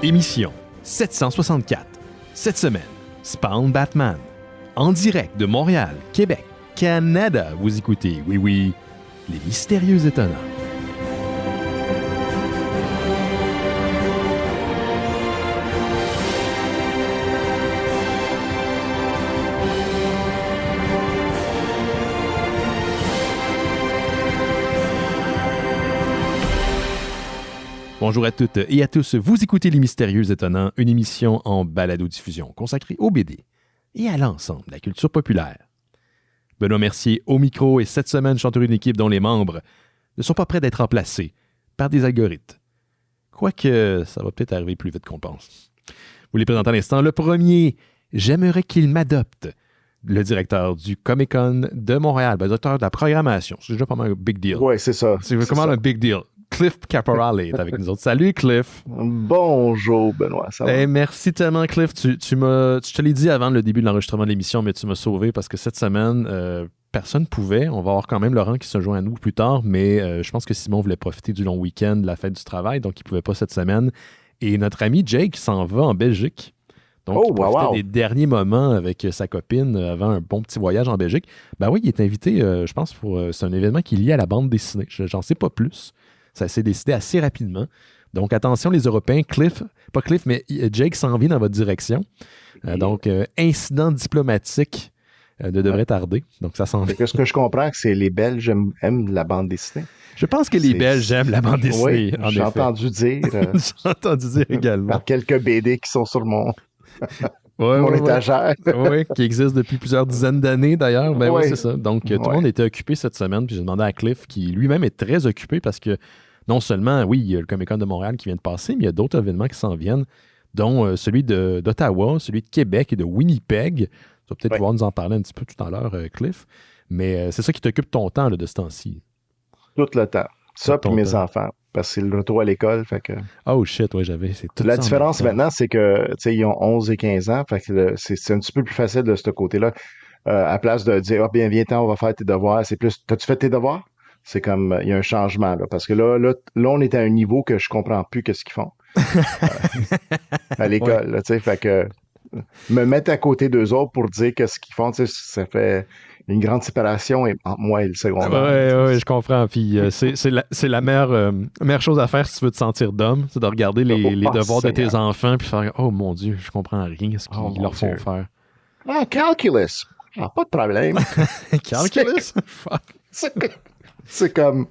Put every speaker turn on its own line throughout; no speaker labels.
Émission 764. Cette semaine, Spawn Batman. En direct de Montréal, Québec, Canada, vous écoutez, oui, les mystérieux étonnants. Bonjour à toutes et à tous, vous écoutez Les Mystérieux Étonnants, une émission en balado-diffusion consacrée au BD et à l'ensemble de la culture populaire. Benoît Mercier au micro et cette semaine, je suis entouré d'une équipe dont les membres ne sont pas prêts d'être remplacés par des algorithmes. Quoique, ça va peut-être arriver plus vite qu'on pense. Vous les présentez à l'instant. Le premier, j'aimerais qu'il m'adopte. Le directeur du Comic-Con de Montréal, le directeur de la programmation. C'est déjà pas mal un big deal.
Oui, c'est ça.
C'est comment un big deal. Cliff Caporale est avec nous autres. Salut, Cliff.
Bonjour, Benoît. Ça va?
Merci tellement, Cliff. Tu te l'ai dit avant le début de l'enregistrement de l'émission, mais tu m'as sauvé parce que cette semaine, personne ne pouvait. On va avoir quand même Laurent qui se joint à nous plus tard, mais je pense que Simon voulait profiter du long week-end, de la fête du travail, donc il ne pouvait pas cette semaine. Et notre ami Jake s'en va en Belgique. Donc, il profitait des derniers moments avec sa copine avant un bon petit voyage en Belgique. Ben oui, il est invité, je pense, c'est un événement qui est lié à la bande dessinée. J'en sais pas plus. Ça s'est décidé assez rapidement. Donc, attention les Européens, Jake s'en vient dans votre direction. Donc, incident diplomatique devrait tarder. Donc, ça s'en vient.
Ce que je comprends, c'est que les Belges aiment la bande dessinée.
Je pense que les Belges aiment la bande dessinée,
oui, j'ai entendu dire.
J'ai entendu dire également.
Par quelques BD qui sont sur mon
mon
étagère.
Oui, qui existe depuis plusieurs dizaines d'années d'ailleurs. Ben oui, c'est ça. Donc, tout le monde était occupé cette semaine. Puis j'ai demandé à Cliff, qui lui-même est très occupé parce que non seulement, oui, il y a le Comic-Con de Montréal qui vient de passer, mais il y a d'autres événements qui s'en viennent, dont celui d'Ottawa, celui de Québec et de Winnipeg. Tu vas peut-être pouvoir nous en parler un petit peu tout à l'heure, Cliff. Mais c'est ça qui t'occupe ton temps là, de ce temps-ci.
Tout le temps. Ça, puis mes enfants. Parce que c'est le retour à l'école. Fait que...
Oh shit, oui, j'avais. C'est tout
la différence maintenant, c'est que ils ont 11 et 15 ans. Fait que c'est un petit peu plus facile de ce côté-là. À place de dire ah, bien, viens-t'en, on va faire tes devoirs. C'est plus t'as-tu fait tes devoirs? C'est comme, il y a un changement, là. Parce que là, on est à un niveau que je comprends plus qu'est-ce qu'ils font. À l'école, là, tu sais. Fait que, me mettre à côté d'eux autres pour dire qu'est-ce qu'ils font, tu sais, ça fait une grande séparation entre moi et le secondaire.
Oui, je comprends. Puis, c'est la meilleure chose à faire si tu veux te sentir d'homme, c'est de regarder les devoirs de tes enfants puis faire, oh mon Dieu, je comprends rien ce qu'ils leur font faire.
Ah, calculus. Ah, pas de problème.
Calculus?
C'est comme,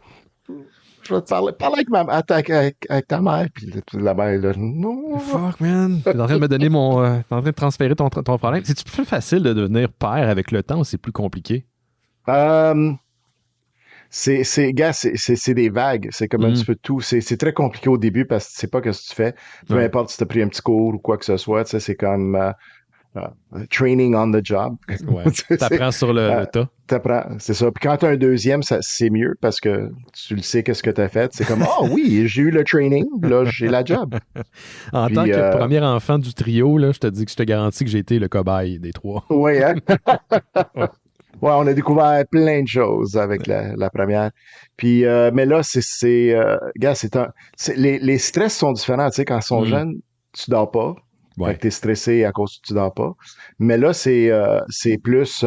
je vais te parler avec ta mère, puis la mère, là, non.
Fuck, man. T'es en train de me donner t'es en train de transférer ton problème. C'est-tu plus facile de devenir père avec le temps ou c'est plus compliqué?
C'est des vagues. C'est comme un petit peu de tout. C'est très compliqué au début parce que tu sais pas ce que tu fais. Peu importe si tu as pris un petit cours ou quoi que ce soit, tu sais, c'est comme training on the job.
Ouais. T'apprends sur le tas.
C'est ça. Puis quand tu as un deuxième, c'est mieux parce que tu le sais qu'est-ce que tu as fait. C'est comme, oui, j'ai eu le training, là, j'ai la job.
En tant que premier enfant du trio, là, je te garantis que j'ai été le cobaye des trois.
Oui, hein? Ouais, on a découvert plein de choses avec la première. Puis, mais là, les stress sont différents. Tu sais, quand ils sont jeunes, tu dors pas. Ouais. Tu es stressé à cause que tu dors pas. Mais là, c'est plus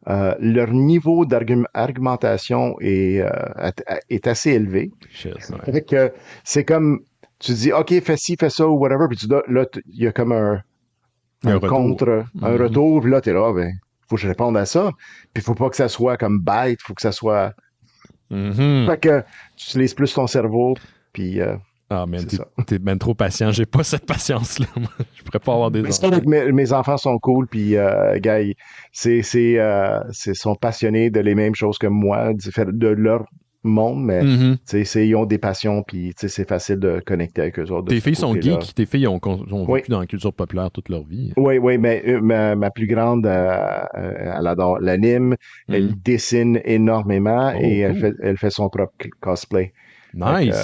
leur niveau d'argumentation est assez élevé. Fait que c'est comme tu dis OK, fais ci, fais ça ou whatever, puis là, il y a comme un retour, puis là, t'es là, ben, faut que je réponde à ça. Puis faut pas que ça soit comme bête, faut que ça soit. Fait que tu utilises plus ton cerveau, puis.
Ah, man, t'es ben trop patient. J'ai pas cette patience-là. Je pourrais pas avoir des enfants.
Mes enfants sont cool, puis gars, sont passionnés de les mêmes choses que moi, de leur monde, mais ils ont des passions, puis c'est facile de connecter avec eux autres.
Tes filles sont geeks, tes filles ont vécu dans la culture populaire toute leur vie.
Oui, mais ma plus grande, elle adore l'anime, elle dessine énormément et elle fait son propre cosplay.
Nice.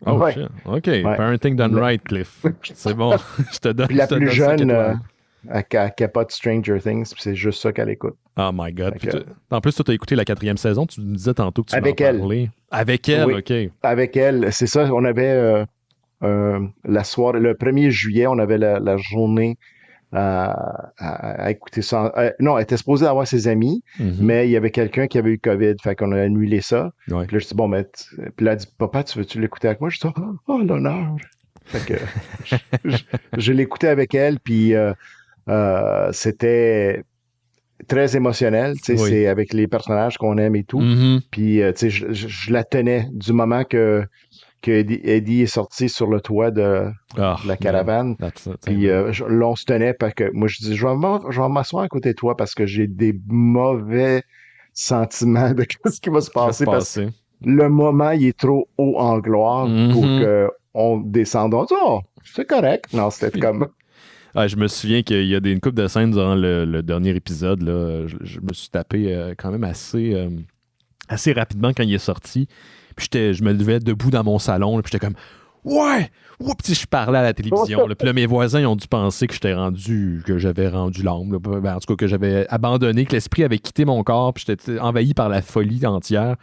Shit. OK. Ouais. Parenting done right, Cliff. C'est bon. Je te donne.
Puis la plus jeune, elle capote Stranger Things, puis c'est juste ça qu'elle écoute.
Oh my God. En plus, toi, tu as écouté la 4e saison. Tu me disais tantôt que tu m'en parlais. Avec elle,
oui,
OK.
Avec elle, c'est ça. On avait la soirée, le 1er juillet, on avait la journée à écouter ça. Non, elle était supposée avoir ses amis, mais il y avait quelqu'un qui avait eu COVID, fait qu'on a annulé ça.
Ouais.
Puis là, je dis, bon, mais, puis là, elle dit, papa, tu veux-tu l'écouter avec moi? Je dis, oh, l'honneur. Fait que je l'écoutais avec elle, puis c'était très émotionnel, tu sais,
Oui.
c'est avec les personnages qu'on aime et tout. Puis, tu sais, je la tenais du moment que Eddie est sorti sur le toit de la caravane. Puis là, on se tenait parce que moi, je dis, je vais m'asseoir à côté de toi parce que j'ai des mauvais sentiments de ce qui va se passer. Parce que le moment, il est trop haut en gloire pour qu'on descende. On dit, oh, c'est correct. Non, c'était comme...
Ah, je me souviens qu'il y a une couple de scènes durant le dernier épisode. Là, je me suis tapé quand même assez rapidement quand il est sorti. Puis je me levais debout dans mon salon. Là, puis j'étais comme ouais! Puis je parlais à la télévision. Là, puis là, mes voisins ils ont dû penser que j'avais rendu l'âme. En tout cas, que j'avais abandonné, que l'esprit avait quitté mon corps. Puis j'étais envahi par la folie entière.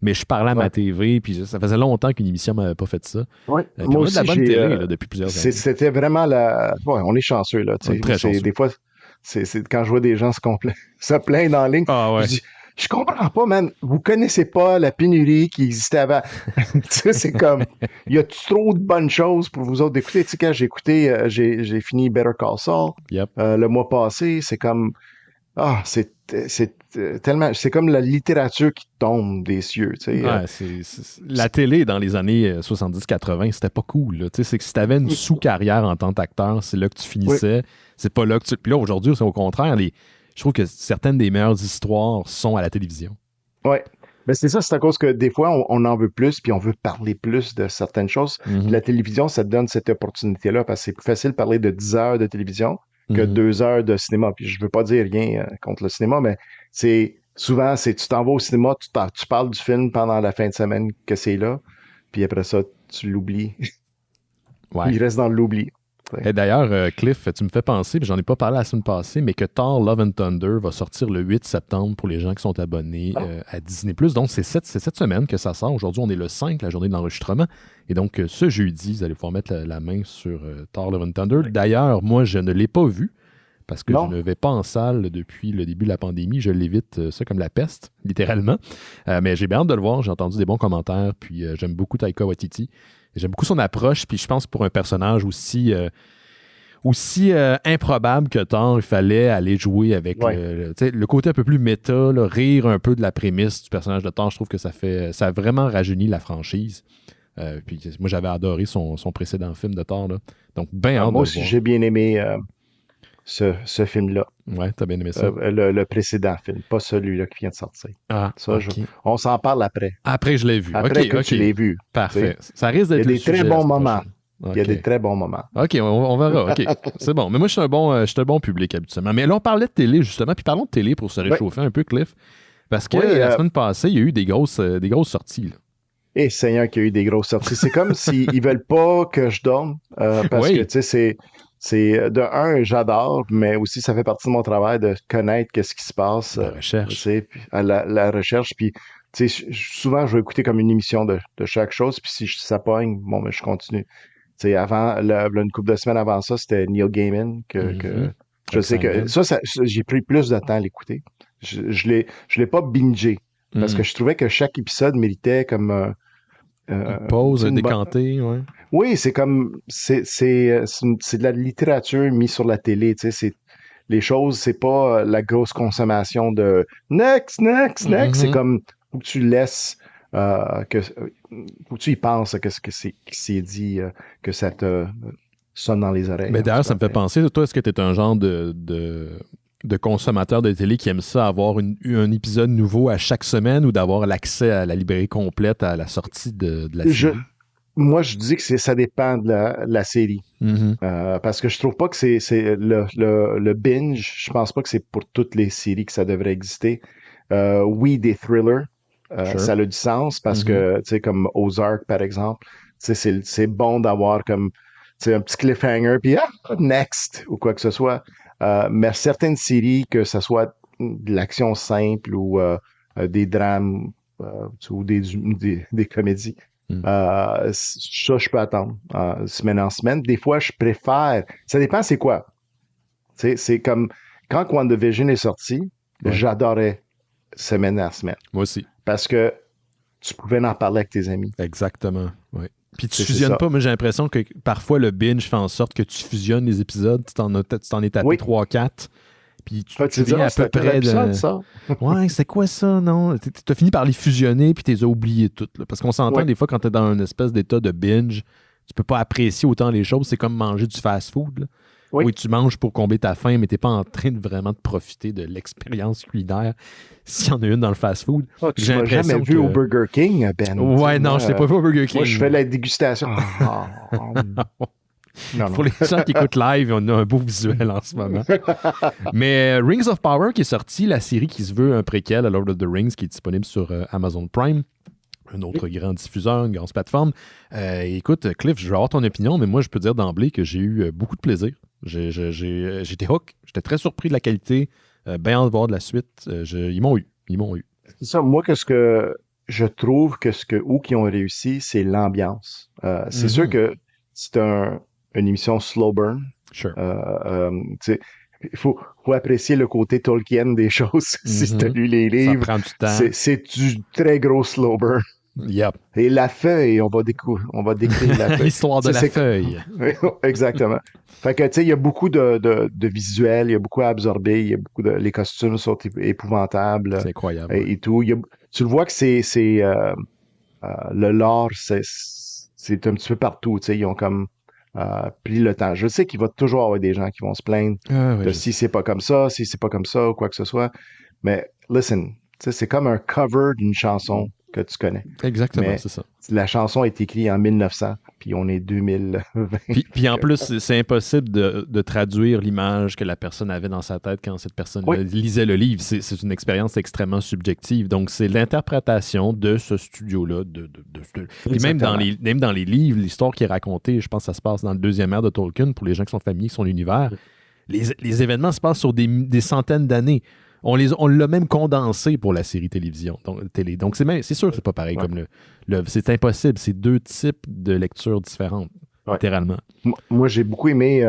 Mais je parlais à ma TV, puis ça faisait longtemps qu'une émission m'avait pas fait ça.
Ouais.
Moi aussi, de la bonne télé là, depuis plusieurs années.
C'était vraiment Ouais, on est chanceux, là.
Très chanceux.
Des fois, c'est quand je vois des gens se plaindre en ligne,
ouais.
je dis, je comprends pas, man. Vous connaissez pas la pénurie qui existait avant. C'est comme, il y a trop de bonnes choses pour vous autres d'écouter. Tu sais, quand j'ai fini Better Call Saul le mois passé, c'est comme, c'est tellement, c'est comme la littérature qui tombe des cieux. Tu sais,
la télé dans les années 70-80, c'était pas cool. Là. C'est que si t'avais une sous-carrière en tant qu'acteur, c'est là que tu finissais. Oui. C'est pas là que tu... Puis là, aujourd'hui, c'est au contraire. Je trouve que certaines des meilleures histoires sont à la télévision.
Oui. Ben c'est ça, c'est à cause que des fois, on en veut plus, puis on veut parler plus de certaines choses. La télévision, ça te donne cette opportunité-là, parce que c'est plus facile de parler de 10 heures de télévision que 2 heures de cinéma. Puis je veux pas dire rien contre le cinéma, mais souvent, tu t'en vas au cinéma, tu parles du film pendant la fin de semaine que c'est là, puis après ça, tu l'oublies.
Ouais.
Il reste dans l'oubli.
Et d'ailleurs, Cliff, tu me fais penser, puis j'en ai pas parlé la semaine passée, mais que Thor Love and Thunder va sortir le 8 septembre pour les gens qui sont abonnés à Disney+. Donc, c'est cette semaine que ça sort. Aujourd'hui, on est le 5, la journée de l'enregistrement. Et donc, ce jeudi, vous allez pouvoir mettre la main sur Thor Love and Thunder. D'ailleurs, moi, je ne l'ai pas vu parce que je ne vais pas en salle depuis le début de la pandémie. Je l'évite ça comme la peste, littéralement. Mais j'ai bien hâte de le voir. J'ai entendu des bons commentaires. Puis, j'aime beaucoup Taika Waititi. J'aime beaucoup son approche, puis je pense pour un personnage aussi improbable que Thor, il fallait aller jouer avec le côté un peu plus méta, là, rire un peu de la prémisse du personnage de Thor. Je trouve que ça a vraiment rajeuni la franchise. Puis moi, j'avais adoré son précédent film de Thor. Là. Donc, bien hâte de
moi aussi, j'ai bien aimé ce film-là.
Ouais, t'as bien aimé ça.
Le précédent film, pas celui-là qui vient de sortir. On s'en parle après.
Après, je l'ai vu.
Après que tu l'aies vu.
Parfait. Ça risque d'être
Il y a des très bons moments. Il y a des très bons moments.
OK, on verra. OK, c'est bon. Mais moi, je suis un bon public habituellement. Mais là, on parlait de télé, justement. Puis parlons de télé pour se réchauffer un peu, Cliff. Parce que la semaine passée, il y a eu des grosses sorties. Là.
Et Seigneur qu'il y a eu des grosses sorties. C'est comme s'ils veulent pas que je dorme. Parce que, tu sais, c'est de un, j'adore, mais aussi ça fait partie de mon travail de connaître qu'est-ce qui se passe.
La recherche.
La recherche. Puis, tu sais, souvent, je vais écouter comme une émission de chaque chose. Puis si ça pogne, bon, ben, je continue. Tu sais, avant, une couple de semaines avant ça, c'était Neil Gaiman que je sais que ça, j'ai pris plus de temps à l'écouter. Je l'ai pas bingé parce que je trouvais que chaque épisode méritait comme
une pause, un décanté, ouais.
Oui, c'est comme c'est de la littérature mise sur la télé, tu sais, les choses, c'est pas la grosse consommation de next, c'est comme faut que tu laisses faut que tu y penses que ce que c'est dit, que ça te sonne dans les oreilles.
Mais d'ailleurs, ça me fait penser, toi, est-ce que tu es un genre de consommateur de télé qui aime ça, avoir un épisode nouveau à chaque semaine ou d'avoir l'accès à la librairie complète à la sortie de la série?
Moi, je dis que ça dépend de la série. Parce que je trouve pas que c'est le binge, je pense pas que c'est pour toutes les séries que ça devrait exister. Oui, des thrillers, ça a du sens parce que, tu sais, comme Ozark, par exemple, tu sais, c'est bon d'avoir comme, tu sais, un petit cliffhanger, puis next, ou quoi que ce soit. Mais certaines séries, que ce soit de l'action simple ou des drames ou des comédies, Ça, je peux attendre semaine en semaine. Des fois, je préfère. Ça dépend, c'est quoi. C'est comme quand WandaVision est sorti, j'adorais semaine à semaine.
Moi aussi.
Parce que tu pouvais en parler avec tes amis.
Exactement, oui. Puis tu fusionnes pas. Moi, j'ai l'impression que parfois, le binge fait en sorte que tu fusionnes les épisodes. Tu t'en es tapé 3-4. Puis tu viens à peu près de...
ça.
Ouais, c'est quoi ça, non? T'as fini par les fusionner, puis t'es oublié toutes. Là. Parce qu'on s'entend des fois quand t'es dans une espèce d'état de binge, tu peux pas apprécier autant les choses. C'est comme manger du fast-food. Là. Oui, tu manges pour combler ta faim, mais t'es pas en train de vraiment de profiter de l'expérience culinaire s'il y en a une dans le fast-food.
Tu m'as jamais vu au Burger King, Ben.
Ouais, non, je t'ai pas vu au Burger King.
Moi, je fais la dégustation.
Non. Pour les gens qui écoutent live, on a un beau visuel en ce moment. Mais Rings of Power qui est sorti, la série qui se veut un préquel à Lord of the Rings qui est disponible sur Amazon Prime, un autre grand diffuseur, une grande plateforme. Écoute, Cliff, je vais avoir ton opinion, mais moi, je peux dire d'emblée que j'ai eu beaucoup de plaisir. J'étais hook, j'étais très surpris de la qualité, bien hâte de voir de la suite. Ils m'ont eu.
C'est ça, moi, qu'est-ce que je trouve où qu'ils ont réussi, c'est l'ambiance. C'est sûr que c'est une émission slow burn.
Sure.
Il faut apprécier le côté Tolkien des choses. Si tu as lu les livres,
ça prend du temps.
C'est du très gros slow burn.
Yep.
Et la feuille, on va décrire la feuille.
L'histoire de la feuille.
Exactement. Fait que, tu sais, il y a beaucoup de visuels, il y a beaucoup à absorber, il y a beaucoup les costumes sont épouvantables.
C'est incroyable.
Et tout. Tu le vois que le lore, c'est un petit peu partout, tu sais, ils ont comme pris le temps. Je sais qu'il va toujours y avoir des gens qui vont se plaindre de si c'est pas comme ça, ou quoi que ce soit. Mais, listen, tu sais, c'est comme un cover d'une chanson que tu connais.
Exactement, c'est ça.
La chanson est écrite en 1900, puis on est 2020.
Puis en plus, c'est impossible de traduire l'image que la personne avait dans sa tête quand cette personne lisait le livre. C'est une expérience extrêmement subjective. Donc, c'est l'interprétation de ce studio-là. Puis même dans les livres, l'histoire qui est racontée, je pense que ça se passe dans le deuxième ère de Tolkien, pour les gens qui sont familiers avec son univers. Les événements se passent sur des centaines d'années. On l'a même condensé pour la série télé. Donc, c'est sûr que c'est pas pareil comme c'est impossible. C'est deux types de lectures différentes, littéralement.
Moi, j'ai beaucoup aimé...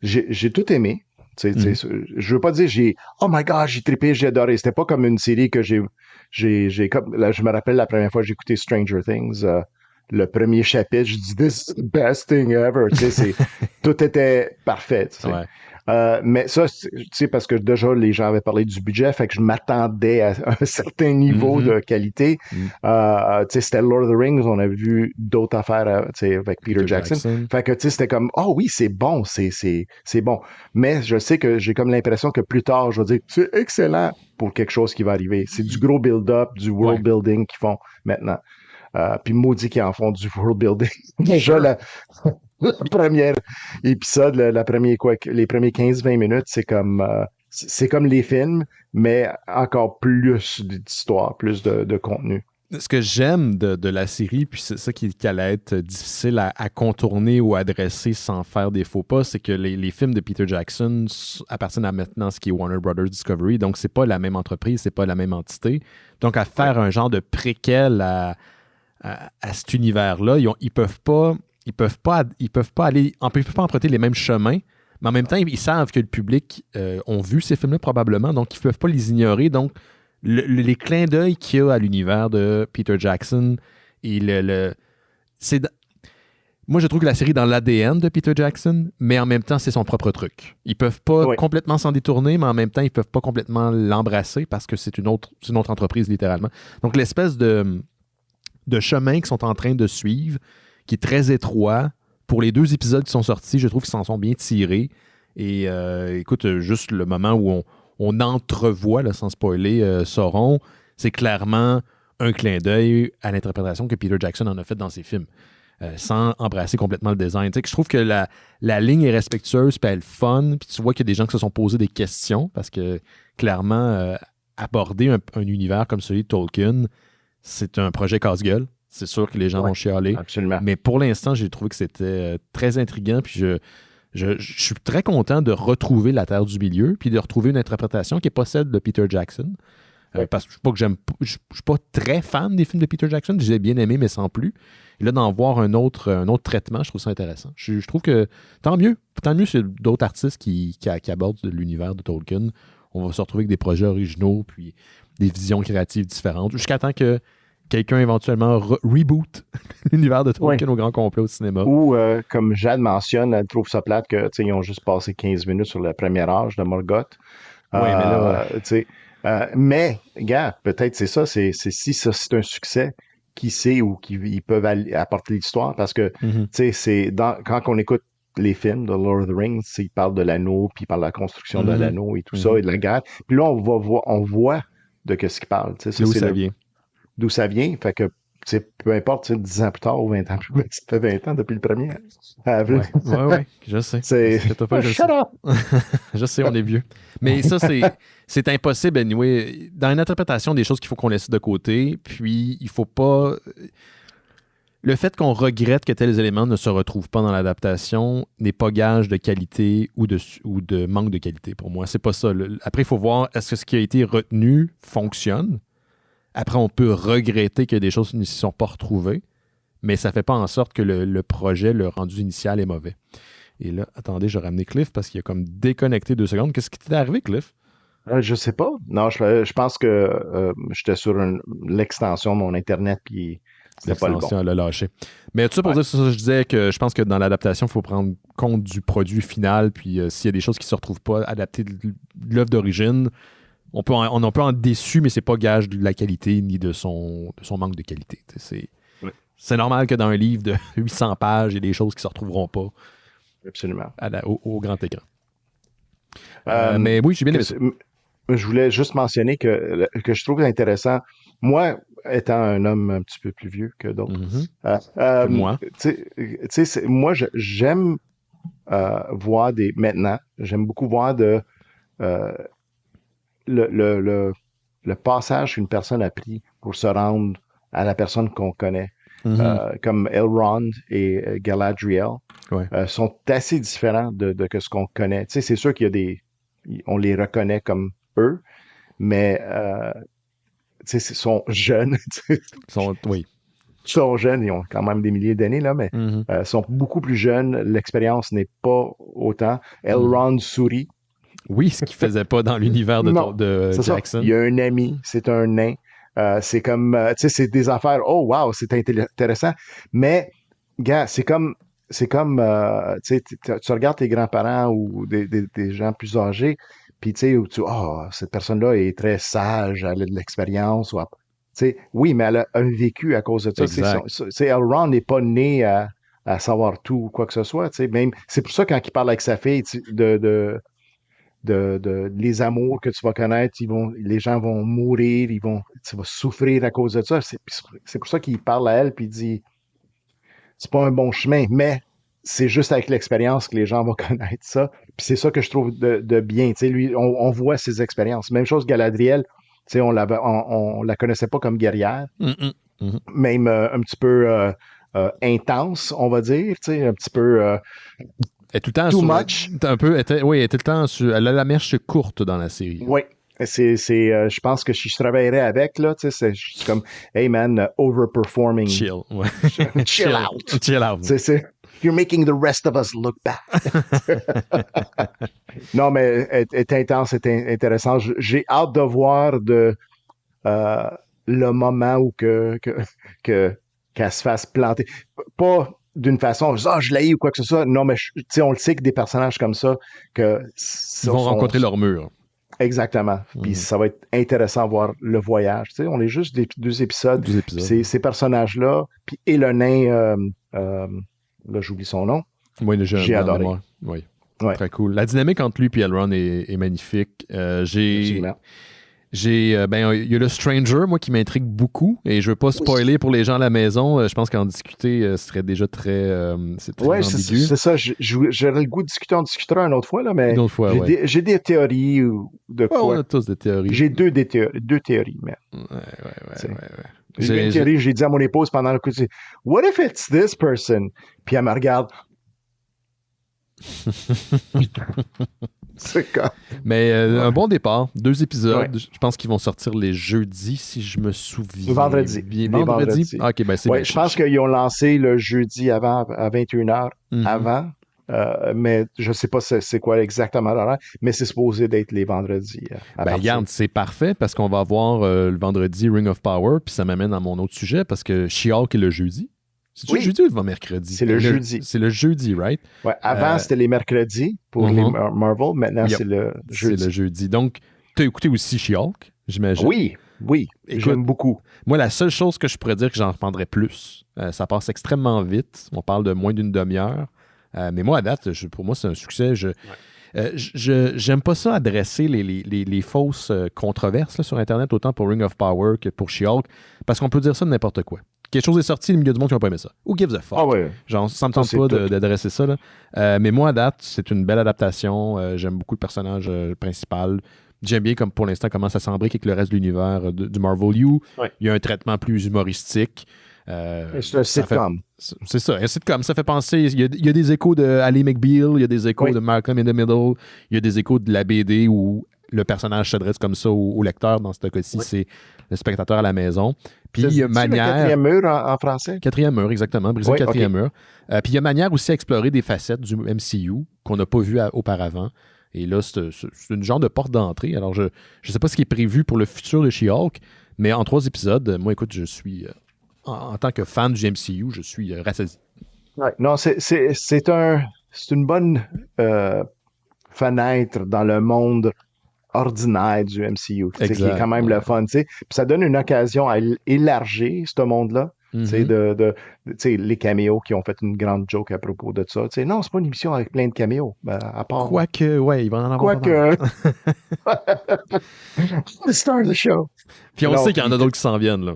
j'ai tout aimé. Je veux pas dire oh my God, j'ai trippé, j'ai adoré. C'était pas comme une série que j'ai comme... Là, je me rappelle la première fois que j'ai écouté Stranger Things, le premier chapitre, je dis « This is the best thing ever ». Tout était parfait.
Ouais.
Mais ça, tu sais, parce que déjà, les gens avaient parlé du budget, fait que je m'attendais à un certain niveau de qualité. Tu sais, c'était Lord of the Rings, on a vu d'autres affaires, tu sais, avec Peter Jackson. Fait que, tu sais, c'était comme, oh oui, c'est bon, c'est bon. Mais je sais que j'ai comme l'impression que plus tard, je vais dire, c'est excellent pour quelque chose qui va arriver. C'est du gros build-up, du world building qu'ils font maintenant. Puis maudit qu'ils en font du world building. Déjà, le premier épisode, les premiers 15-20 minutes, c'est comme les films, mais encore plus d'histoire, plus de contenu.
Ce que j'aime de la série, puis c'est ça qui allait être difficile à contourner ou adresser sans faire des faux pas, c'est que les films de Peter Jackson appartiennent à maintenant ce qui est Warner Brothers Discovery, donc c'est pas la même entreprise, c'est pas la même entité. Donc à faire un genre de préquel à cet univers-là, ils peuvent pas emprunter les mêmes chemins, mais en même temps, ils savent que le public ont vu ces films-là probablement, donc ils ne peuvent pas les ignorer. Donc, les clins d'œil qu'il y a à l'univers de Peter Jackson, et moi, je trouve que la série est dans l'ADN de Peter Jackson, mais en même temps, c'est son propre truc. Ils ne peuvent pas complètement s'en détourner, mais en même temps, ils ne peuvent pas complètement l'embrasser parce que c'est une autre entreprise, littéralement. Donc, l'espèce de chemin qu'ils sont en train de suivre, qui est très étroit. Pour les 2 épisodes qui sont sortis, je trouve qu'ils s'en sont bien tirés. Et écoute, juste le moment où on entrevoit, là, sans spoiler, Sauron, c'est clairement un clin d'œil à l'interprétation que Peter Jackson en a fait dans ses films, sans embrasser complètement le design. Tu sais, je trouve que la ligne est respectueuse, puis elle est fun, puis tu vois qu'il y a des gens qui se sont posés des questions, parce que clairement, aborder un univers comme celui de Tolkien, c'est un projet casse-gueule. C'est sûr que les gens vont chialer.
Absolument.
Mais pour l'instant, j'ai trouvé que c'était très intriguant. Puis je suis très content de retrouver la Terre du Milieu, puis de retrouver une interprétation qui n'est pas celle de Peter Jackson. Parce que je suis pas très fan des films de Peter Jackson. Je les ai bien aimés, mais sans plus. Et là, d'en voir un autre traitement, je trouve ça intéressant. Je trouve que tant mieux c'est d'autres artistes qui abordent l'univers de Tolkien. On va se retrouver avec des projets originaux, puis des visions créatives différentes, jusqu'à temps que quelqu'un éventuellement reboot l'univers de Tolkien au grand complet au cinéma.
Ou, comme Jade mentionne, elle trouve ça plate qu'ils ont juste passé 15 minutes sur le premier âge de Morgoth.
Oui, mais là...
mais, gars, peut-être c'est ça, si ça c'est un succès, qui sait ou ils peuvent apporter l'histoire, parce que, quand on écoute les films de Lord of the Rings, ils parlent de l'anneau, puis ils parlent de la construction de l'anneau et tout ça, et de la guerre. Puis là, on voit de qu'est-ce qu'ils parlent.
D'où ça vient.
D'où ça vient, fait que, peu importe, 10 ans plus tard ou 20 ans plus tard, ça fait 20 ans depuis le premier.
Ouais, je sais.
Shut up!
Je sais, on est vieux. Mais ça, c'est impossible, anyway. Dans l'interprétation des choses qu'il faut qu'on laisse de côté, puis il faut pas... Le fait qu'on regrette que tels éléments ne se retrouvent pas dans l'adaptation n'est pas gage de qualité ou de manque de qualité pour moi. C'est pas ça. Après, il faut voir, est-ce que ce qui a été retenu fonctionne? Après, on peut regretter que des choses ne s'y sont pas retrouvées, mais ça ne fait pas en sorte que le projet, le rendu initial est mauvais. Et là, attendez, je vais ramener Cliff parce qu'il a comme déconnecté 2 secondes. Qu'est-ce qui t'est arrivé, Cliff?
Je sais pas. Non, je pense que j'étais sur l'extension de mon Internet, puis c'était pas le bon.
Elle l'a lâché. Mais tout ça pour dire ça, je disais que je pense que dans l'adaptation, il faut prendre compte du produit final, puis s'il y a des choses qui ne se retrouvent pas adaptées de l'œuvre d'origine, on peut en déçu, mais c'est pas gage de la qualité ni de son manque de qualité. C'est normal que dans un livre de 800 pages, il y ait des choses qui ne se retrouveront pas.
Absolument.
Au grand écran. Mais oui, j'ai bien aimé ça.
Je voulais juste mentionner que je trouve intéressant, moi, étant un homme un petit peu plus vieux que d'autres,
moi.
Moi, j'aime voir maintenant, j'aime beaucoup voir le passage qu'une personne a pris pour se rendre à la personne qu'on connaît. Comme Elrond et Galadriel sont assez différents de ce qu'on connaît. C'est sûr qu'il y a on les reconnaît comme eux, mais ils sont jeunes. Ils sont jeunes, ils ont quand même des milliers d'années, là, mais sont beaucoup plus jeunes. L'expérience n'est pas autant. Elrond sourit.
Oui, ce qu'il ne faisait pas dans l'univers de Jackson.
Il y a un ami, c'est un nain. C'est comme, c'est des affaires, oh wow, c'est intéressant. Mais, gars, c'est comme tu regardes tes grands-parents ou des gens plus âgés, puis cette personne-là est très sage, elle a de l'expérience. Oui, mais elle a un vécu à cause de ça. Elrond n'est pas né à savoir tout ou quoi que ce soit. Même, c'est pour ça, quand il parle avec sa fille de les amours que tu vas connaître, les gens vont mourir, tu vas souffrir à cause de ça. C'est pour ça qu'il parle à elle puis il dit c'est pas un bon chemin, mais c'est juste avec l'expérience que les gens vont connaître ça. Puis c'est ça que je trouve de bien. Lui, on voit ses expériences. Même chose Galadriel, on la connaissait pas comme guerrière, même un petit peu intense, on va dire, un petit peu
elle est tout le temps
too much.
Elle était tout le temps elle a la mèche courte dans la série.
Oui. Je pense que si je travaillerais avec, là, c'est comme, hey man, overperforming.
Chill. Ouais.
Chill out.
Chill out.
You're making the rest of us look bad. Non, mais est intense, c'est intéressant. J'ai hâte de voir le moment où qu'elle se fasse planter. Pas d'une façon, je l'ai ou quoi que ce soit. Non, mais on le sait que des personnages comme ça,
ils vont rencontrer leur mur.
Exactement. Puis ça va être intéressant de voir le voyage. On est juste 2 épisodes. Ces personnages-là, puis et le nain, là j'oublie son nom.
Oui,
j'ai adoré.
Oui. Ouais. Très cool. La dynamique entre lui et Elrond est magnifique. Il y a le Stranger, moi, qui m'intrigue beaucoup, et je veux pas spoiler pour les gens à la maison. Je pense qu'en discuter serait déjà très ambigu.
C'est ça. J'aurais le goût de discuter, on discutera une autre fois, là, mais j'ai des théories de quoi.
On a tous des théories.
J'ai deux théories, mais.
Ouais.
J'ai une théorie, j'ai dit à mon épouse pendant le coup, what if it's this person? Puis elle me regarde. C'est comme...
Mais un bon départ. 2 épisodes.
Ouais.
Je pense qu'ils vont sortir les jeudis, si je me souviens.
Vendredi.
Bien.
Les
Vendredi?
vendredis.
Ah, OK, ben c'est bien.
Je pense qu'ils ont lancé le jeudi avant, à 21h
Mhm.
avant. Mais je sais pas c'est quoi exactement l'horaire, mais c'est supposé d'être les vendredis.
Ben, regarde, c'est parfait parce qu'on va avoir le vendredi Ring of Power, puis ça m'amène à mon autre sujet parce que She-Hulk est le jeudi. C'est-tu le jeudi ou le mercredi?
C'est le jeudi.
C'est le jeudi, right?
Ouais, avant, c'était les mercredis pour les Marvel. Maintenant,
Yep.
c'est le jeudi.
C'est le jeudi. Donc, tu as écouté aussi She-Hulk, j'imagine?
Oui.
Écoute,
J'aime beaucoup.
Moi, la seule chose que je pourrais dire que j'en reprendrais plus, ça passe extrêmement vite. On parle de moins d'une demi-heure. Mais moi, à date, pour moi, c'est un succès. J'aime pas ça adresser les fausses controverses là, sur Internet, autant pour Ring of Power que pour She-Hulk, parce qu'on peut dire ça de n'importe quoi. Quelque chose est sorti, le milieu du monde qui n'a pas aimé ça. Who gives a fuck?
Ah ouais.
Genre, ça me tente pas d'adresser ça. Là. Mais moi, à date, c'est une belle adaptation. J'aime beaucoup le personnage principal. J'aime bien, comme pour l'instant, comment ça s'embrique avec le reste de l'univers du Marvel U.
Ouais.
Il y a un traitement plus humoristique.
C'est un sitcom.
C'est ça, un sitcom. Ça fait penser. Il y a des échos de Ali McBeal, il y a des échos de Malcolm in the Middle, il y a des échos de la BD où le personnage s'adresse comme ça au lecteur. Dans ce cas-ci, c'est le spectateur à la maison. Puis il y a manière.
Le quatrième mur en français?
Quatrième mur, exactement. Briser le quatrième mur. Puis il y a manière aussi à explorer des facettes du MCU qu'on n'a pas vu auparavant. Et là, c'est une genre de porte d'entrée. Alors, je ne sais pas ce qui est prévu pour le futur de She-Hulk, mais en 3 épisodes, moi, écoute, je suis. En tant que fan du MCU, je suis rassasié.
Ouais. Non, c'est une bonne fenêtre dans le monde ordinaire du MCU, qui est quand même le fun. Puis ça donne une occasion à élargir ce monde-là. Les caméos qui ont fait une grande joke à propos de ça. Non, c'est pas une émission avec plein de caméos. À part...
Quoique, ouais, il va en avoir
Quoique. The star of the show.
Puis on sait qu'il y en a d'autres qui s'en viennent, là.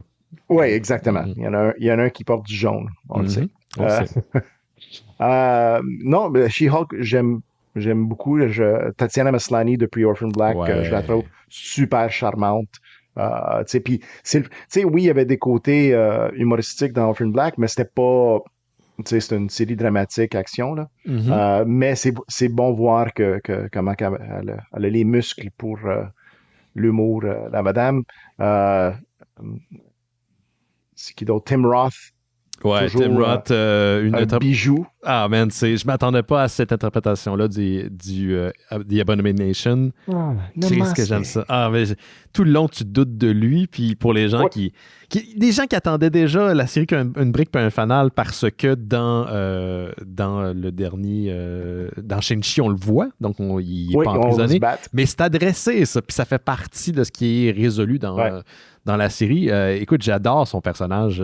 Oui, exactement. Il y en a un qui porte du jaune, on le sait. Non, mais She-Hulk, j'aime beaucoup. Tatiana Maslany depuis Orphan Black, je la trouve super charmante. Puis, oui, il y avait des côtés humoristiques dans Orphan Black, mais c'était pas... c'est une série dramatique, action, là. Mais c'est bon voir comment elle a les muscles pour l'humour, la madame. C'est qui d'autre? Tim Roth.
Ouais, Tim Roth,
un bijou.
Ah, man, je m'attendais pas à cette interprétation-là The Abomination. Qu'est-ce que j'aime ça. Ah, mais tout le long, tu doutes de lui, puis pour les gens des gens qui attendaient déjà la série qu'une brique puis un fanal parce que dans le dernier, dans Shang-Chi, on le voit, donc il n'est pas emprisonné. Mais c'est adressé, ça, puis ça fait partie de ce qui est résolu dans la série. Écoute, j'adore son personnage.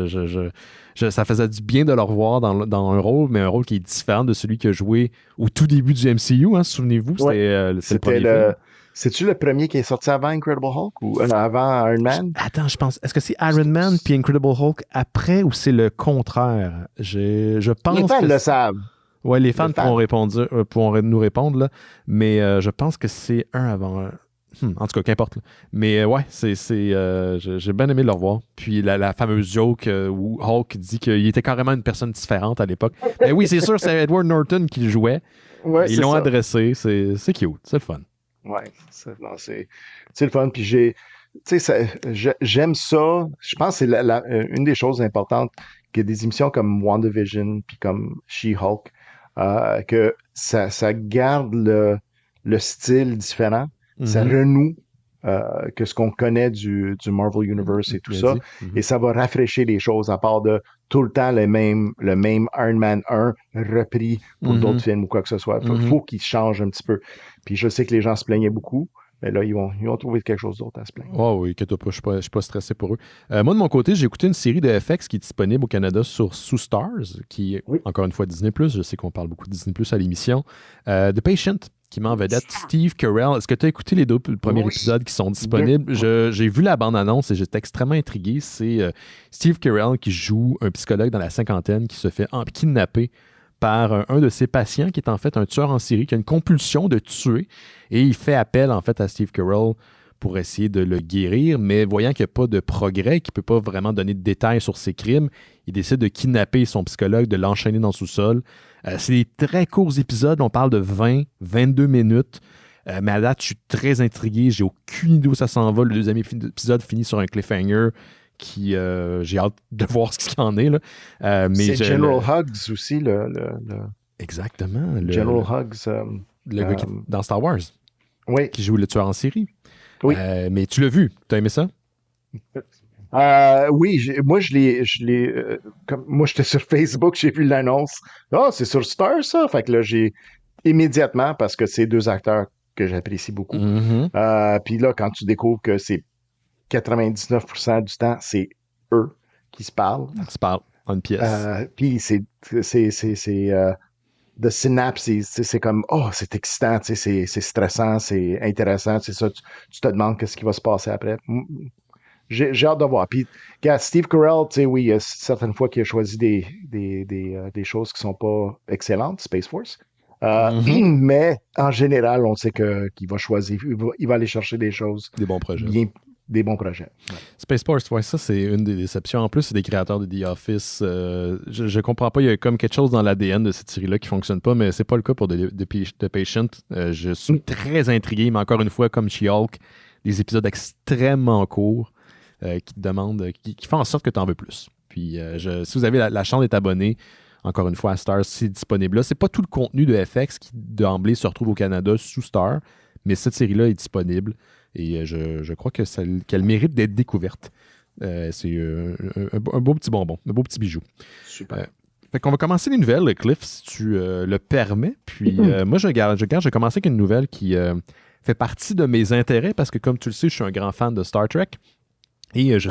Ça faisait du bien de le revoir dans un rôle, mais un rôle qui est différent de celui qu'il a joué au tout début du MCU. Hein, souvenez-vous, c'était le premier film.
C'est-tu le premier qui est sorti avant Incredible Hulk ou avant Iron Man?
Attends, je pense. Est-ce que c'est Iron Man puis Incredible Hulk après ou c'est le contraire? Je pense
les fans le savent.
Oui, les fans pourront nous répondre, là, mais je pense que c'est un avant un. En tout cas, qu'importe. Là. Mais ouais, j'ai bien aimé le revoir. Puis la fameuse joke où Hulk dit qu'il était carrément une personne différente à l'époque. Mais oui, c'est sûr, c'est Edward Norton qui le jouait.
Ouais,
ils l'ont adressé. C'est cute. C'est le fun.
Ouais, c'est le fun. Puis j'aime ça. Je pense que c'est une des choses importantes que des émissions comme WandaVision puis comme She-Hulk, que ça garde le style différent. Ça renoue que ce qu'on connaît du Marvel Universe et tout ça. Et ça va rafraîchir les choses à part de tout le temps le même Iron Man 1 repris pour d'autres films ou quoi que ce soit. Faut qu'il change un petit peu. Puis je sais que les gens se plaignaient beaucoup. Mais là, ils vont trouver quelque chose d'autre à se plaindre.
Oh oui, inquiète pas, je suis pas stressé pour eux. Moi, de mon côté, j'ai écouté une série de FX qui est disponible au Canada sous Stars, qui est, encore une fois, Disney+. Je sais qu'on parle beaucoup de Disney+, à l'émission. The Patient, qui met en vedette Steve Carell. Est-ce que tu as écouté les 2 premiers épisodes qui sont disponibles? J'ai vu la bande-annonce et j'étais extrêmement intrigué. C'est Steve Carell qui joue un psychologue dans la cinquantaine qui se fait kidnapper par un de ses patients qui est en fait un tueur en série qui a une compulsion de tuer et il fait appel en fait à Steve Carell pour essayer de le guérir, mais voyant qu'il n'y a pas de progrès, qu'il ne peut pas vraiment donner de détails sur ses crimes, il décide de kidnapper son psychologue, de l'enchaîner dans le sous-sol. C'est des très courts épisodes, on parle de 20-22 minutes. Mais à date, je suis très intrigué. J'ai aucune idée où ça s'en va. Le deuxième épisode finit sur un cliffhanger qui... j'ai hâte de voir ce qu'il y en est. Là.
C'est General Hughes aussi,
Exactement.
General Hughes.
Le gars qui est dans Star Wars.
Oui.
Qui joue le tueur en série.
Oui.
Mais tu l'as vu. T'as aimé ça?
Oui, moi moi j'étais sur Facebook, j'ai vu l'annonce. Ah, c'est sur Star ça. Fait que là j'ai immédiatement parce que c'est deux acteurs que j'apprécie beaucoup.
Mm-hmm.
Puis là quand tu découvres que c'est 99% du temps c'est eux qui se parlent.
On se parle en une pièce.
Puis c'est the synapses, c'est comme c'est excitant, c'est stressant, c'est intéressant, c'est ça. Tu te demandes qu'est-ce qui va se passer après. J'ai hâte de voir. Puis, Steve Carell, tu sais, oui, il y a certaines fois qu'il a choisi des choses qui sont pas excellentes, Space Force. Mais, en général, on sait qu'il va choisir, il va aller chercher des choses.
Des bons projets.
Des bons projets. Ouais.
Space Force, ouais, ça, c'est une des déceptions. En plus, c'est des créateurs de The Office. Je comprends pas, il y a comme quelque chose dans l'ADN de cette série-là qui fonctionne pas, mais c'est pas le cas pour The Patient. Je suis très intrigué, mais encore une fois, comme She-Hulk, des épisodes extrêmement courts. Qui te demande, qui font en sorte que tu en veux plus. Puis, si vous avez la chance d'être abonné, encore une fois, à Star, c'est disponible là. C'est pas tout le contenu de FX qui, d'emblée, se retrouve au Canada sous Star, mais cette série-là est disponible et je crois qu'elle mérite d'être découverte. C'est un beau petit bonbon, un beau petit bijou.
Super.
Fait qu'on va commencer les nouvelles, Cliff, si tu le permets. Puis, moi, je vais commencer avec une nouvelle qui fait partie de mes intérêts parce que, comme tu le sais, je suis un grand fan de Star Trek. Et je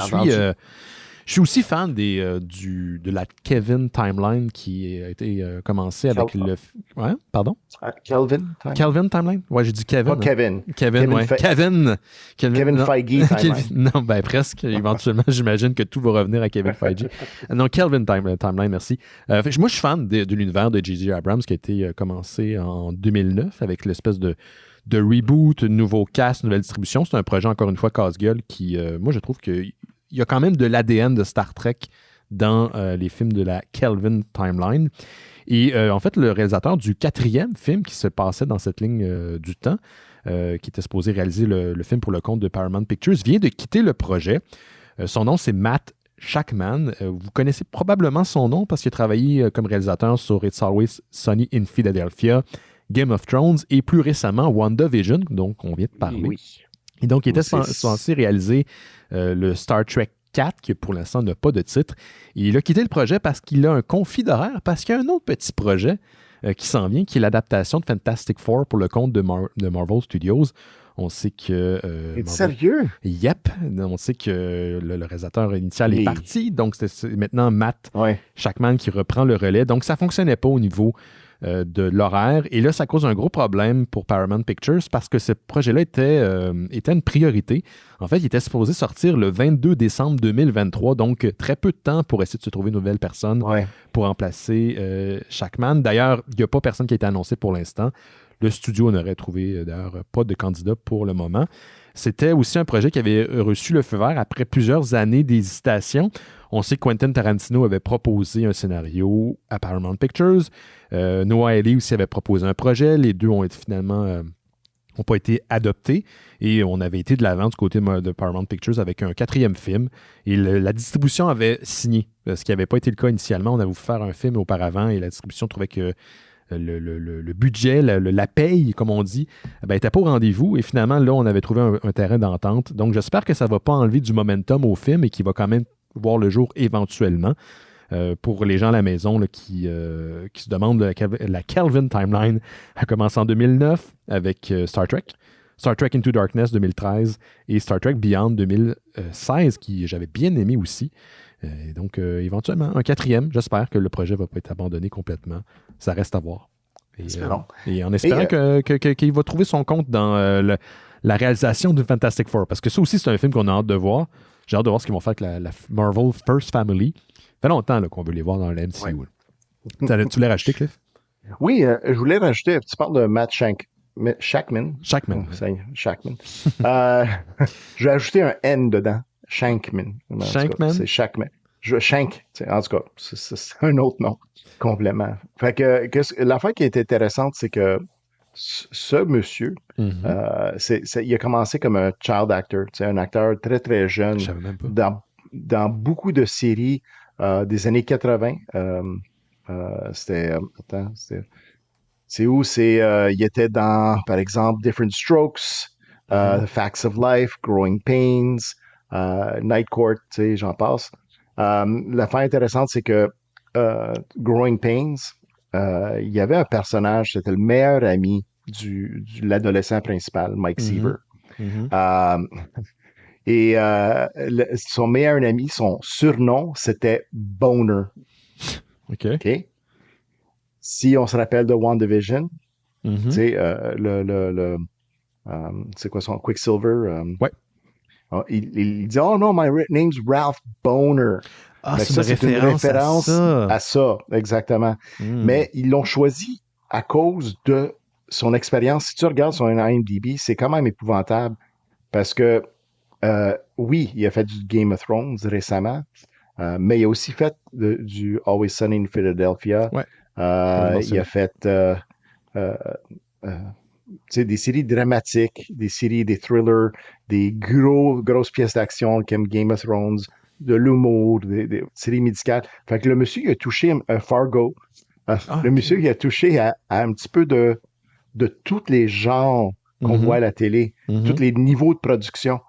suis aussi fan de la Kelvin Timeline qui a été commencée avec le... Ouais, pardon? Kelvin Timeline? Ouais, j'ai dit Kevin.
Pas Kevin.
Kevin, ouais.
Kevin Feige Timeline.
Non, ben presque. Éventuellement, j'imagine que tout va revenir à Kevin Feige. Non, Kelvin Timeline, merci. Moi, je suis fan de l'univers de J.J. Abrams qui a été commencé en 2009 avec l'espèce de reboot, nouveau cast, nouvelle distribution. C'est un projet, encore une fois, casse-gueule qui, moi, je trouve qu'il y a quand même de l'ADN de Star Trek dans les films de la Kelvin Timeline. Et en fait, le réalisateur du 4e film qui se passait dans cette ligne du temps, qui était supposé réaliser le film pour le compte de Paramount Pictures, vient de quitter le projet. Son nom, c'est Matt Shakman. Vous connaissez probablement son nom parce qu'il a travaillé comme réalisateur sur It's Always Sunny in Philadelphia, Game of Thrones et plus récemment WandaVision, donc on vient de parler.
Oui.
Et donc, il était censé réaliser le Star Trek 4, qui pour l'instant n'a pas de titre. Et il a quitté le projet parce qu'il a un conflit d'horaire, parce qu'il y a un autre petit projet qui s'en vient, qui est l'adaptation de Fantastic Four pour le compte de Marvel Studios. On sait que...
sérieux?
Yep. On sait que le réalisateur initial est parti, donc c'est maintenant Matt Shakman qui reprend le relais. Donc, ça ne fonctionnait pas au niveau de l'horaire. Et là, ça cause un gros problème pour Paramount Pictures parce que ce projet-là était une priorité. En fait, il était supposé sortir le 22 décembre 2023, donc très peu de temps pour essayer de se trouver une nouvelle personne pour remplacer Shakman. D'ailleurs, il n'y a pas personne qui a été annoncé pour l'instant. Le studio n'aurait trouvé d'ailleurs pas de candidat pour le moment. C'était aussi un projet qui avait reçu le feu vert après plusieurs années d'hésitation. On sait que Quentin Tarantino avait proposé un scénario à Paramount Pictures. Noah Hawley aussi avait proposé un projet. Les deux ont finalement n'ont pas été adoptés. Et on avait été de l'avant du côté de Paramount Pictures avec un 4e film. Et la distribution avait signé, ce qui n'avait pas été le cas initialement. On avait voulu faire un film auparavant et la distribution trouvait que le budget, la paye, comme on dit, n'était pas au rendez-vous. Et finalement, là, on avait trouvé un terrain d'entente. Donc, j'espère que ça ne va pas enlever du momentum au film et qu'il va quand même voir le jour éventuellement. Pour les gens à la maison là, qui se demandent, la Kelvin Timeline a commencé en 2009 avec Star Trek Into Darkness 2013 et Star Trek Beyond 2016, qui j'avais bien aimé aussi. Et donc, éventuellement, un 4e. J'espère que le projet ne va pas être abandonné complètement. Ça reste à voir. Et en espérant qu'il va trouver son compte dans la réalisation de Fantastic Four. Parce que ça aussi, c'est un film qu'on a hâte de voir. J'ai hâte de voir ce qu'ils vont faire avec la Marvel First Family. Ça fait longtemps qu'on veut les voir dans le MCU. Ouais. Tu l'as racheté, Cliff?
Oui, je voulais rajouter. Tu parles de Matt Shakman.
Shakman.
Shakman. Je vais ajouter un N dedans. Shankman.
Shankman?
C'est Shakman. Shank. En tout cas, c'est un autre nom. Complément. Fait que l'affaire qui est intéressante, c'est que ce monsieur, il a commencé comme un child actor, un acteur très, très jeune
Je savais même pas.
dans beaucoup de séries des années 80. Attends, c'est où? Il était dans, par exemple, Different Strokes, The Facts of Life, Growing Pains, Night Court, j'en passe. L'affaire intéressante, c'est que Growing Pains, il y avait un personnage, c'était le meilleur ami de l'adolescent principal, Mike Seaver. Et son meilleur ami, son surnom, c'était Boner.
OK.
Si on se rappelle de WandaVision, tu sais, c'est quoi son Quicksilver?
Ouais.
Il dit, oh non, my name's Ralph Boner.
Ah,
c'est une référence à ça, exactement. Mais ils l'ont choisi à cause de son expérience. Si tu regardes son IMDb, c'est quand même épouvantable parce que, oui, il a fait du Game of Thrones récemment, mais il a aussi fait du Always Sunny in Philadelphia.
Ouais.
Il a fait des séries dramatiques, des séries, des thrillers, des grosses pièces d'action comme Game of Thrones, de l'humour, des séries médicales. Fait que le monsieur, il a touché à Fargo. Le monsieur, il a touché à un petit peu de tous les genres qu'on voit à la télé, tous les niveaux de production.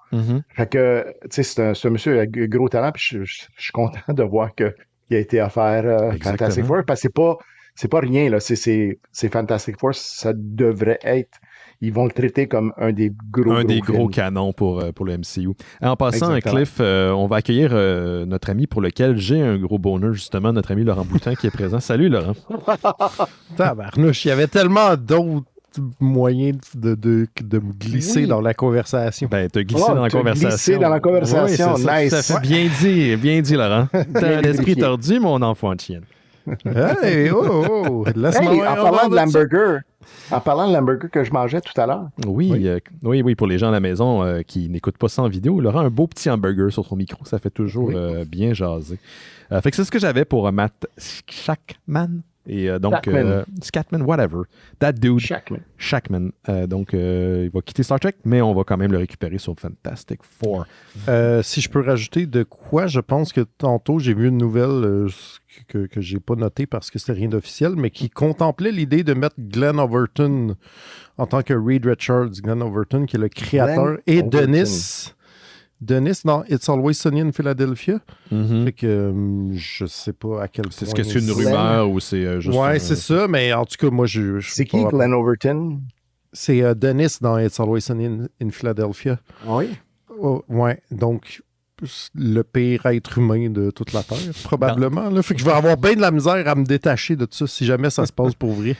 Fait que, tu sais, c'est un monsieur avec gros talent, puis je suis content de voir qu'il a été à faire Fantastic Four, parce que c'est pas rien, là. C'est Fantastic Four, ça devrait être. Ils vont le traiter comme un des gros
canons pour le MCU. En passant, Cliff, on va accueillir notre ami pour lequel j'ai un gros bonheur, justement, notre ami Laurent Boutin qui est présent. Salut, Laurent.
Tabarnouche, il y avait tellement d'autres moyens de me glisser dans la conversation.
Ben, t'as glissé dans la conversation.
Glissé dans la conversation, nice.
Ça fait bien dit, Laurent. T'as l'esprit tordu, mon enfant de chienne.
Hey, laisse-moi
en parlant de l'hamburger que je mangeais tout à l'heure.
Oui, pour les gens à la maison qui n'écoutent pas ça en vidéo, Laurent a un beau petit hamburger sur son micro. Ça fait toujours bien jaser. Fait que c'est ce que j'avais pour Matt Shakman. Et donc, Scatman, whatever. That dude. Shackman. Donc, il va quitter Star Trek, mais on va quand même le récupérer sur Fantastic Four.
Si je peux rajouter de quoi, je pense que tantôt, j'ai vu une nouvelle que je n'ai pas notée parce que c'était rien d'officiel, mais qui contemplait l'idée de mettre Glenn Overton en tant que Reed Richards. Glenn Overton, qui est le créateur, et Dennis dans It's Always Sunny in Philadelphia. Fait que je sais pas à quel point.
Est-ce que c'est une rumeur ou c'est juste.
Ouais, c'est ça, mais en tout cas, moi, je
c'est qui Glenn Overton?
C'est Dennis dans It's Always Sunny in Philadelphia.
Oui.
Ouais, donc le pire être humain de toute la Terre, probablement. Là. Fait que je vais avoir bien de la misère à me détacher de ça si jamais ça se passe pour vrai.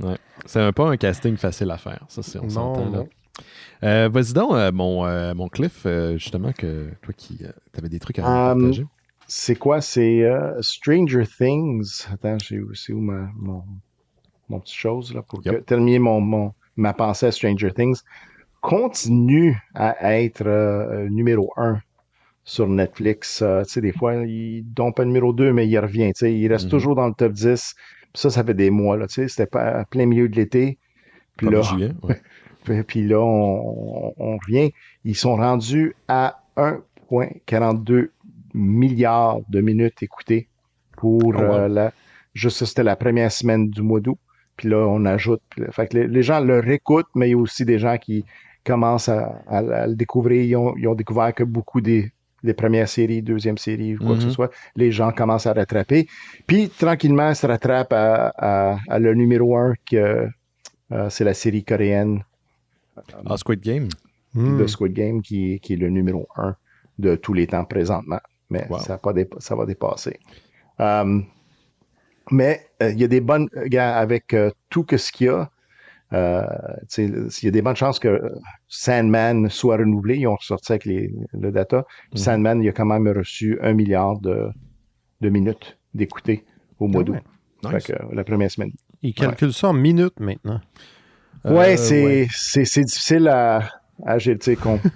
Ouais. C'est pas un casting facile à faire, ça, on s'entend là. Vas-y donc, mon Cliff, justement, que toi qui avais des trucs à partager.
C'est quoi? C'est Stranger Things. Attends, c'est où mon petite chose là, pour terminer ma pensée à Stranger Things. Continue à être numéro 1 sur Netflix. Tu sais, des fois, il donne pas numéro 2, mais il revient. Tu sais, il reste toujours dans le top 10. Puis ça fait des mois. Là, tu sais, c'était pas à plein milieu de l'été. Puis là,
juillet, ouais.
Puis là, on revient. Ils sont rendus à 1,42 milliard de minutes écoutées pour juste ça, c'était la première semaine du mois d'août. Puis là, on ajoute. Fait que les gens le réécoutent, mais il y a aussi des gens qui commencent à le découvrir. Ils ont découvert que beaucoup des premières séries, deuxième série, ou quoi que ce soit, les gens commencent à rattraper. Puis, tranquillement, se rattrape à le numéro 1, que c'est la série coréenne.
Squid Game.
De Squid Game, qui est le numéro 1 de tous les temps présentement. Mais ça va dépasser. Mais il y a des bonnes... avec tout ce qu'il y a, il y a des bonnes chances que Sandman soit renouvelé. Ils ont ressorti avec le data. Sandman, il a quand même reçu 1 milliard de minutes d'écouter au mois d'août. Nice. Fait que, la première semaine.
Ils calculent ça en minutes maintenant.
C'est difficile à gérer.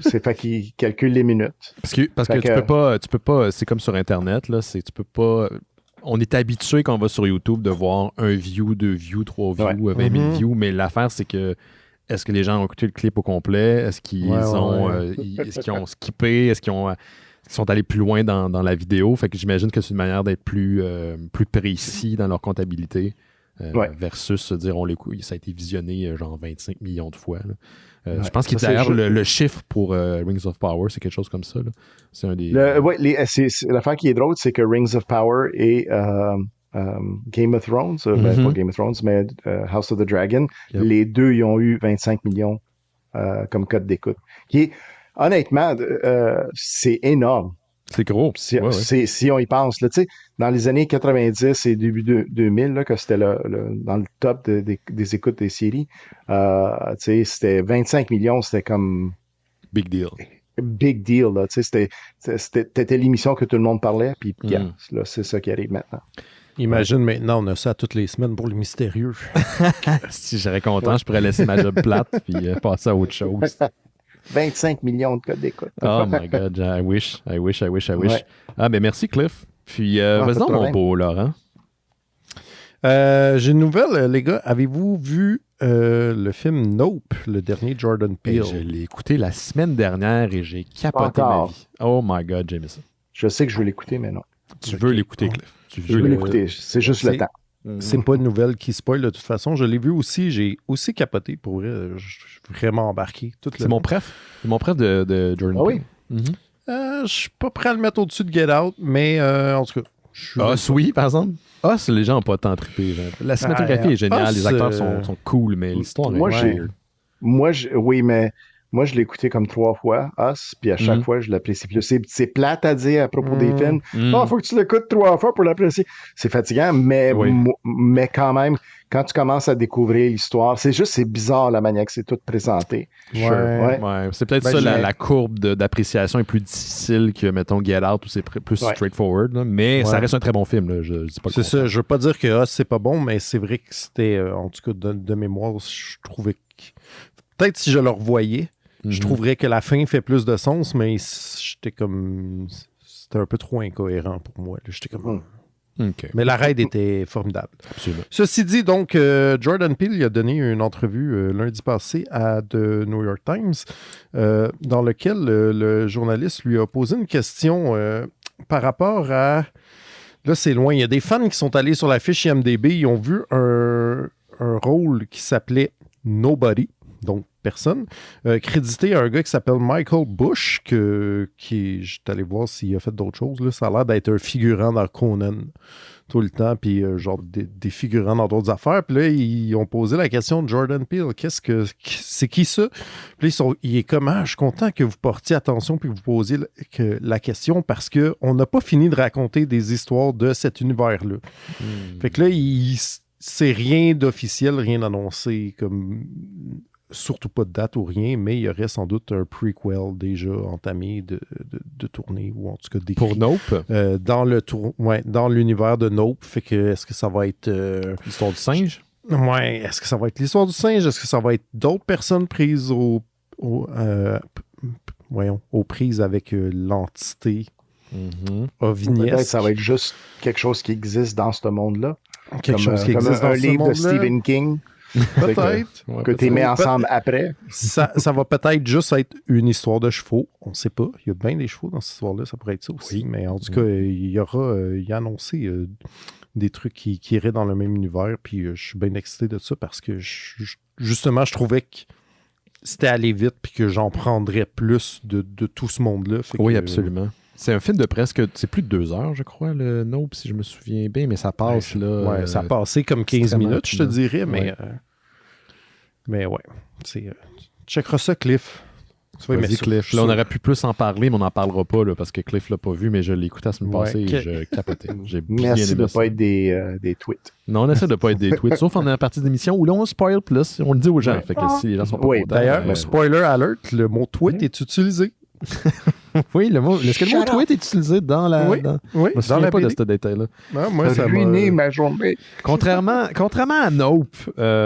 C'est fait qu'ils calculent les minutes.
Parce que tu peux pas, c'est comme sur Internet, là, tu peux pas on est habitué quand on va sur YouTube de voir 1 view, 2 views, 3 views, 20 000 views, mais l'affaire, c'est que est-ce que les gens ont écouté le clip au complet? Est-ce qu'ils est-ce qu'ils ont skippé? Est-ce qu'ils sont allés plus loin dans la vidéo? Fait que j'imagine que c'est une manière d'être plus précis dans leur comptabilité versus se dire ça a été visionné genre 25 millions de fois. Je pense que d'ailleurs le chiffre pour Rings of Power, c'est quelque chose comme ça. Là. C'est un des.
L'affaire qui est drôle, c'est que Rings of Power et Game of Thrones, pas Game of Thrones, mais House of the Dragon, les deux, ils ont eu 25 millions comme code d'écoute. Qui est, honnêtement, c'est énorme.
C'est gros.
Si on y pense, là, dans les années 90 et début 2000, là, que c'était dans le top des écoutes des séries, c'était 25 millions, c'était comme...
Big deal.
Big deal, là. C'était l'émission que tout le monde parlait, puis là, c'est ça qui arrive maintenant.
Imagine maintenant, on a ça toutes les semaines pour le mystérieux.
Si j'aurais content, je pourrais laisser ma job plate puis passer à autre chose.
25 millions de codes d'écoute.
Oh my God, I wish.
Ouais.
Ah, ben merci Cliff. Puis, vas-y donc, mon beau Laurent.
J'ai une nouvelle, les gars. Avez-vous vu le film Nope, le dernier Jordan Peele?
Je l'ai écouté la semaine dernière et j'ai capoté ma vie. Oh my God, j'ai aimé ça.
Je sais que je veux l'écouter, mais non.
Tu veux l'écouter, Cliff.
Je veux l'écouter. C'est juste le temps.
C'est pas une nouvelle qui spoil de toute façon. Je l'ai vu aussi. J'ai aussi capoté. Pour vrai, je suis vraiment embarqué.
C'est mon préf. C'est mon préf de Jordan Peele.
Oui?
Je suis pas prêt à le mettre au-dessus de Get Out, mais en tout cas...
Oui, par exemple. Les gens n'ont pas tant trippé. La cinématographie est géniale. Les acteurs sont cool, mais l'histoire est weird.
Oui, mais moi, je l'ai écouté comme 3 fois, puis à chaque fois, je l'apprécie plus. C'est plate à dire à propos des films. Faut que tu l'écoutes 3 fois pour l'apprécier. C'est fatigant, mais quand même, quand tu commences à découvrir l'histoire, c'est bizarre la manière que c'est tout présenté.
Ouais. C'est peut-être la courbe d'appréciation est plus difficile que, mettons, Get Out, où c'est plus straightforward, là, mais ça reste un très bon film. Là,
c'est ça, je veux pas dire que c'est pas bon, mais c'est vrai que c'était, en tout cas, de mémoire, je trouvais que... Peut-être si je le revoyais, je trouverais que la fin fait plus de sens, mais j'étais comme... C'était un peu trop incohérent pour moi. J'étais comme...
Okay.
Mais la raid était formidable.
Absolument.
Ceci dit, donc, Jordan Peele a donné une entrevue lundi passé à The New York Times dans lequel le journaliste lui a posé une question par rapport à... Là, c'est loin. Il y a des fans qui sont allés sur la fiche IMDb. Ils ont vu un rôle qui s'appelait Nobody, donc personne, crédité à un gars qui s'appelle Michael Bush, je suis allé voir s'il a fait d'autres choses. Là. Ça a l'air d'être un figurant dans Conan tout le temps, puis genre des figurants dans d'autres affaires. Puis là, ils ont posé la question de Jordan Peele. C'est qui ça? Puis là, il est comment? Je suis content que vous portiez attention puis que vous posiez la question parce qu'on n'a pas fini de raconter des histoires de cet univers-là. Fait que là, c'est rien d'officiel, rien d'annoncé, comme... Surtout pas de date ou rien, mais il y aurait sans doute un prequel déjà entamé de tournée, ou en tout cas d'écrit.
Pour Nope?
Dans l'univers de Nope. Fait que, est-ce que ça va être...
l'histoire du singe?
Ouais, est-ce que ça va être l'histoire du singe? Est-ce que ça va être d'autres personnes prises aux prises avec l'entité ovniesque?
Peut-être que ça va être juste quelque chose qui existe dans ce monde-là.
Quelque chose qui existe dans ce monde-là.
Un livre de Stephen King.
Peut-être.
Que tu mets ensemble après.
Ça va peut-être juste être une histoire de chevaux. On ne sait pas. Il y a bien des chevaux dans cette histoire-là. Ça pourrait être ça aussi. Oui. Mais en tout cas, il a annoncé des trucs qui iraient dans le même univers. Puis je suis bien excité de ça parce que justement, je trouvais que c'était aller vite puis que j'en prendrais plus de tout ce monde-là.
Absolument. C'est un film de presque... C'est plus de 2 heures, je crois, le Nope, si je me souviens bien, mais ça passe, là...
Ouais, ça a passé comme 15 minutes, je te dirais, mais... mais ouais, tu checkeras ça, Cliff.
Vas-y, Cliff. Là, on aurait pu plus en parler, mais on n'en parlera pas, là, parce que Cliff l'a pas vu, mais je l'ai écouté la semaine passée et je capotais.
Merci de ne pas être des tweets.
Non, on essaie de ne pas être des tweets, sauf en a la partie d'émission où là, on spoil plus, on le dit aux gens. Fait que si les gens sont pas contents...
D'ailleurs, spoiler alert, le mot tweet est utilisé.
Oui, est-ce que le mot tweet est utilisé dans la...
Oui,
je me souviens pas de ce détail-là.
Non, moi, ça ruiné ma journée.
Contrairement à Nope,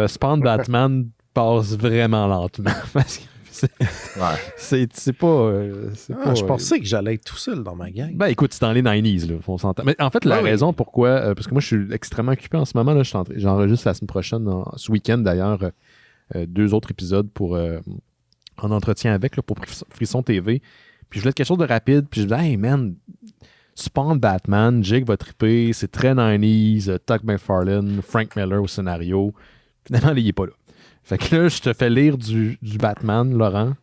Spawn Batman passe vraiment lentement. Parce que C'est pas...
je pensais que j'allais être tout seul dans ma gang.
Ben écoute, c'est dans les 90s, là, on s'entend. Mais en fait, la raison pourquoi... parce que moi, je suis extrêmement occupé en ce moment. Là, j'enregistre la semaine prochaine, ce week-end d'ailleurs, 2 autres épisodes pour en entretien avec, là, pour Frisson TV. Puis je voulais quelque chose de rapide. Puis je me disais, hey man, Spawn Batman, Jake va triper, c'est très 90s, Tuck McFarlane, Frank Miller au scénario. Finalement, il est pas là. Fait que là, je te fais lire du Batman, Laurent.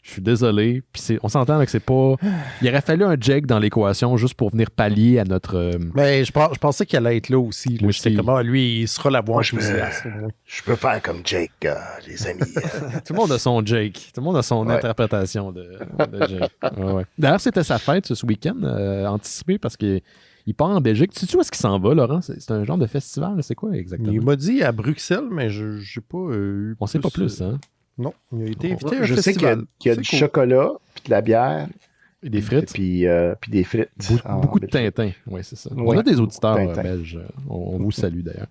Je suis désolé. Puis on s'entend que c'est pas... Il aurait fallu un Jake dans l'équation juste pour venir pallier à notre...
Mais je pensais qu'il allait être là aussi. Là. J'étais comme, lui, il sera la voix enthousiaste.
Je peux faire comme Jake, les amis.
Tout le monde a son Jake. Tout le monde a son interprétation de Jake. Ouais. D'ailleurs, c'était sa fête ce week-end, anticipée, parce qu'il part en Belgique. Tu sais où est-ce qu'il s'en va, Laurent? C'est un genre de festival, c'est quoi exactement?
Il m'a dit à Bruxelles, mais je n'ai pas eu...
On sait pas plus, hein?
Non, il a été invité à un
je
festival.
sais qu'il y a du chocolat, puis de la bière.
Et des frites.
Puis des frites.
Beaucoup de Tintin. Oui, c'est ça. On a des auditeurs belges. On vous salue d'ailleurs.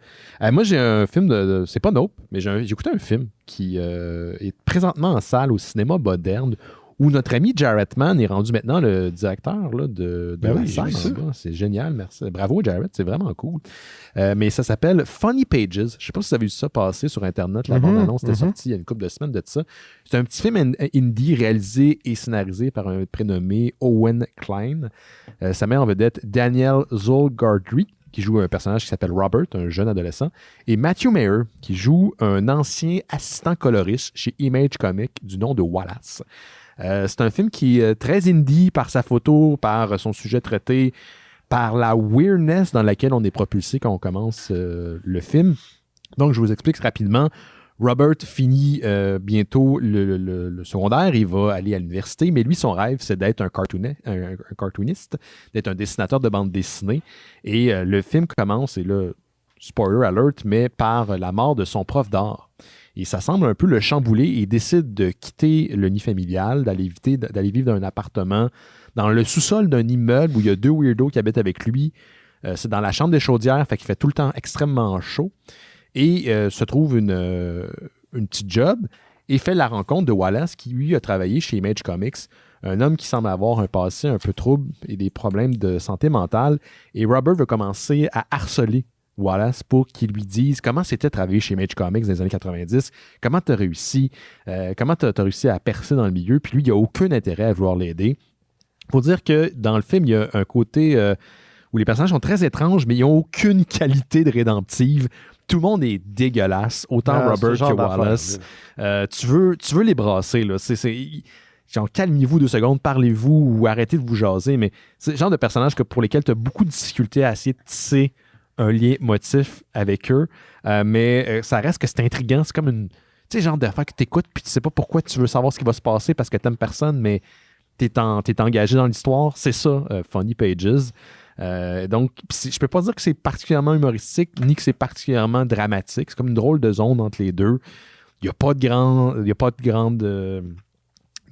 Moi, j'ai un film de c'est pas Nope, mais j'ai écouté un film qui est présentement en salle au cinéma moderne où notre ami Jarrett Mann est rendu maintenant le directeur là, de la salle. C'est génial, merci. Bravo Jarrett, c'est vraiment cool. Mais ça s'appelle Funny Pages. Je ne sais pas si vous avez vu ça passer sur Internet. La bande-annonce était sortie il y a une couple de semaines de ça. C'est un petit film indie réalisé et scénarisé par un prénommé Owen Klein. Ça met en vedette Daniel Zolgardry, qui joue un personnage qui s'appelle Robert, un jeune adolescent, et Matthew Mayer, qui joue un ancien assistant coloriste chez Image Comics du nom de Wallace. C'est un film qui est très indie par sa photo, par son sujet traité, par la weirdness dans laquelle on est propulsé quand on commence le film. Donc, je vous explique rapidement. Robert finit bientôt le secondaire, il va aller à l'université, mais lui, son rêve, c'est d'être un cartooniste, d'être un dessinateur de bande dessinée. Et le film commence, et là, spoiler alert, mais par la mort de son prof d'art. Et ça semble un peu le chambouler et il décide de quitter le nid familial, d'aller vivre dans un appartement, dans le sous-sol d'un immeuble où il y a 2 weirdos qui habitent avec lui. C'est dans la chambre des chaudières, fait qu'il fait tout le temps extrêmement chaud. Et se trouve une petite job et fait la rencontre de Wallace qui, lui, a travaillé chez Image Comics, un homme qui semble avoir un passé un peu trouble et des problèmes de santé mentale. Et Robert veut commencer à harceler Wallace pour qu'il lui dise comment c'était travailler chez Image Comics dans les années 90, comment tu as réussi, comment tu as réussi à percer dans le milieu. Puis lui, il n'a aucun intérêt à vouloir l'aider. Il faut dire que dans le film, il y a un côté où les personnages sont très étranges, mais ils n'ont aucune qualité de rédemptive. Tout le monde est dégueulasse, autant Robert que Wallace. Tu veux les brasser, là. Genre, calmez-vous 2 secondes, parlez-vous ou arrêtez de vous jaser, mais c'est le genre de personnages pour lesquels tu as beaucoup de difficultés à essayer de tisser un lien motif avec eux, mais ça reste que c'est intriguant. C'est comme une... Tu sais, genre d'affaire que tu écoutes, puis tu sais pas pourquoi tu veux savoir ce qui va se passer parce que tu n'aimes personne, mais tu es engagé dans l'histoire. C'est ça, Funny Pages. Donc, je peux pas dire que c'est particulièrement humoristique ni que c'est particulièrement dramatique. C'est comme une drôle de zone entre les deux. Il n'y a pas de grande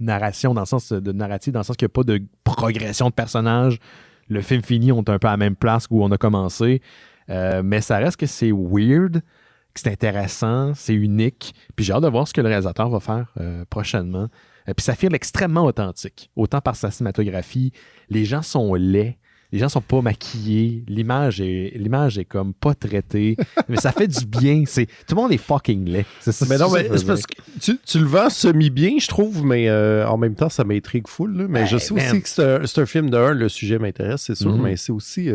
narration dans le sens de narrative, dans le sens qu'il n'y a pas de progression de personnages. Le film fini, on est un peu à la même place où on a commencé. Mais ça reste que c'est weird, que c'est intéressant, c'est unique. Puis j'ai hâte de voir ce que le réalisateur va faire prochainement. Puis ça file extrêmement authentique. Autant par sa cinématographie, les gens sont laids. Les gens sont pas maquillés. L'image est comme pas traitée. Mais ça fait du bien. Tout le monde est fucking laid. C'est ça.
Mais non, mais c'est parce que tu le vends semi-bien, je trouve, mais en même temps, ça m'intrigue full. Là. Mais je sais aussi que c'est un film le sujet m'intéresse, c'est sûr, mais c'est aussi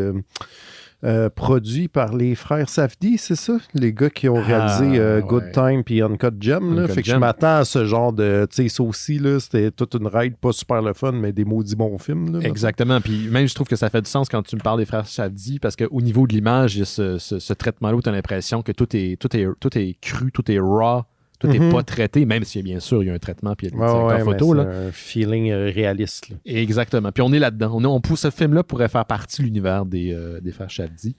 produit par les frères Safdie, c'est ça? Les gars qui ont réalisé Good Time puis Uncut Gem. Là. Fait que je m'attends à ce genre de... Tu sais, ça aussi, là, c'était toute une ride, pas super le fun, mais des maudits bons films. Là,
exactement. Puis même, je trouve que ça fait du sens quand tu me parles des frères Safdie, parce qu'au niveau de l'image, il y a ce traitement-là où tu as l'impression que tout est cru, tout est raw, tout n'est pas traité, même si bien sûr il y a un traitement puis il y a des directeurs photo.
C'est un feeling réaliste. Là.
Exactement. Puis on est là-dedans. Ce film-là pourrait faire partie de l'univers des frères Safdie.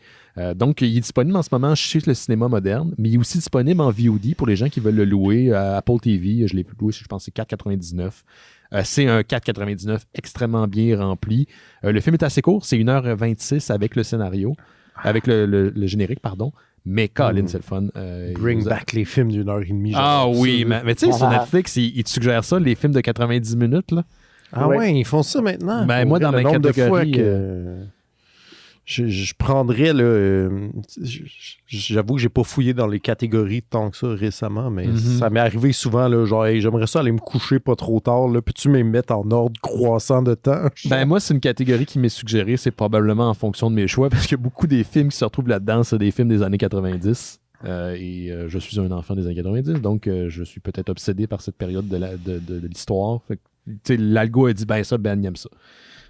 Donc, il est disponible en ce moment chez le cinéma moderne, mais il est aussi disponible en VOD pour les gens qui veulent le louer à Apple TV. Je l'ai loué, je pense que c'est $4,99. C'est un $4,99 extrêmement bien rempli. Le film est assez court, c'est 1h26 avec le scénario, avec le générique, pardon. Mais Colin, c'est le fun.
Bring back les films d'1 heure et demie.
Ah oui, mais tu sais, sur Netflix, ils te suggèrent ça, les films de 90 minutes, là.
Ah ouais, ils font ça maintenant.
Ben moi, dans ma catégorie...
Je prendrais, j'avoue que j'ai pas fouillé dans les catégories tant que ça récemment, mais ça m'est arrivé souvent, là, genre, hey, j'aimerais ça aller me coucher pas trop tard, là, peux-tu me mettre en ordre croissant de temps?
Ben moi, c'est une catégorie qui m'est suggérée, c'est probablement en fonction de mes choix, parce que beaucoup des films qui se retrouvent là-dedans, c'est des films des années 90, je suis un enfant des années 90, donc je suis peut-être obsédé par cette période de l'histoire. Fait que, l'algo a dit, ben ça, Ben, il aime ça.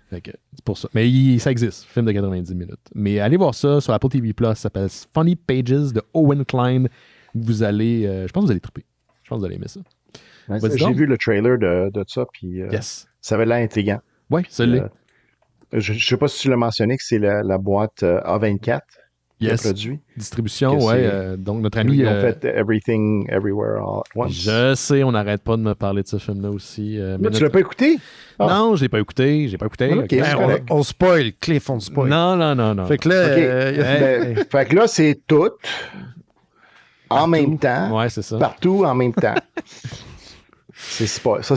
Fait que c'est pour ça. Mais ça existe, film de 90 minutes. Mais allez voir ça sur Apple TV+, ça s'appelle Funny Pages de Owen Klein. Vous allez, je pense que vous allez triper. Je pense que vous allez aimer ça.
Ouais, j'ai vu le trailer de ça, puis ça avait l'air intriguant.
Oui, ça l'est.
Je ne sais pas si tu l'as mentionné, que c'est la boîte A24 qui a produit.
Distribution, ouais. Donc, notre ami...
Ils ont fait Everything, Everywhere, All at Once.
Je sais, on n'arrête pas de me parler de ce film-là aussi.
Mais tu l'as pas écouté?
Non, je l'ai pas écouté.
Okay,
on spoil, Cliff, on spoil.
Non.
Fait que là,
fait que là, c'est tout en même temps.
Ouais, c'est ça.
Partout en même temps. C'est pas ça.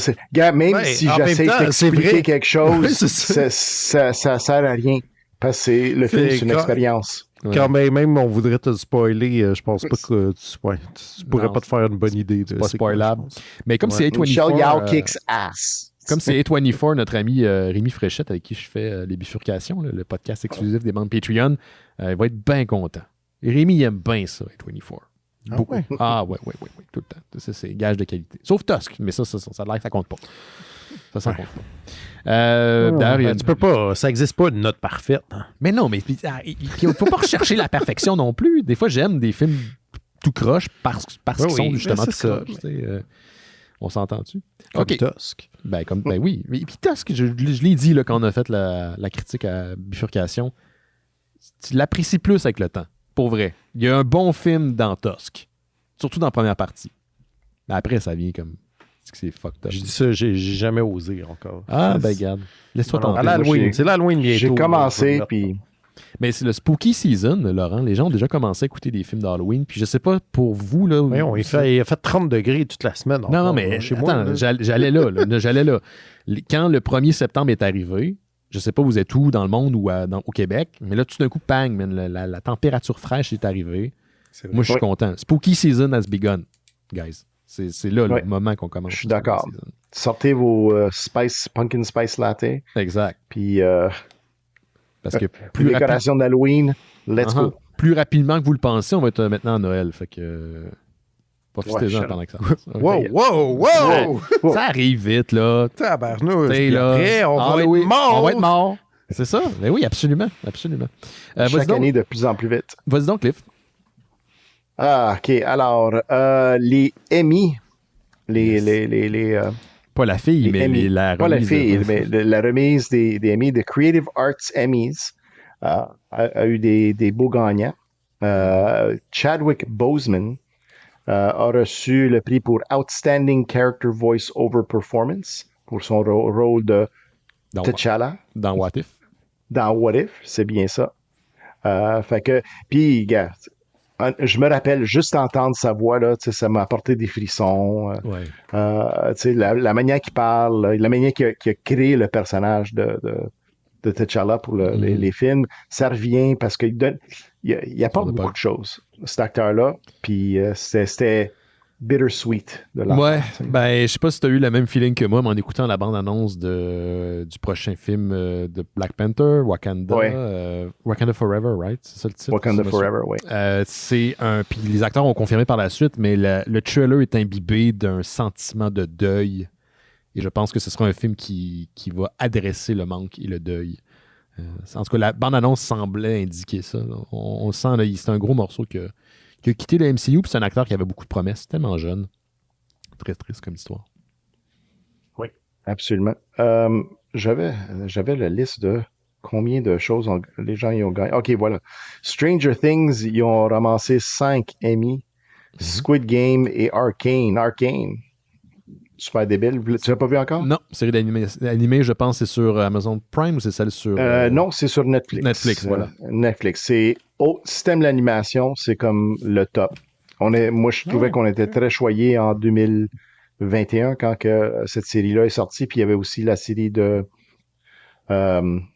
Même si j'essaie de t'expliquer quelque chose, ça sert à rien. Parce que le film, c'est une expérience.
Quand même on voudrait te spoiler, je pense pas que tu pourrais pas te faire une bonne idée.
C'est pas spoilable. Mais comme c'est A24...
Michel Yao kicks ass.
Comme c'est A24, notre ami Rémi Fréchette, avec qui je fais les bifurcations, le podcast exclusif des membres Patreon, il va être bien content. Et Rémi, il aime bien ça, A24. Beaucoup. Ah ouais, tout le temps. C'est gage de qualité. Sauf Tusk, mais ça a l'air que ça compte pas. Ça compte pas.
D'ailleurs, tu peux pas, ça n'existe pas une note parfaite. Hein.
Mais non, mais il ne faut pas rechercher la perfection non plus. Des fois, j'aime des films tout croche parce qu'ils sont justement tout croche. On s'entend-tu?
Comme Tusk.
Ben oui. Et puis Tusk, je l'ai dit là, quand on a fait la critique à Bifurcation, tu l'apprécies plus avec le temps. Pour vrai. Il y a un bon film dans Tusk. Surtout dans la première partie. Mais après, ça vient comme... C'est fucked up.
Je dis ça, j'ai jamais osé encore.
Ah, ben regarde. Laisse-toi tenter.
C'est l'Halloween bientôt.
J'ai commencé, puis...
Mais c'est le Spooky Season, Laurent. Les gens ont déjà commencé à écouter des films d'Halloween. Puis je sais pas pour vous, là...
Voyons, il a fait 30 degrés toute la semaine.
Non, mais chez moi, j'allais là. J'allais là. Quand le 1er septembre est arrivé, je sais pas vous êtes où dans le monde ou au Québec, mais là, tout d'un coup, bang, man, la température fraîche est arrivée. Moi, je suis content. Spooky Season has begun, guys. C'est là le moment qu'on commence.
Je suis d'accord. Sortez vos pumpkin spice latte.
Exact.
Puis
parce que
plus décoration d'Halloween, let's go.
Plus rapidement que vous le pensez, on va être maintenant à Noël. Fait que profitez-en pendant que ça passe.
Wow!
Ça arrive vite, là.
Tabarnouche.
Après,
on va être mort.
C'est ça. Mais oui, absolument.
Chaque année de plus en plus vite.
Vas-y donc, Cliff.
Ah, OK. Alors, les Emmy,
pas la fille, mais
Emmy,
la remise.
Pas la fille, mais la remise des Emmy, de Creative Arts Emmys, a eu des beaux gagnants. Chadwick Boseman a reçu le prix pour Outstanding Character Voice Over Performance pour son rôle de T'Challa.
Dans What If.
Dans What If, c'est bien ça. Fait que, puis, gars, je me rappelle juste entendre sa voix, là, ça m'a apporté des frissons. La manière qu'il parle, la manière qu'il a créé le personnage de T'Challa pour les films, ça revient parce qu'il apporte beaucoup de choses, cet acteur-là. Puis c'était bittersweet de l'entendre.
Ouais, ben je sais pas si tu as eu le même feeling que moi, mais en écoutant la bande-annonce du prochain film de Black Panther, Wakanda, Wakanda Forever, right? C'est ça le titre?
Wakanda Forever, oui.
Puis les acteurs ont confirmé par la suite, mais le trailer est imbibé d'un sentiment de deuil. Et je pense que ce sera un film qui va adresser le manque et le deuil. En tout cas, la bande-annonce semblait indiquer ça. On le sent, là, c'est un gros morceau qui a quitté le MCU, puis c'est un acteur qui avait beaucoup de promesses, tellement jeune. Très triste comme histoire.
Oui, absolument. J'avais la liste de combien de choses les gens y ont gagné. OK, voilà. Stranger Things, ils ont ramassé 5 Emmy. Squid Game et Arcane. super débile. Tu l'as pas vu encore?
Non, série animée, je pense, c'est sur Amazon Prime ou c'est celle sur...
Non, c'est sur Netflix.
Netflix, voilà.
Netflix. Si t'aimes l'animation, c'est comme le top. Moi, je trouvais qu'on était très choyés en 2021 quand cette série-là est sortie. Puis il y avait aussi la série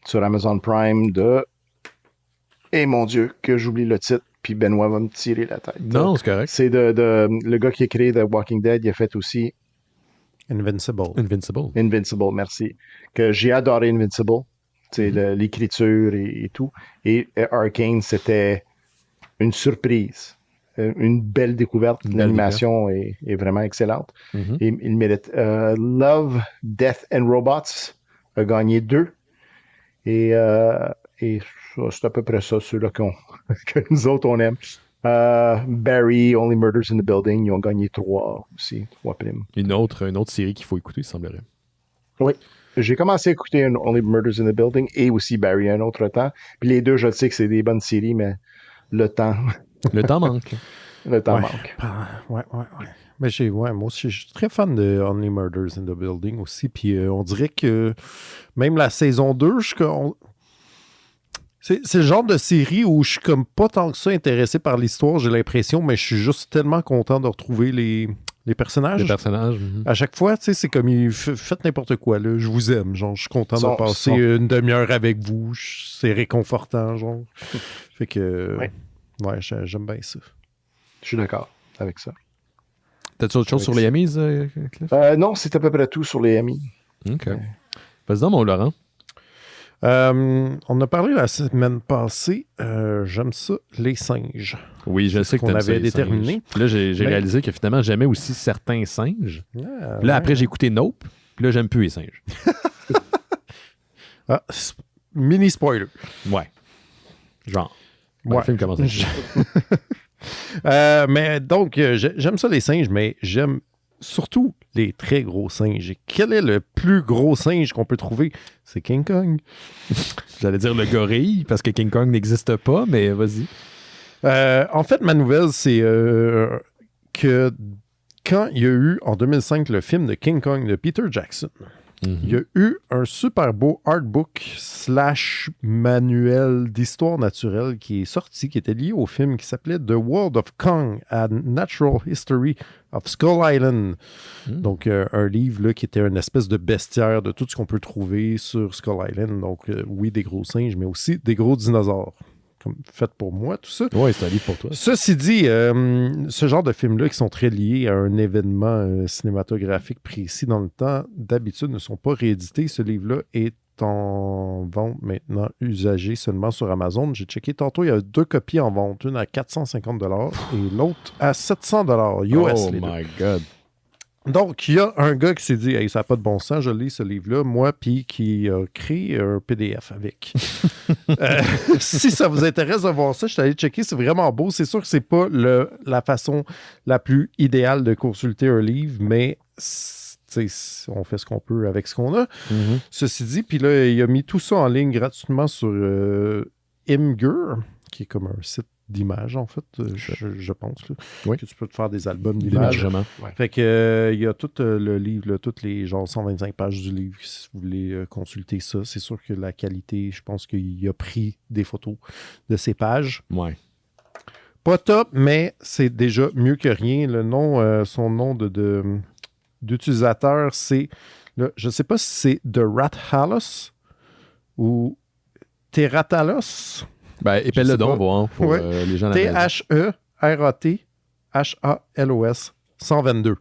sur Amazon Prime Et mon Dieu, que j'oublie le titre. Puis Benoît va me tirer la tête.
Non, c'est correct.
C'est le gars qui a créé The Walking Dead. Il a fait aussi
Invincible,
merci. Que j'ai adoré Invincible. L'écriture et tout. Et Arcane, c'était une surprise. Une belle découverte. L'animation est vraiment excellente.
Mm-hmm.
Et il mérite. Love, Death and Robots a gagné 2. Et c'est à peu près ça, ceux-là que nous autres, on aime. Barry, Only Murders in the Building, ils ont gagné 3 aussi, 3 primes.
Une autre série qu'il faut écouter, il semblerait.
Oui. J'ai commencé à écouter Only Murders in the Building et aussi Barry un autre temps. Puis les deux, je sais que c'est des bonnes séries, mais le temps...
Le temps manque.
Le temps manque.
Ouais. Mais moi aussi, je suis très fan de Only Murders in the Building aussi. Puis on dirait que même la saison 2, c'est le genre de série où je suis comme pas tant que ça intéressé par l'histoire, j'ai l'impression, mais je suis juste tellement content de retrouver les personnages.
Les personnages.
À chaque fois, tu sais, c'est comme, faites n'importe quoi, là. Je vous aime, genre, je suis content de passer une demi-heure avec vous. C'est réconfortant, genre. Fait que, ouais, j'aime bien ça.
Je suis d'accord avec ça.
T'as-tu autre chose sur les Emmys, Cliff?
Non, c'est à peu près tout sur les Emmys.
OK. Vas-y donc, mon Laurent.
On a parlé la semaine passée, j'aime ça, les singes.
Oui, je sais que
t'aimes ça, avait déterminé.
Puis là, j'ai réalisé que finalement, j'aimais aussi certains singes. Puis là, après, j'ai écouté Nope. Puis là, j'aime plus les singes.
Mini spoiler.
Ouais. Genre.
Ouais.
Le film commence
mais donc, j'aime ça les singes, mais j'aime surtout les très gros singes. Et quel est le plus gros singe qu'on peut trouver? C'est King Kong.
J'allais dire le gorille, parce que King Kong n'existe pas, mais vas-y.
En fait, ma nouvelle, c'est que quand il y a eu, en 2005, le film de King Kong de Peter Jackson, il y a eu un super beau artbook / manuel d'histoire naturelle qui est sorti, qui était lié au film, qui s'appelait The World of Kong, A Natural History of Skull Island. Donc, un livre là, qui était une espèce de bestiaire de tout ce qu'on peut trouver sur Skull Island. Donc, oui, des gros singes, mais aussi des gros dinosaures. Comme fait pour moi, tout ça.
Oui, c'est un livre pour toi.
Ceci dit, ce genre de films-là qui sont très liés à un événement cinématographique précis dans le temps, d'habitude ne sont pas réédités. Ce livre-là est en vente maintenant, usagé seulement sur Amazon. J'ai checké tantôt, il y a 2 copies en vente, une à 450 $ et l'autre à 700 $ US.
Oh my God!
Donc, il y a un gars qui s'est dit, hey, ça n'a pas de bon sens, je lis ce livre-là, moi, puis qui a créé un PDF avec. Si ça vous intéresse de voir ça, je suis allé checker, c'est vraiment beau. C'est sûr que c'est pas la façon la plus idéale de consulter un livre, mais on fait ce qu'on peut avec ce qu'on a. Ceci dit, puis là, il a mis tout ça en ligne gratuitement sur Imgur, qui est comme un site d'images, en fait, je pense. Là,
oui.
Que tu peux te faire des albums d'images.
Ouais.
Fait que il y a tout le livre, là, toutes les genre 125 pages du livre, si vous voulez consulter ça. C'est sûr que la qualité, je pense qu'il a pris des photos de ces pages.
Ouais.
Pas top, mais c'est déjà mieux que rien. Le nom, son nom d'utilisateur, c'est, là, je ne sais pas si c'est The Rathalos ou Terratalos.
Ben, épelle-le donc, voir pour les gens à la maison.
T-H-E-R-A-T-H-A-L-O-S 122.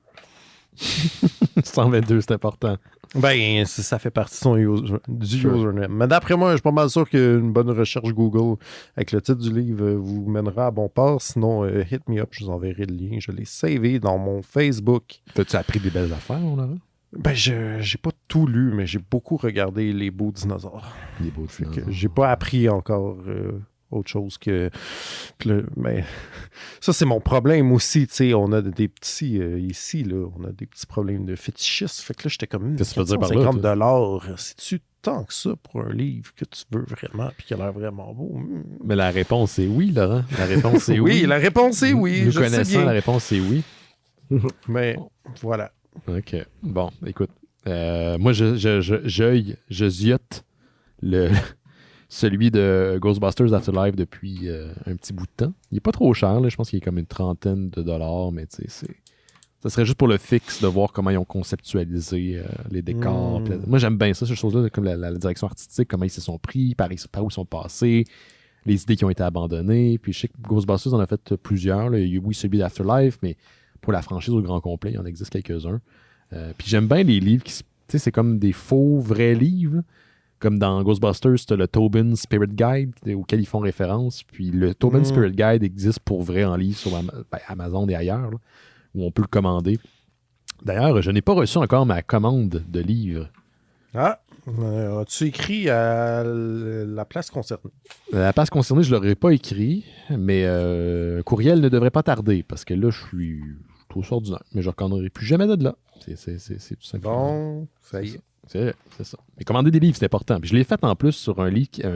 122, c'est important.
Ben, ça fait partie du username. Mais d'après moi, je suis pas mal sûr qu'une bonne recherche Google avec le titre du livre vous mènera à bon port. Sinon, hit me up, je vous enverrai le lien. Je l'ai savé dans mon Facebook.
T'as-tu appris des belles affaires, Laurent?
Ben, j'ai pas tout lu, mais j'ai beaucoup regardé Les Beaux Dinosaures.
Les beaux dinosaures.
J'ai pas appris encore autre chose que... Mais ça, c'est mon problème aussi. On a des petits... ici, là, on a des petits problèmes de fétichisme. Fait que là, j'étais comme...
Qu'est-ce que tu veux dire par là,
$50, c'est-tu tant que ça pour un livre que tu veux vraiment puis qui a l'air vraiment beau?
Mais la réponse est oui, Laurent. La réponse est oui.
Oui, la réponse est oui.
Nous
je sais
connaissant,
bien.
la réponse est oui.
Mais voilà.
OK. Bon, écoute. Moi, je ziote celui de Ghostbusters Afterlife depuis un petit bout de temps. Il est pas trop cher, là. Je pense qu'il est comme une trentaine de dollars, mais tu sais, ça serait juste pour le fixe de voir comment ils ont conceptualisé les décors. Moi, j'aime bien ça, ces choses-là, comme la direction artistique, comment ils se sont pris, par où ils sont passés, les idées qui ont été abandonnées. Puis je sais que Ghostbusters en a fait plusieurs. Là. Il y a, oui, celui d'Afterlife, mais pour la franchise au grand complet, il en existe quelques-uns. Puis j'aime bien les livres qui, tu sais, c'est comme des faux, vrais livres. Là. Comme dans Ghostbusters, tu as le Tobin Spirit Guide auquel ils font référence. Puis le Tobin Spirit Guide existe pour vrai en livre sur Amazon et ailleurs, là, où on peut le commander. D'ailleurs, je n'ai pas reçu encore ma commande de livres.
Ah, as-tu écrit à la place concernée?
La place concernée, je ne l'aurais pas écrit, mais courriel ne devrait pas tarder, parce que là, je suis trop ordinaire. Mais je ne recommanderai plus jamais de là. C'est tout simplement.
Bon, ça y est.
C'est ça. Mais commander des livres, c'est important. Puis je l'ai fait en plus sur un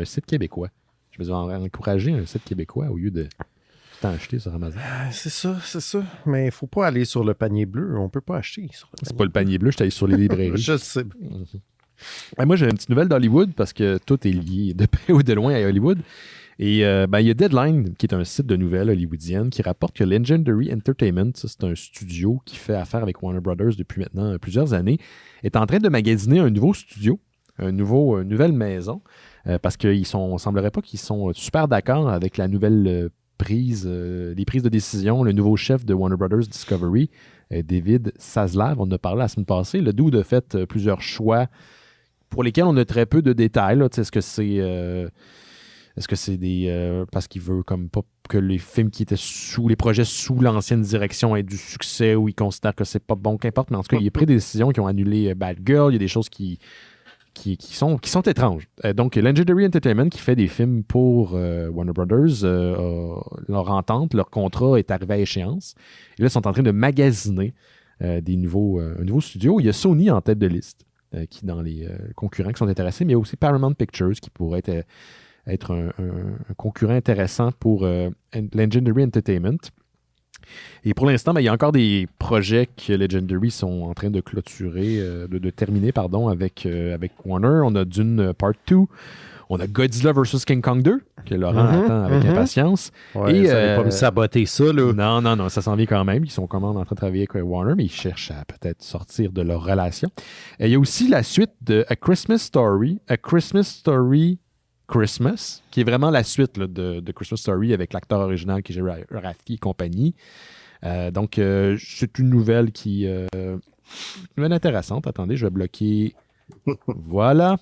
site québécois. Je me suis encouragé un site québécois au lieu de tout acheter sur Amazon.
C'est ça. Mais il ne faut pas aller sur le panier bleu. On ne peut pas acheter sur le panier.
C'est pas le panier bleu, je suis allé sur les librairies.
Je sais.
Et moi, j'ai une petite nouvelle d'Hollywood parce que tout est lié de près ou de loin à Hollywood. Et il y a Deadline, qui est un site de nouvelles hollywoodiennes, qui rapporte que Legendary Entertainment, ça, c'est un studio qui fait affaire avec Warner Brothers depuis maintenant plusieurs années, est en train de magasiner un nouveau studio, une nouvelle maison, parce qu'il semblerait pas qu'ils sont super d'accord avec la nouvelle les prises de décision. Le nouveau chef de Warner Brothers Discovery, David Zaslav, on en a parlé la semaine passée. Le dude a fait plusieurs choix pour lesquels on a très peu de détails. Là. Est-ce que c'est des parce qu'il veut comme pas que les films qui étaient les projets sous l'ancienne direction aient du succès ou il considère que c'est pas bon, qu'importe, mais en tout cas, il a pris des décisions qui ont annulé Bad Girl, il y a des choses qui sont étranges. Donc, Legendary Entertainment qui fait des films pour Warner Brothers, leur entente, leur contrat est arrivé à échéance. Et là, ils sont en train de magasiner un nouveau studio. Il y a Sony en tête de liste, qui dans les concurrents qui sont intéressés, mais il y a aussi Paramount Pictures qui pourrait être un concurrent intéressant pour Legendary Entertainment. Et pour l'instant, il y a encore des projets que Legendary sont en train de clôturer, de terminer, avec Warner. On a Dune Part 2. On a Godzilla vs. King Kong 2, que Laurent attend avec impatience.
Ouais, et ça n'allait pas me saboter ça, là.
Non, ça s'en vient quand même. Ils sont quand même en train de travailler avec Warner, mais ils cherchent à peut-être sortir de leur relation. Et il y a aussi la suite de A Christmas Story Christmas, qui est vraiment la suite là, de Christmas Story avec l'acteur original qui est Jerry Raffi et compagnie. Donc, c'est une nouvelle une nouvelle intéressante. Attendez, je vais bloquer. Voilà.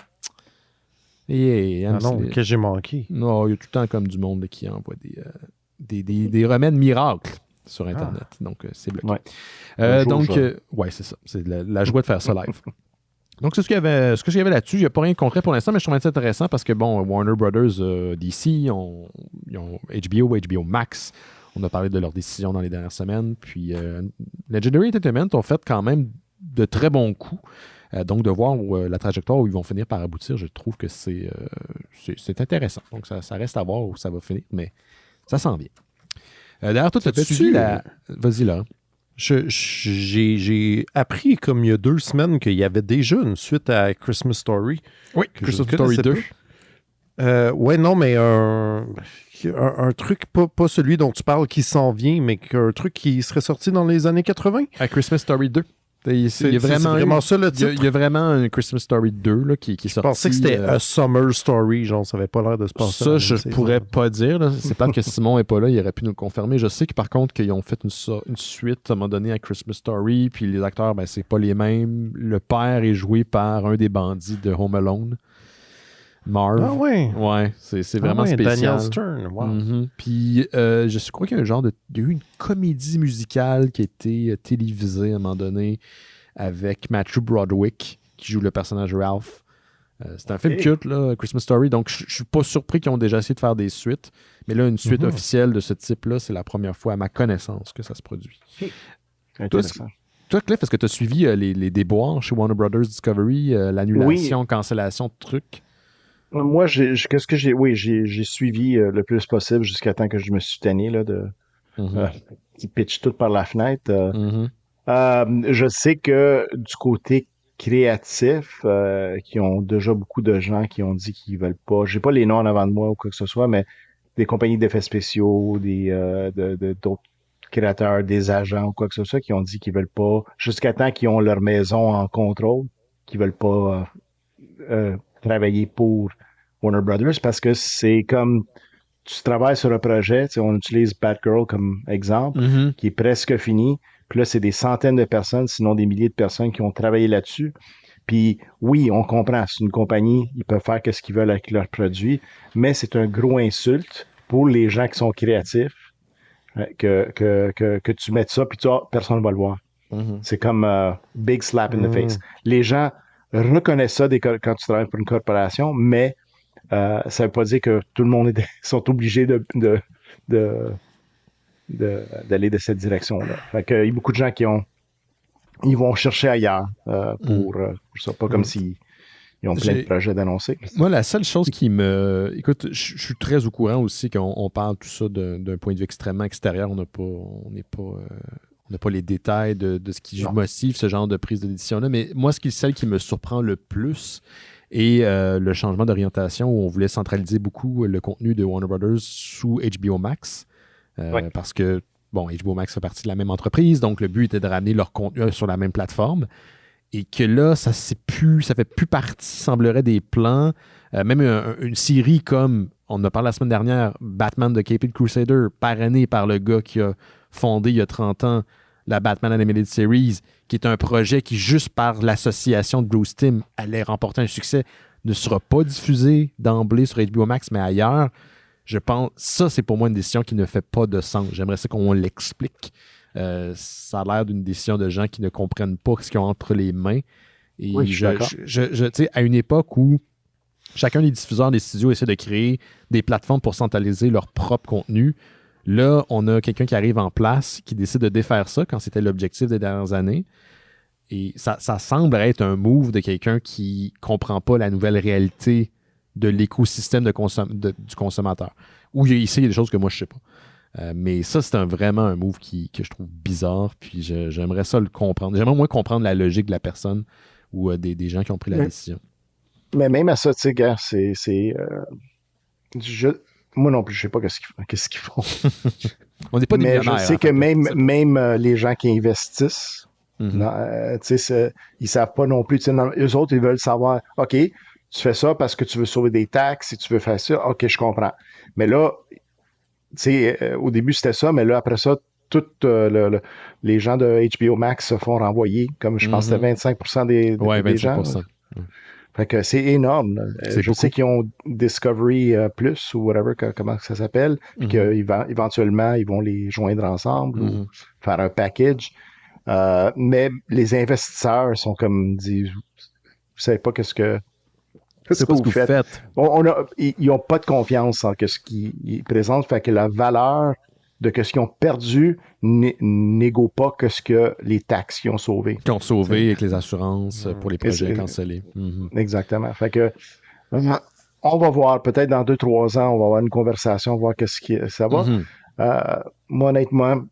Non, que j'ai manqué.
Non, il y a tout le temps comme du monde là, qui envoie des remèdes miracles sur Internet. Donc, c'est bloqué. Ouais. C'est ça. C'est la joie de faire ça live. Donc, c'est ce qu'il y avait là-dessus. Il n'y a pas rien de concret pour l'instant, mais je trouve ça intéressant parce que, bon, Warner Brothers, DC, ils ont HBO Max. On a parlé de leurs décisions dans les dernières semaines. Puis, Legendary Entertainment ont fait quand même de très bons coups. Donc, de voir la trajectoire où ils vont finir par aboutir, je trouve que c'est intéressant. Donc, ça reste à voir où ça va finir, mais ça s'en vient. D'ailleurs, toi, as-tu suivi la... Vas-y, là.
J'ai appris comme il y a 2 semaines qu'il y avait déjà une suite à Christmas Story.
Oui, Christmas Story 2.
Ouais, non, mais un truc, pas celui dont tu parles qui s'en vient, mais un truc qui serait sorti dans les années 80.
À Christmas Story 2.
C'est vraiment ça le titre.
Il y a vraiment un Christmas Story 2 là, qui est sorti.
Je pensais que c'était A Summer Story, genre ça n'avait pas l'air de se passer.
Ça, je pourrais pas dire. Là. C'est plate que Simon n'est pas là, il aurait pu nous le confirmer. Je sais que par contre qu'ils ont fait une suite à un moment donné à Christmas Story, puis les acteurs, c'est pas les mêmes. Le père est joué par un des bandits de Home Alone. Marv.
Ah ouais.
Ouais, c'est vraiment spécial.
Daniel Stern, wow.
Puis je crois qu'il y a il y a eu une comédie musicale qui a été télévisée à un moment donné avec Matthew Broderick qui joue le personnage Ralph. C'est un film culte, là, Christmas Story, donc je suis pas surpris qu'ils ont déjà essayé de faire des suites, mais là, une suite officielle de ce type-là, c'est la première fois à ma connaissance que ça se produit. Toi, Cliff, est-ce que tu as suivi les déboires chez Warner Brothers Discovery, l'annulation, cancellation de trucs?
Moi, j'ai suivi le plus possible jusqu'à temps que je me suis tanné là, qui pitch tout par la fenêtre. Je sais que du côté créatif, qui ont déjà beaucoup de gens qui ont dit qu'ils veulent pas. J'ai pas les noms en avant de moi ou quoi que ce soit, mais des compagnies d'effets spéciaux, d'autres créateurs, des agents ou quoi que ce soit, qui ont dit qu'ils veulent pas, jusqu'à temps qu'ils ont leur maison en contrôle, qu'ils veulent pas travailler pour Warner Brothers parce que c'est comme tu travailles sur un projet, on utilise Batgirl comme exemple,
Mhm.
qui est presque fini. Puis là, c'est des centaines de personnes, sinon des milliers de personnes qui ont travaillé là-dessus. Puis oui, on comprend, c'est une compagnie, ils peuvent faire ce qu'ils veulent avec leurs produits, mais c'est un gros insulte pour les gens qui sont créatifs que tu mettes ça, puis personne ne va le voir.
Mhm.
C'est comme big slap in the face. Les gens reconnaissent ça quand tu travailles pour une corporation, mais ça veut pas dire que tout le monde sont obligés de, d'aller de cette direction-là. Fait que, il y a beaucoup de gens ils vont chercher ailleurs pour ça. Pas comme s'ils ont plein de projets d'annoncer.
Moi, la seule chose qui me... Écoute, je suis très au courant aussi qu'on parle tout ça d'un point de vue extrêmement extérieur. On n'a pas les détails de ce qui motive ce genre de prise de décision-là. Mais moi, celle qui me surprend le plus est le changement d'orientation où on voulait centraliser beaucoup le contenu de Warner Brothers sous HBO Max. Parce que, bon, HBO Max fait partie de la même entreprise, donc le but était de ramener leur contenu sur la même plateforme. Et que là, ça fait plus partie, semblerait, des plans. Même une série comme, on en a parlé la semaine dernière, Batman de Caped Crusader, parrainé par le gars qui a fondé il y a 30 ans la Batman Animated Series, qui est un projet qui, juste par l'association de Bruce Timm, allait remporter un succès, ne sera pas diffusé d'emblée sur HBO Max, mais ailleurs. Je pense, ça, c'est pour moi une décision qui ne fait pas de sens. J'aimerais ça qu'on l'explique. Ça a l'air d'une décision de gens qui ne comprennent pas ce qu'ils ont entre les mains. Et
oui, je
tu sais, à une époque où chacun des diffuseurs des studios essaie de créer des plateformes pour centraliser leur propre contenu, là, on a quelqu'un qui arrive en place qui décide de défaire ça quand c'était l'objectif des dernières années. Et ça semble être un move de quelqu'un qui ne comprend pas la nouvelle réalité de l'écosystème du consommateur. Ou ici, il y a des choses que moi, je ne sais pas. Mais ça, c'est vraiment un move que je trouve bizarre. Puis j'aimerais ça le comprendre. J'aimerais au moins comprendre la logique de la personne ou des gens qui ont pris la décision.
Mais même à ça, tu sais, gars, moi non plus, je sais pas qu'est-ce qu'ils font.
On n'est pas des millionnaires.
Mais je sais que même les gens qui investissent, ils savent pas non plus. Eux autres, ils veulent savoir, OK, tu fais ça parce que tu veux sauver des taxes, si tu veux faire ça, OK, je comprends. Mais là, au début, c'était ça, mais là, après ça, tous les gens de HBO Max se font renvoyer, comme je pense que c'était 25% des
25%.
gens. Fait que c'est énorme. Je sais qu'ils ont Discovery Plus ou whatever, comment ça s'appelle, puis qu'éventuellement, ils vont les joindre ensemble ou faire un package. Mais les investisseurs sont comme disent, vous savez pas qu'est-ce que vous faites. Ils n'ont pas de confiance en ce qu'ils présentent, fait que la valeur de ce qu'ils ont perdu n'égale pas que ce que les taxes qu'ils ont sauvé.
Qui ont sauvé avec les assurances pour les projets cancellés.
Exactement. Fait que on va voir, peut-être dans 2-3 ans, on va avoir une conversation, voir qu'est-ce qui ça va. Moi, honnêtement,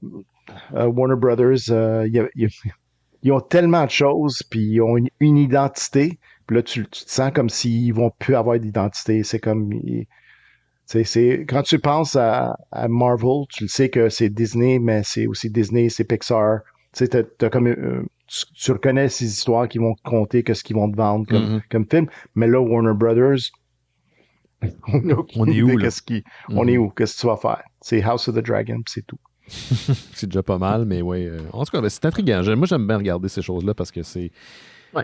Warner Brothers, ils ont tellement de choses, puis ils ont une identité. Puis là, tu te sens comme s'ils vont plus avoir d'identité. C'est comme... quand tu penses à Marvel, tu le sais que c'est Disney, mais c'est aussi Disney, c'est Pixar. Tu sais, tu reconnais ces histoires qui vont te conter, ce qu'ils vont te vendre comme film. Mais là, Warner Brothers,
on est où, là?
On est où? Qu'est-ce que tu vas faire? C'est House of the Dragon, c'est tout.
C'est déjà pas mal, mais oui. En tout cas, c'est intriguant. Moi, j'aime bien regarder ces choses-là parce que c'est...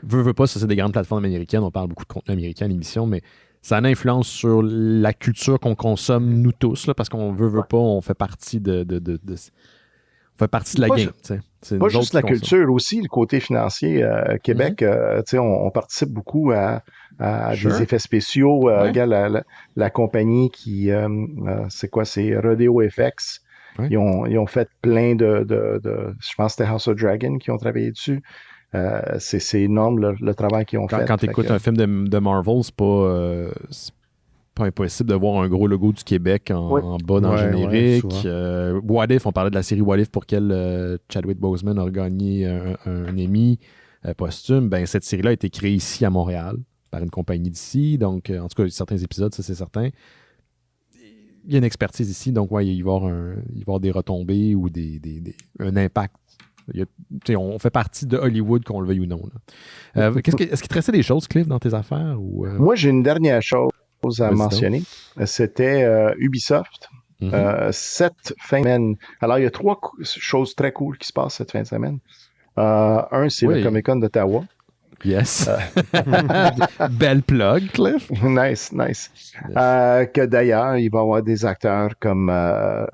Veux pas, ça, c'est des grandes plateformes américaines. On parle beaucoup de contenu américain à l'émission, mais ça a une influence sur la culture qu'on consomme, nous tous, là, parce qu'on veut pas, on fait partie on fait partie de la game.
C'est pas juste la culture, aussi le côté financier. Québec, on participe beaucoup à des effets spéciaux. Regarde la compagnie qui, c'est quoi, c'est Rodeo FX. Ils ont fait plein je pense que c'était House of Dragon qui ont travaillé dessus. C'est énorme le travail qu'ils ont fait.
Quand tu écoutes un film de Marvel, c'est pas pas impossible de voir un gros logo du Québec en bas dans le générique. What If, on parlait de la série What If pour laquelle Chadwick Boseman a gagné un Emmy posthume. Ben, cette série-là a été créée ici à Montréal par une compagnie d'ici. Donc, en tout cas, certains épisodes, ça c'est certain. Il y a une expertise ici, donc il va y avoir des retombées ou un impact. On fait partie de Hollywood, qu'on le veuille ou non. Est-ce qu'il te restait des choses, Cliff, dans tes affaires?
Moi, j'ai une dernière chose à mentionner. C'était Ubisoft. Cette fin de semaine. Alors, il y a 3 choses très cool qui se passent cette fin de semaine. Un, c'est le Comic-Con d'Ottawa.
Yes. Belle plug, Cliff.
Nice. Yes. Que d'ailleurs, il va y avoir des acteurs comme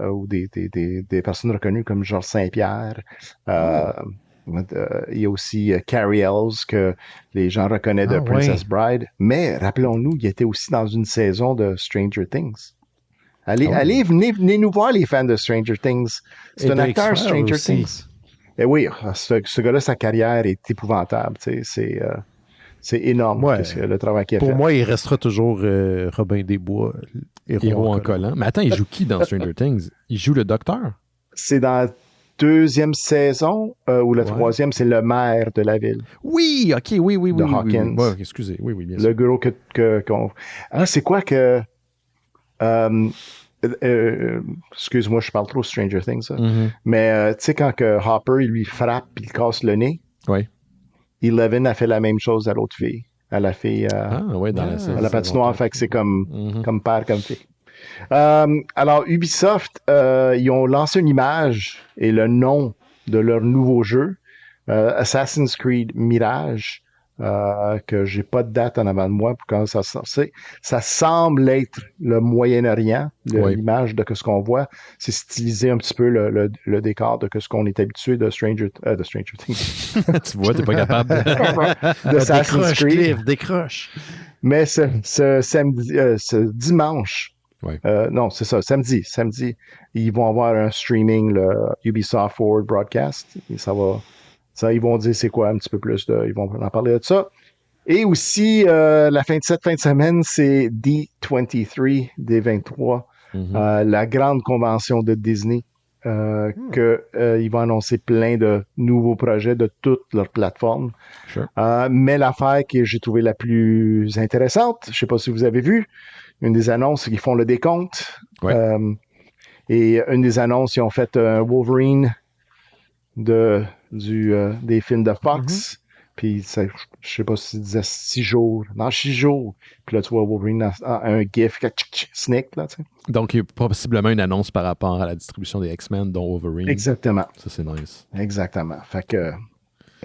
ou des personnes reconnues comme Georges Saint-Pierre. Il y a aussi Carrie Ells que les gens reconnaissent de Princess Bride. Mais rappelons-nous, il était aussi dans une saison de Stranger Things. Allez, venez nous voir, les fans de Stranger Things. C'est un acteur Stranger Things. Et oui, ce gars-là, sa carrière est épouvantable. C'est énorme le travail qu'il a fait.
Pour moi, il restera toujours Robin des Bois,
héros en collant. Mais attends, il joue qui dans Stranger Things? Il joue le docteur?
C'est dans la 2e saison ou la 3e, c'est le maire de la ville.
Oui, OK, oui.
De Hawkins.
Oui. Excusez, oui, bien sûr.
Le gros qu'on... c'est quoi que... excuse-moi, je parle trop Stranger Things. Mais tu sais, quand que Hopper, il lui frappe et il casse le nez, Eleven a fait la même chose à l'autre fille. À la fille dans la patinoire. Fait que c'est comme père, comme fille. Alors, Ubisoft, ils ont lancé une image et le nom de leur nouveau jeu, Assassin's Creed Mirage, que j'ai pas de date en avant de moi pour quand ça sortit. Ça semble être le Moyen-Orient, l'image de ce qu'on voit. C'est stylisé un petit peu le décor de ce qu'on est habitué de Stranger Things.
Tu vois, t'es pas capable
de Assassin's Creed.
Décroche.
Mais ce dimanche, non, c'est ça, samedi, ils vont avoir un streaming, le Ubisoft Forward Broadcast. Et ils vont dire c'est quoi un petit peu plus ils vont en parler de ça. Et aussi, cette fin de semaine, c'est D23, D23, la grande convention de Disney, ils vont annoncer plein de nouveaux projets de toutes leurs plateformes.
Sure.
Mais l'affaire que j'ai trouvée la plus intéressante, je ne sais pas si vous avez vu, une des annonces, c'est qu'ils font le décompte. Et une des annonces, ils ont fait un Wolverine des films de Fox. Puis, je sais pas si disait 6 jours. Dans 6 jours. Puis là, tu vois Wolverine un gif, Snake, là, tu sais.
Donc, il y a possiblement une annonce par rapport à la distribution des X-Men, dont Wolverine.
Exactement.
Ça, c'est nice.
Exactement. Fait que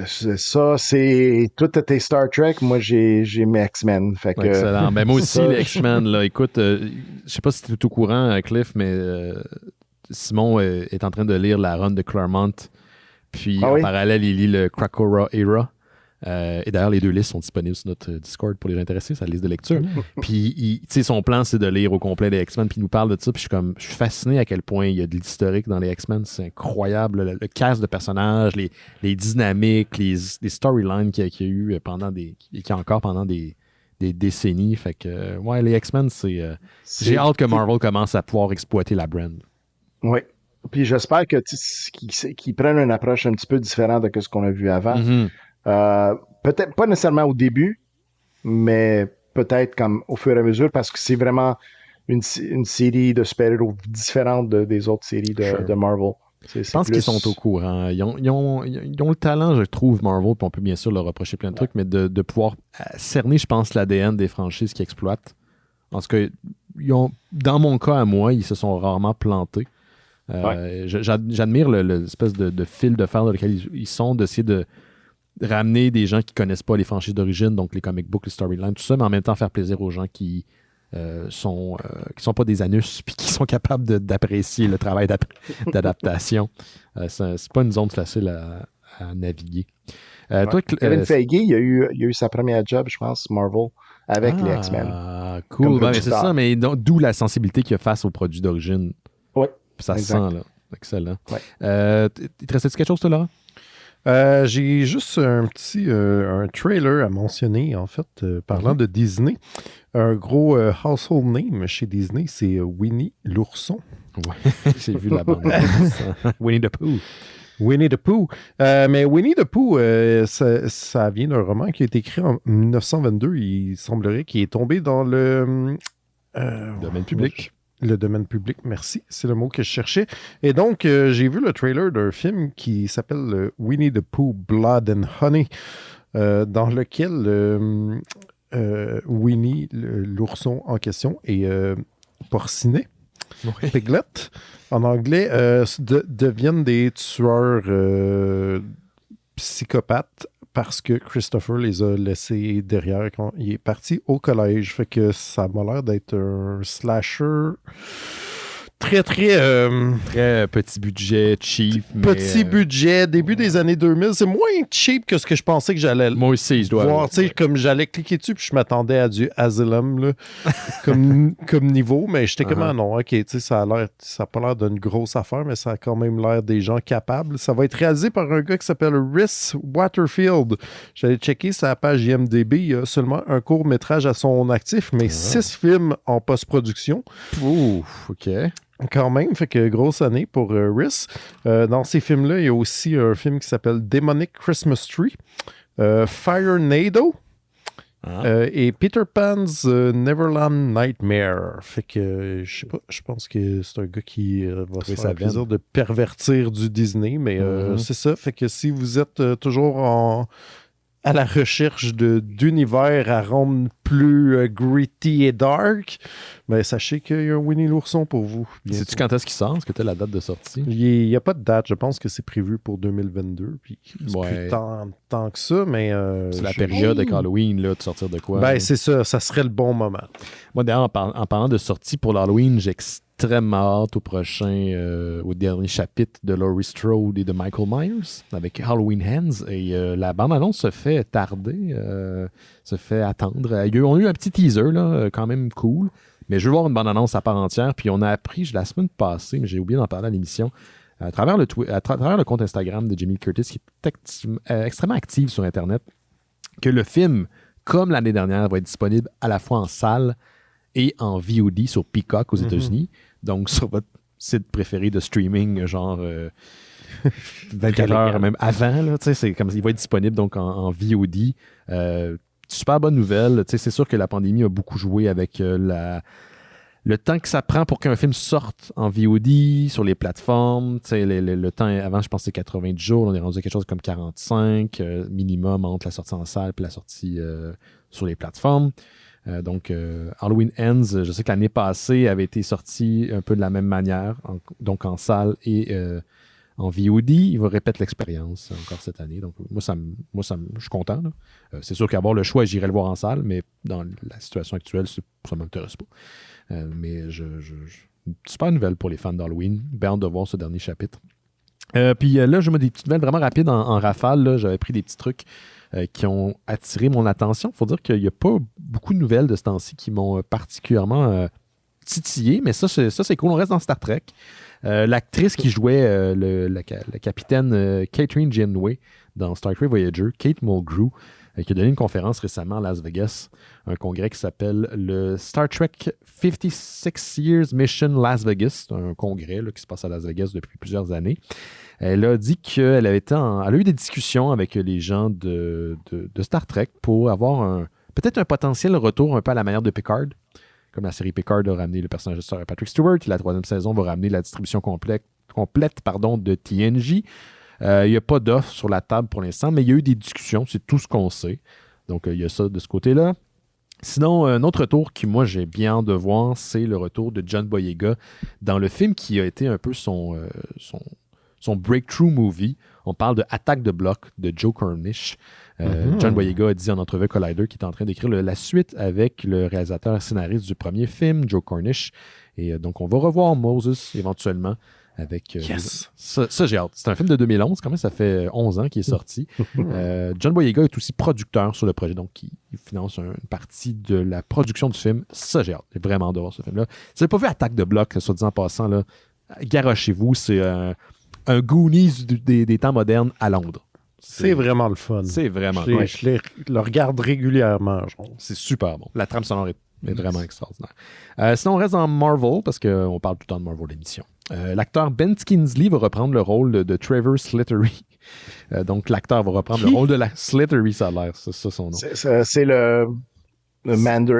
ça, c'est tout tes Star Trek. Moi, j'ai mes X-Men. Fait que,
excellent. Ben, moi aussi, les X-Men, là, écoute, je sais pas si tu es tout au courant, Cliff, mais Simon est en train de lire la run de Claremont. Puis, en parallèle, il lit le Krakoa Era. Et d'ailleurs, les 2 listes sont disponibles sur notre Discord pour les intéressés, c'est la liste de lecture. Puis, son plan, c'est de lire au complet les X-Men, puis il nous parle de ça. Puis, je suis fasciné à quel point il y a de l'historique dans les X-Men. C'est incroyable. Le cast de personnages, les dynamiques, les storylines qu'il y a eu qu'il y a encore pendant des décennies. Fait que, les X-Men, j'ai hâte que Marvel commence à pouvoir exploiter la brand.
Oui. Puis j'espère qu'ils prennent une approche un petit peu différente de ce qu'on a vu avant. Peut-être pas nécessairement au début, mais peut-être comme au fur et à mesure, parce que c'est vraiment une série de super-héros différente des autres séries de Marvel.
Je pense qu'ils sont au courant. Ils ont le talent, je trouve, Marvel, puis on peut bien sûr leur reprocher plein de trucs, mais de pouvoir cerner, je pense, l'ADN des franchises qu'ils exploitent. En tout cas, dans mon cas à moi, ils se sont rarement plantés. J'admire l'espèce de fil de fer dans lequel ils sont, d'essayer de ramener des gens qui connaissent pas les franchises d'origine, donc les comic books, les storylines, tout ça, mais en même temps faire plaisir aux gens qui sont pas des anus puis qui sont capables d'apprécier le travail d'adaptation. C'est pas une zone facile à naviguer. Toi,
Kevin Feige, il a eu sa première job, je pense, Marvel, avec les X-Men.
Ah, cool. C'est ça, mais d'où la sensibilité qu'il y a face aux produits d'origine.
Oui.
Ça se sent, là. Excellent.
Ouais.
Il te restait quelque chose, toi, Laurent?
J'ai juste un trailer à mentionner, en fait, parlant de Disney. un gros household name chez Disney, c'est Winnie l'ourson.
Ouais, j'ai vu la bande. Winnie the Pooh.
Winnie the Pooh. Mais Winnie the Pooh, ça vient d'un roman qui a été écrit en 1922. Il semblerait qu'il est tombé dans le...
Domaine public.
Le domaine public, merci. C'est le mot que je cherchais. Et donc, j'ai vu le trailer d'un film qui s'appelle Winnie the Pooh, Blood and Honey, dans lequel Winnie, l'ourson en question, est porciné.
Oui.
Piglet, en anglais, deviennent des tueurs psychopathes parce que Christopher les a laissés derrière quand il est parti au collège. Fait que ça m'a l'air d'être un slasher très, très...
Très petit budget, cheap.
Petit budget, début des années 2000. C'est moins cheap que ce que je pensais que j'allais
Moi aussi, je dois
voir. Tu sais, comme j'allais cliquer dessus, puis je m'attendais à du Asylum, là, comme niveau, mais j'étais comme, ah non, ok, tu sais, ça a pas l'air d'une grosse affaire, mais ça a quand même l'air des gens capables. Ça va être réalisé par un gars qui s'appelle Rhys Waterfield. J'allais checker sa page IMDb, il y a seulement un court-métrage à son actif, mais 6 films en post-production.
Ouf, ok.
Quand même, fait que grosse année pour Rhys. Dans ces films-là, il y a aussi un film qui s'appelle Demonic Christmas Tree, Fire Nado et Peter Pan's Neverland Nightmare. Fait que, je sais pas, je pense que c'est un gars qui va se faire plaisir de pervertir du Disney, mais c'est ça. Fait que si vous êtes toujours à la recherche d'univers à rendre plus gritty et dark, ben sachez qu'il y a un Winnie l'ourson pour vous.
Sais-tu quand est-ce qu'il sort? Est-ce que tu as la date de sortie?
Il n'y a pas de date. Je pense que c'est prévu pour 2022. Puis c'est plus tant que ça, mais...
c'est la période avec Halloween, là, de sortir de quoi?
Ben, c'est ça. Ça serait le bon moment.
Moi, d'ailleurs, en parlant de sortie pour l'Halloween, j'ai extrêmement hâte au dernier chapitre de Laurie Strode et de Michael Myers avec Halloween Hands. Et la bande-annonce se fait tarder, se fait attendre. On a eu un petit teaser, là, quand même cool. Mais je veux voir une bande-annonce à part entière. Puis on a appris la semaine passée, mais j'ai oublié d'en parler à l'émission, à travers le compte Instagram de Jamie Curtis, qui est extrêmement active sur Internet, que le film, comme l'année dernière, va être disponible à la fois en salle et en VOD sur Peacock aux États-Unis. Donc, sur votre site préféré de streaming, genre 24 heures, même avant, là, c'est comme il va être disponible donc en VOD. Super bonne nouvelle. C'est sûr que la pandémie a beaucoup joué avec le temps que ça prend pour qu'un film sorte en VOD sur les plateformes. Le temps avant, je pense que c'est 90 jours. On est rendu à quelque chose comme 45 minimum entre la sortie en salle et la sortie sur les plateformes. Donc, Halloween Ends, je sais que l'année passée avait été sorti un peu de la même manière, donc en salle et en VOD. Il va répéter l'expérience encore cette année. Donc, moi, je suis content. C'est sûr qu'avoir le choix, j'irai le voir en salle, mais dans la situation actuelle, ça ne m'intéresse pas. Mais super nouvelle pour les fans d'Halloween. Bien hâte de voir ce dernier chapitre. Puis là, je me des petites nouvelles vraiment rapides en rafale. Là. J'avais pris des petits trucs qui ont attiré mon attention. Il faut dire qu'il n'y a pas beaucoup de nouvelles de ce temps-ci qui m'ont particulièrement titillé, mais ça, c'est cool. On reste dans Star Trek. L'actrice qui jouait la capitaine Catherine Janeway dans Star Trek Voyager, Kate Mulgrew, qui a donné une conférence récemment à Las Vegas, un congrès qui s'appelle le Star Trek 56 Years Mission Las Vegas. C'est un congrès là, qui se passe à Las Vegas depuis plusieurs années. Elle a dit qu'elle elle a eu des discussions avec les gens de Star Trek pour avoir peut-être un potentiel retour un peu à la manière de Picard. Comme la série Picard a ramené le personnage de Sir Patrick Stewart, et la 3e saison va ramener la distribution complète de TNG. Il n'y a pas d'offre sur la table pour l'instant, mais il y a eu des discussions, c'est tout ce qu'on sait. Donc, il y a ça de ce côté-là. Sinon, un autre retour qui, moi, j'ai bien hâte de voir, c'est le retour de John Boyega dans le film qui a été un peu son breakthrough movie. On parle de Attaque de bloc de Joe Cornish. John Boyega a dit en entrevue Collider qu'il est en train d'écrire la suite avec le réalisateur et scénariste du premier film, Joe Cornish. Et donc, on va revoir Moses éventuellement avec...
Yes!
Ça, j'ai hâte. C'est un film de 2011, quand même, ça fait 11 ans qu'il est sorti. John Boyega est aussi producteur sur le projet, donc il finance une partie de la production du film. Ça, j'ai hâte. J'ai vraiment hâte de voir ce film-là. Si vous n'avez pas vu Attaque de bloc, soit dit en passant, là, garochez-vous, c'est un Goonies des temps modernes à Londres.
C'est vraiment le fun.
C'est vraiment cool.
Je le regarde régulièrement. Genre.
C'est super bon. La trame sonore est Mais vraiment extraordinaire. Sinon, on reste dans Marvel, parce qu'on parle tout le temps de Marvel l'émission. L'acteur Ben Kingsley va reprendre le rôle de Trevor Slattery. Donc, l'acteur va reprendre le rôle de la Slattery, ça a l'air, c'est ça son nom.
C'est le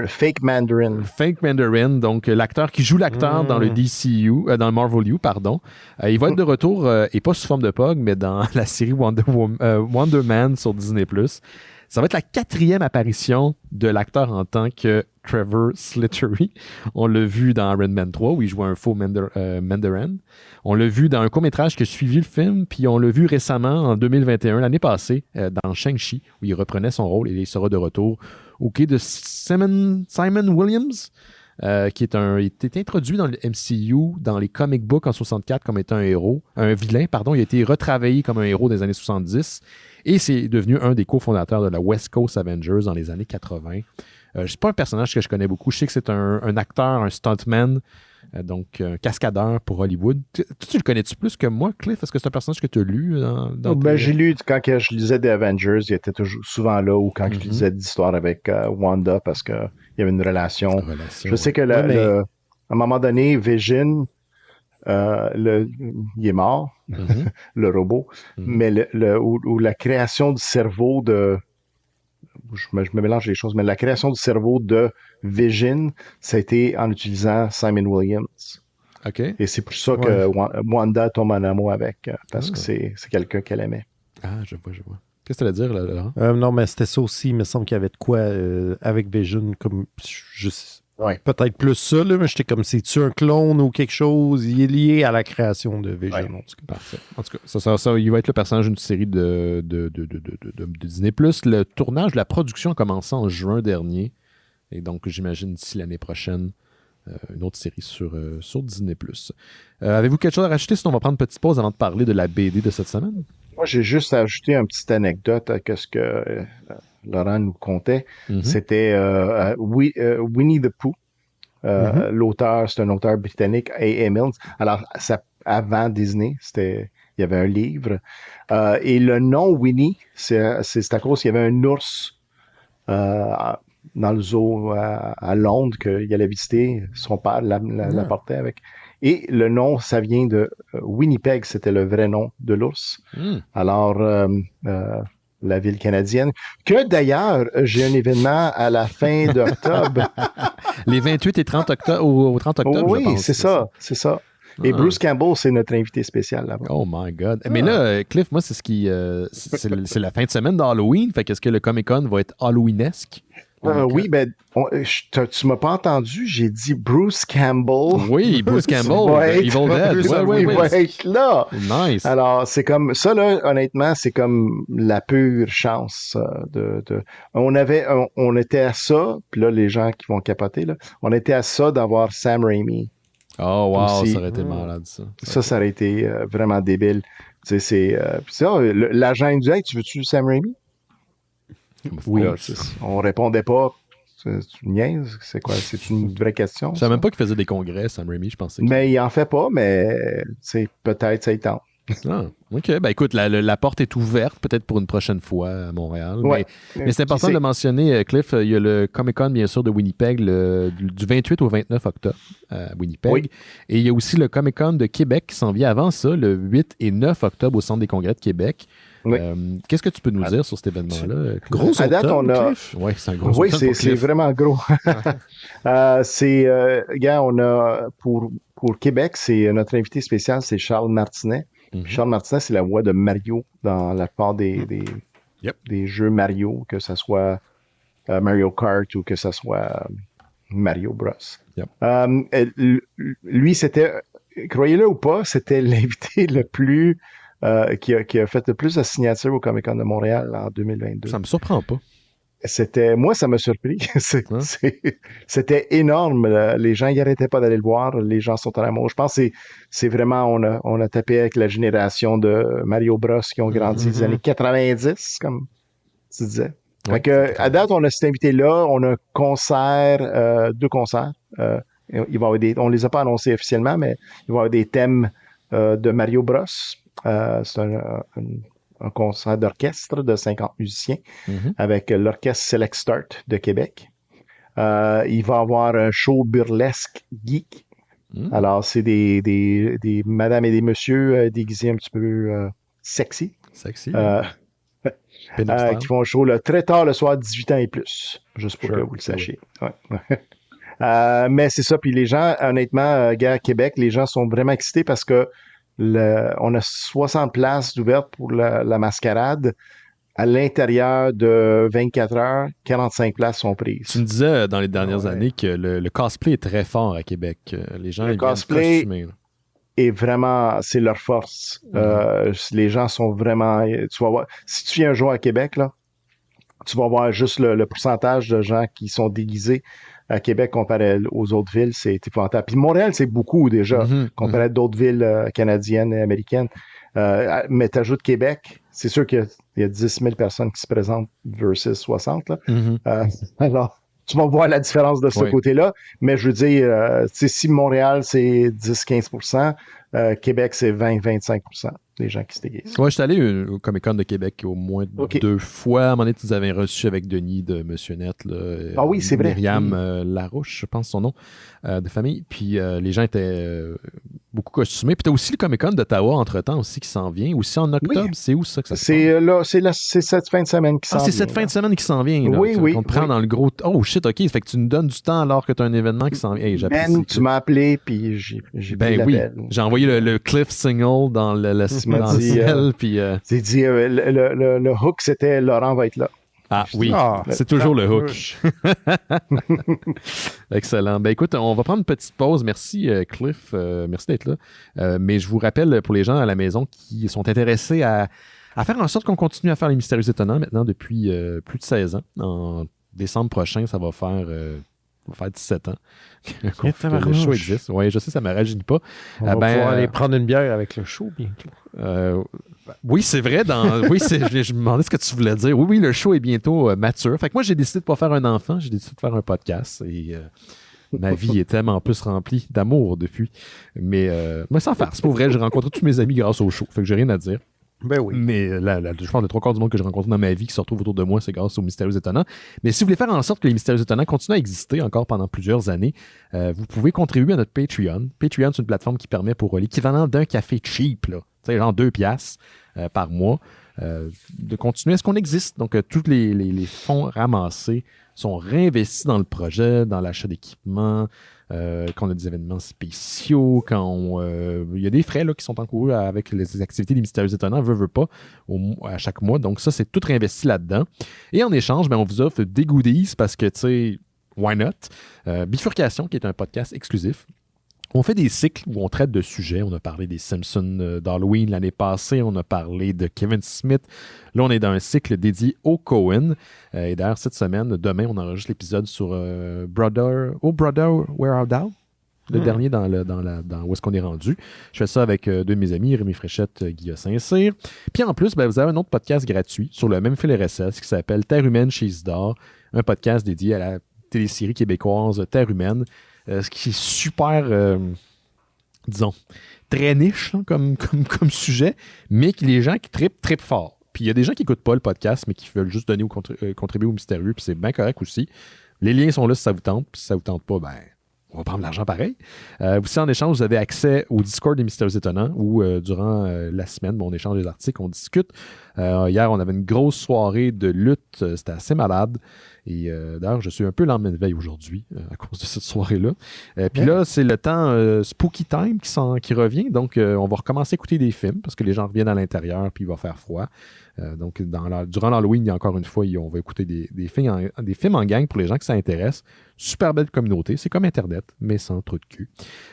fake Mandarin.
Fake Mandarin, donc l'acteur qui joue l'acteur dans le DCU, dans le Marvel U, pardon. Il va être de retour, et pas sous forme de Pog, mais dans la série Wonder Man sur Disney+. Ça va être la 4e apparition de l'acteur en tant que Trevor Slattery. On l'a vu dans Iron Man 3, où il jouait un faux Mandarin. On l'a vu dans un court-métrage qui a suivi le film, puis on l'a vu récemment, en 2021, l'année passée, dans Shang-Chi, où il reprenait son rôle et il sera de retour au quai de Simon Williams, qui était introduit dans le MCU, dans les comic books en 64 comme étant un vilain, pardon. Il a été retravaillé comme un héros des années 70 et c'est devenu un des cofondateurs de la West Coast Avengers dans les années 80. C'est pas un personnage que je connais beaucoup. Je sais que c'est un acteur, un stuntman, donc un cascadeur pour Hollywood. Tu le connais-tu plus que moi, Cliff? Est-ce que c'est un personnage que tu as lu?
J'ai lu, quand je lisais des Avengers, il était toujours souvent là, ou quand je lisais des histoires avec Wanda, parce qu'il y avait une relation. Je sais que à un moment donné, Vision, il est mort, le robot, mais où la création du cerveau je me mélange les choses, mais la création du cerveau de Vision, ça a été en utilisant Simon Williams.
OK.
Et c'est pour ça que Wanda tombe en amour avec, parce que c'est quelqu'un qu'elle aimait.
Ah, je vois. Qu'est-ce que tu allais dire, là, Laurent?
Non, mais c'était ça aussi. Il me semble qu'il y avait de quoi avec Vision, comme peut-être plus ça, là, mais j'étais comme, c'est-tu un clone ou quelque chose? Il est lié à la création de Vision.
Ouais. En tout cas. Parfait. En tout cas, ça, il va être le personnage d'une série de Disney+. Le tournage, la production a commencé en juin dernier. Et donc, j'imagine d'ici l'année prochaine, une autre série sur Disney+. Avez-vous quelque chose à rajouter? Sinon, on va prendre une petite pause avant de parler de la BD de cette semaine.
Moi, j'ai juste ajouté une petite anecdote à ce que Laurent nous contait. C'était Winnie the Pooh. L'auteur, c'est un auteur britannique, A.A. Milne. Alors, avant Disney, il y avait un livre. Et le nom Winnie, c'est à cause qu'il y avait un ours dans le zoo à Londres qu'il allait visiter. Son père l'apportait avec. Et le nom, ça vient de Winnipeg, c'était le vrai nom de l'ours. Alors, la ville canadienne, que d'ailleurs, j'ai un événement à la fin d'octobre.
Les 28 et 30 octobre, au 30 octobre,
oui,
je pense.
C'est ça. Et Bruce Campbell, c'est notre invité spécial là-bas.
Oh my God. Mais là, Cliff, moi, c'est c'est la fin de semaine d'Halloween. Fait qu'est-ce que le Comic-Con va être Halloweenesque?
Oui, ben, tu m'as pas entendu, j'ai dit Bruce Campbell.
Oui, Bruce Campbell, Evil Dead.
Il va être là.
Nice.
Alors, c'est comme, ça là, honnêtement, c'est comme la pure chance on était à ça, puis là, les gens qui vont capoter, là, on était à ça d'avoir Sam Raimi.
Oh wow, ça aurait été malade, ça.
Ça aurait été vraiment débile. Tu sais, l'agent individuel, tu veux-tu Sam Raimi? Oui, on répondait pas. Tu niaises? C'est quoi? C'est une vraie question?
Je savais même pas qu'il faisait des congrès, Sam Raimi, je pensais.
Mais il en fait pas, mais peut-être ça y tente.
Ah, OK. Ben écoute, la porte est ouverte, peut-être pour une prochaine fois à Montréal.
Ouais.
Mais c'est important de le mentionner, Cliff. Il y a le Comic-Con, bien sûr, de Winnipeg, du 28 au 29 octobre à Winnipeg. Oui. Et il y a aussi le Comic-Con de Québec qui s'en vient avant ça, le 8 et 9 octobre au Centre des congrès de Québec. Oui. Qu'est-ce que tu peux nous dire sur cet événement-là?
Gros à date, on a...
Oui, c'est un gros
Oui, c'est vraiment gros. On a pour Québec, c'est notre invité spécial, c'est Charles Martinet. Charles Martinet, c'est la voix de Mario dans la plupart des jeux Mario, que ce soit Mario Kart ou que ce soit Mario Bros. Lui, c'était, croyez-le ou pas, c'était l'invité le plus qui a fait le plus de signatures au Comic-Con de Montréal en 2022.
Ça me surprend pas.
Moi, ça m'a surpris. C'était énorme. Les gens, ils n'arrêtaient pas d'aller le voir. Les gens sont en amour. Je pense que c'est vraiment, on a tapé avec la génération de Mario Bros qui ont grandi des années 90, comme tu disais. Ouais, fait que, à date, on a cet invité-là. On a un concert, 2 concerts. Il va y avoir on les a pas annoncés officiellement, mais il va y avoir des thèmes de Mario Bros. C'est un concert d'orchestre de 50 musiciens avec l'Orchestre Select Start de Québec. Il va y avoir un show burlesque geek. Alors, c'est des madames et des messieurs déguisés un petit peu sexy.
Sexy.
Qui font un show très tard le soir, 18 ans et plus. Juste pour que vous le sachiez. Ouais. Mais c'est ça. Puis les gens, honnêtement, à Québec, les gens sont vraiment excités parce que on a 60 places ouvertes pour la mascarade. À l'intérieur de 24 heures, 45 places sont prises.
Tu me disais dans les dernières années que le cosplay est très fort à Québec. Les gens,
le cosplay costumés, est vraiment, c'est leur force. Les gens sont vraiment, tu vas voir, si tu viens un jour à Québec, là, tu vas voir juste le pourcentage de gens qui sont déguisés à Québec comparé aux autres villes, c'est épouvantable. Puis Montréal, c'est beaucoup déjà, comparé à d'autres villes canadiennes et américaines. Mais tu ajoutes Québec, c'est sûr qu'il y a 10 000 personnes qui se présentent versus 60. Là. Alors, tu vas voir la différence de ce côté-là. Mais je veux dire, si Montréal, c'est 10-15%, Québec, c'est 20-25% des gens qui se déguisent.
Ouais, je suis allé au Comic-Con de Québec au moins 2 fois. À un moment donné, tu nous avais reçu avec Denis de Monsieur Net. Là,
oui, c'est vrai.
Myriam Larouche, je pense son nom, de famille. Puis les gens étaient beaucoup costumés. Puis tu as aussi le Comic-Con d'Ottawa entre-temps aussi qui s'en vient. Aussi en octobre, c'est où ça que ça se passe?
C'est cette fin de semaine qui s'en vient.
C'est cette fin de semaine qui s'en vient. Là, on te prend dans le gros... Oh shit, OK. Fait que tu nous donnes du temps alors que tu as un événement qui s'en vient. Hey,
tu m'as appelé, puis j'ai pris l'appel.
J'ai envoyé le Cliff single dans le ciel. Puis,
j'ai dit, le hook, c'était Laurent va être là.
Ah oui, c'est toujours le hook. Excellent. Ben écoute, on va prendre une petite pause. Merci Cliff, merci d'être là. Mais je vous rappelle pour les gens à la maison qui sont intéressés à faire en sorte qu'on continue à faire les Mystérieux Étonnants maintenant depuis plus de 16 ans. En décembre prochain, ça va faire 17 ans que le show existe. Oui, je sais, ça ne me rajeunit pas.
On va pouvoir aller prendre une bière avec le show bientôt.
Oui, c'est vrai. Je me demandais ce que tu voulais dire. Oui, le show est bientôt mature. Fait que moi, j'ai décidé de ne pas faire un enfant. J'ai décidé de faire un podcast. Et ma vie est tellement plus remplie d'amour depuis. Mais sans faire. C'est pas vrai. J'ai rencontré tous mes amis grâce au show. Fait que j'ai rien à dire.
Ben oui.
Mais je pense que les 3/4 du monde que j'ai rencontré dans ma vie qui se retrouve autour de moi, c'est grâce aux Mystérieux Étonnants. Mais si vous voulez faire en sorte que les Mystérieux Étonnants continuent à exister encore pendant plusieurs années, vous pouvez contribuer à notre Patreon. Patreon, c'est une plateforme qui permet pour l'équivalent d'un café cheap, là, genre 2 piastres par mois, de continuer à ce qu'on existe. Donc, tous les fonds ramassés sont réinvestis dans le projet, dans l'achat d'équipements, quand on a des événements spéciaux, quand il y a des frais là, qui sont encourus avec les activités des Mystérieux Étonnants, veut pas, à chaque mois. Donc ça, c'est tout réinvesti là-dedans. Et en échange, on vous offre des goodies parce que, tu sais, why not? Bifurcation, qui est un podcast exclusif. On fait des cycles où on traite de sujets. On a parlé des Simpsons d'Halloween l'année passée. On a parlé de Kevin Smith. Là, on est dans un cycle dédié au Cohen. Et d'ailleurs, cette semaine, demain, on enregistre l'épisode sur Brother, Where Art Thou? Le dernier dans où est-ce qu'on est rendu. Je fais ça avec 2 de mes amis, Rémi Fréchette, Guillaume Saint-Cyr. Puis en plus, vous avez un autre podcast gratuit sur le même fil RSS qui s'appelle Terre humaine chez Isidore, un podcast dédié à la télésérie québécoise Terre humaine. Ce qui est super, disons, très niche là, comme sujet, mais que les gens qui trippent fort. Puis il y a des gens qui n'écoutent pas le podcast, mais qui veulent juste donner ou contribuer au mystérieux, puis c'est bien correct aussi. Les liens sont là si ça vous tente, puis si ça vous tente pas, on va prendre l'argent pareil. Aussi, en échange, vous avez accès au Discord des Mystérieux Étonnants, où durant la semaine, on échange des articles, on discute. Hier, on avait une grosse soirée de lutte, c'était assez malade. Et d'ailleurs, je suis un peu lendemain de veille aujourd'hui à cause de cette soirée-là. Puis là, c'est le temps Spooky Time qui revient. Donc, on va recommencer à écouter des films parce que les gens reviennent à l'intérieur puis il va faire froid. Donc, durant l'Halloween, il y a encore une fois, on va écouter des films en gang pour les gens qui s'intéressent. Super belle communauté. C'est comme Internet, mais sans trop de cul.